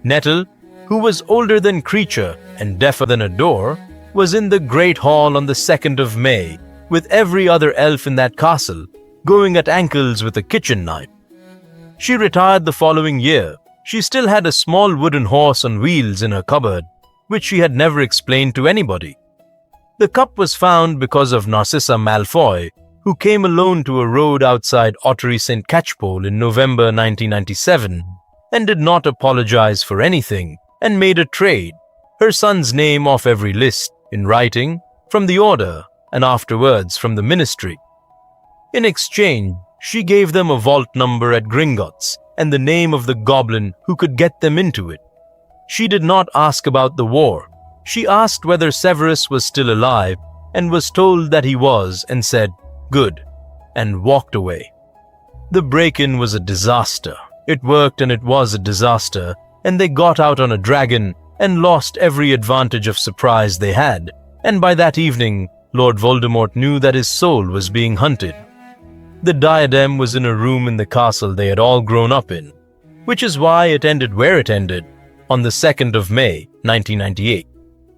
Nettle, who was older than Creature and deafer than a door, was in the Great Hall on the 2nd of May, with every other elf in that castle, going at ankles with a kitchen knife. She retired the following year. She still had a small wooden horse on wheels in her cupboard, which she had never explained to anybody. The cup was found because of Narcissa Malfoy, who came alone to a road outside Ottery St. Catchpole in November 1997, and did not apologize for anything, and made a trade, her son's name off every list, in writing, from the Order, and afterwards from the Ministry. In exchange, she gave them a vault number at Gringotts, and the name of the goblin who could get them into it. She did not ask about the war. She asked whether Severus was still alive, and was told that he was, and said, "Good," and walked away. The break-in was a disaster. It worked and it was a disaster, and they got out on a dragon and lost every advantage of surprise they had, and by that evening, Lord Voldemort knew that his soul was being hunted. The diadem was in a room in the castle they had all grown up in, which is why it ended where it ended, on the 2nd of May, 1998.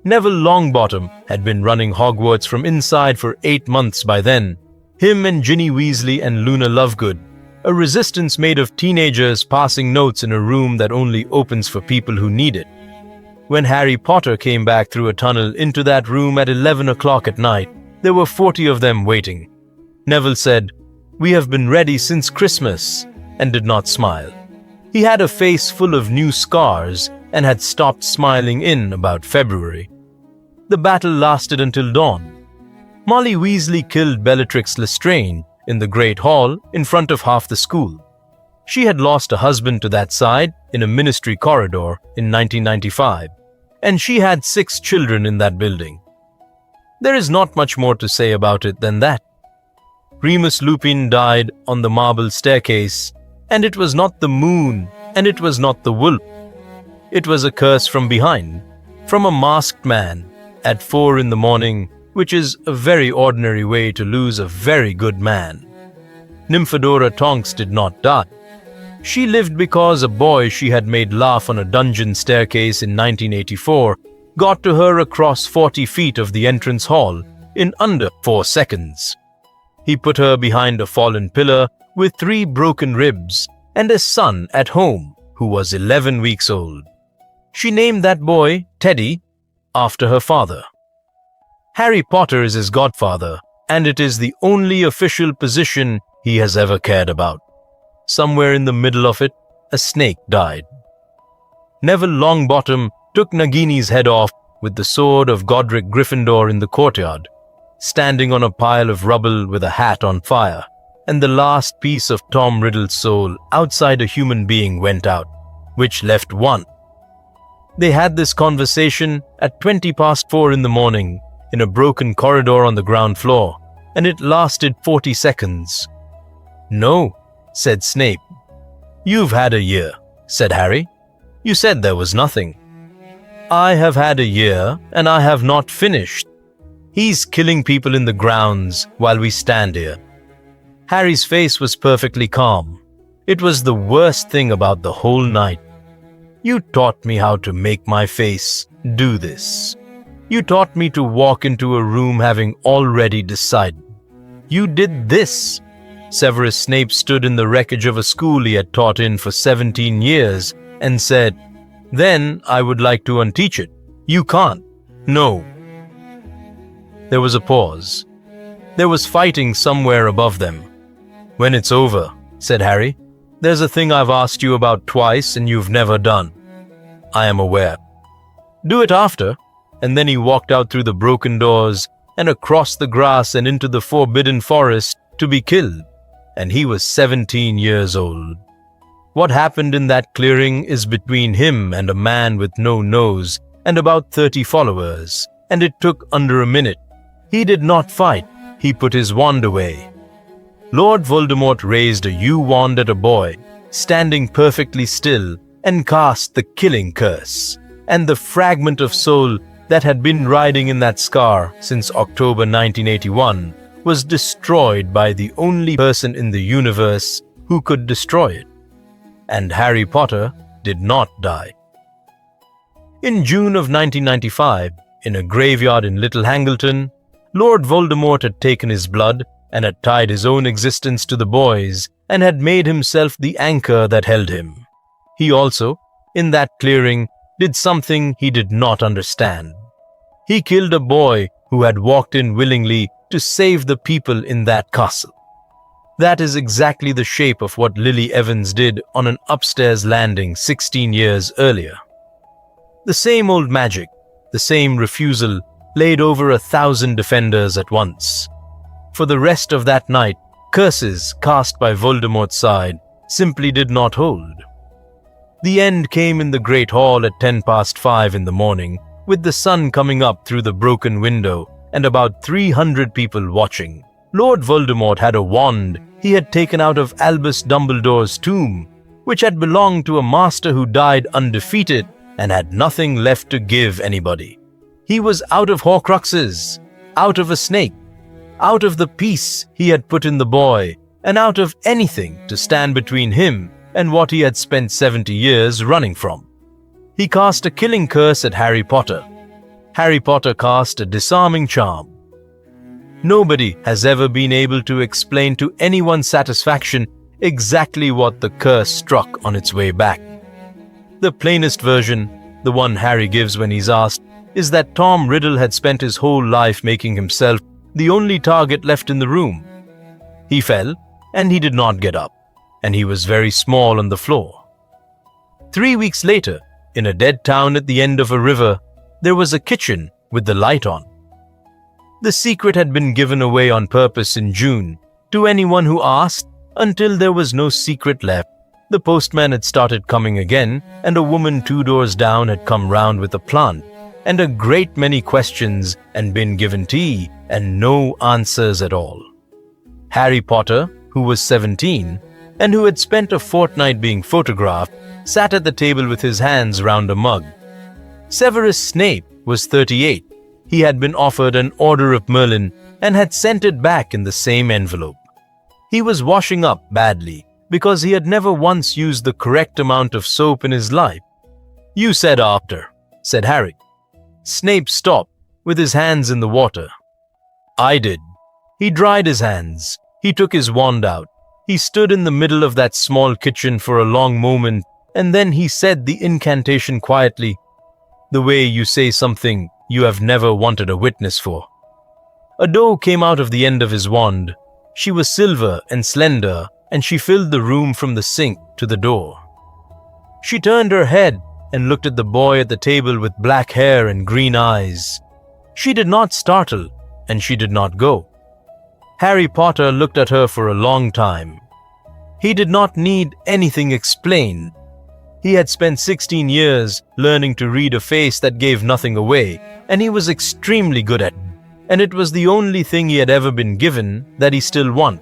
Neville Longbottom had been running Hogwarts from inside for 8 months by then. Him and Ginny Weasley and Luna Lovegood, a resistance made of teenagers passing notes in a room that only opens for people who need it. When Harry Potter came back through a tunnel into that room at 11 o'clock at night, there were 40 of them waiting. Neville said, "We have been ready since Christmas," and did not smile. He had a face full of new scars and had stopped smiling in about February. The battle lasted until dawn. Molly Weasley killed Bellatrix Lestrange in the Great Hall in front of half the school. She had lost a husband to that side in a ministry corridor in 1995, and she had 6 children in that building. There is not much more to say about it than that. Remus Lupin died on the marble staircase, and it was not the moon, and it was not the wolf. It was a curse from behind, from a masked man, at 4 in the morning, which is a very ordinary way to lose a very good man. Nymphadora Tonks did not die. She lived because a boy she had made laugh on a dungeon staircase in 1984 got to her across 40 feet of the entrance hall in under 4 seconds. He put her behind a fallen pillar with 3 broken ribs and a son at home who was 11 weeks old. She named that boy Teddy after her father. Harry Potter is his godfather, and it is the only official position he has ever cared about. Somewhere in the middle of it, a snake died. Neville Longbottom took Nagini's head off with the sword of Godric Gryffindor in the courtyard, standing on a pile of rubble with a hat on fire, and the last piece of Tom Riddle's soul outside a human being went out, which left 1. They had this conversation at 20 past 4 in the morning in a broken corridor on the ground floor, and it lasted 40 seconds. "No," said Snape. "You've had a year," said Harry. "You said there was nothing." "I have had a year, and I have not finished. He's killing people in the grounds while we stand here." Harry's face was perfectly calm. It was the worst thing about the whole night. You taught me how to make my face do this. You taught me to walk into a room having already decided. You did this. Severus Snape stood in the wreckage of a school he had taught in for 17 years and said, "Then I would like to unteach it. You can't. No." There was a pause. There was fighting somewhere above them. "When it's over," said Harry, "there's a thing I've asked you about twice and you've never done. I am aware. Do it after." And then he walked out through the broken doors and across the grass and into the forbidden forest to be killed. And he was 17 years old. What happened in that clearing is between him and a man with no nose and about 30 followers, and it took under a minute. He did not fight. He put his wand away. Lord Voldemort raised a yew wand at a boy, standing perfectly still, and cast the killing curse, and the fragment of soul that had been riding in that scar since October 1981 was destroyed by the only person in the universe who could destroy it. And Harry Potter did not die. In June of 1995, in a graveyard in Little Hangleton, Lord Voldemort had taken his blood and had tied his own existence to the boy's and had made himself the anchor that held him. He also, in that clearing, did something he did not understand. He killed a boy who had walked in willingly to save the people in that castle. That is exactly the shape of what Lily Evans did on an upstairs landing 16 years earlier. The same old magic, the same refusal, laid over 1,000 defenders at once. For the rest of that night, curses cast by Voldemort's side simply did not hold. The end came in the Great Hall at 5:10 in the morning, with the sun coming up through the broken window and about 300 people watching. Lord Voldemort had a wand he had taken out of Albus Dumbledore's tomb, which had belonged to a master who died undefeated and had nothing left to give anybody. He was out of Horcruxes, out of a snake, out of the peace he had put in the boy, and out of anything to stand between him and what he had spent 70 years running from. He cast a killing curse at Harry Potter. Harry Potter cast a disarming charm. Nobody has ever been able to explain to anyone's satisfaction exactly what the curse struck on its way back. The plainest version, the one Harry gives when he's asked, is that Tom Riddle had spent his whole life making himself the only target left in the room. He fell, and he did not get up, and he was very small on the floor. 3 weeks later, in a dead town at the end of a river, there was a kitchen with the light on. The secret had been given away on purpose in June to anyone who asked, until there was no secret left. The postman had started coming again, and a woman 2 doors down had come round with a plant, and a great many questions, and been given tea, and no answers at all. Harry Potter, who was 17, and who had spent a fortnight being photographed, sat at the table with his hands round a mug. Severus Snape was 38. He had been offered an Order of Merlin and had sent it back in the same envelope. He was washing up badly because he had never once used the correct amount of soap in his life. "You said after," said Harry. Snape stopped, with his hands in the water. "I did." He dried his hands. He took his wand out. He stood in the middle of that small kitchen for a long moment, and then he said the incantation quietly, the way you say something you have never wanted a witness for. A doe came out of the end of his wand. She was silver and slender, and she filled the room from the sink to the door. She turned her head and looked at the boy at the table with black hair and green eyes. She did not startle, and she did not go. Harry Potter looked at her for a long time. He did not need anything explained. He had spent 16 years learning to read a face that gave nothing away, and he was extremely good at it. And it was the only thing he had ever been given that he still wanted.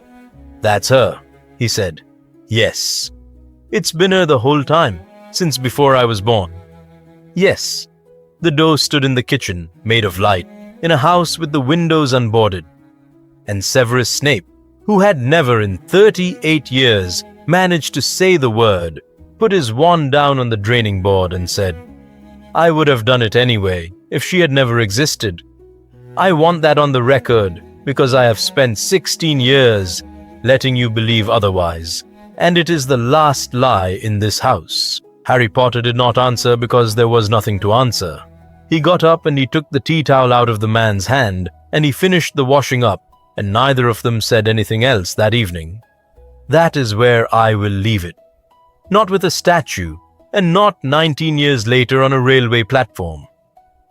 "That's her," he said. "Yes. It's been her the whole time, since before I was born." "Yes." The doe stood in the kitchen, made of light, in a house with the windows unboarded. And Severus Snape, who had never in 38 years managed to say the word, put his wand down on the draining board and said, "I would have done it anyway if she had never existed. I want that on the record because I have spent 16 years letting you believe otherwise, and it is the last lie in this house." Harry Potter did not answer because there was nothing to answer. He got up and he took the tea towel out of the man's hand and he finished the washing up, and neither of them said anything else that evening. That is where I will leave it. Not with a statue, and not 19 years later on a railway platform.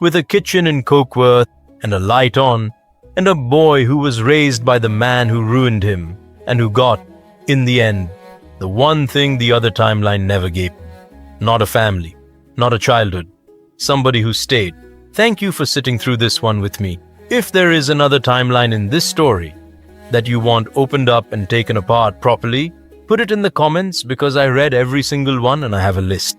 With a kitchen in Cokeworth and a light on, and a boy who was raised by the man who ruined him, and who got, in the end, the one thing the other timeline never gave. Not a family, not a childhood, somebody who stayed. Thank you for sitting through this one with me. If there is another timeline in this story that you want opened up and taken apart properly, put it in the comments because I read every single one and I have a list.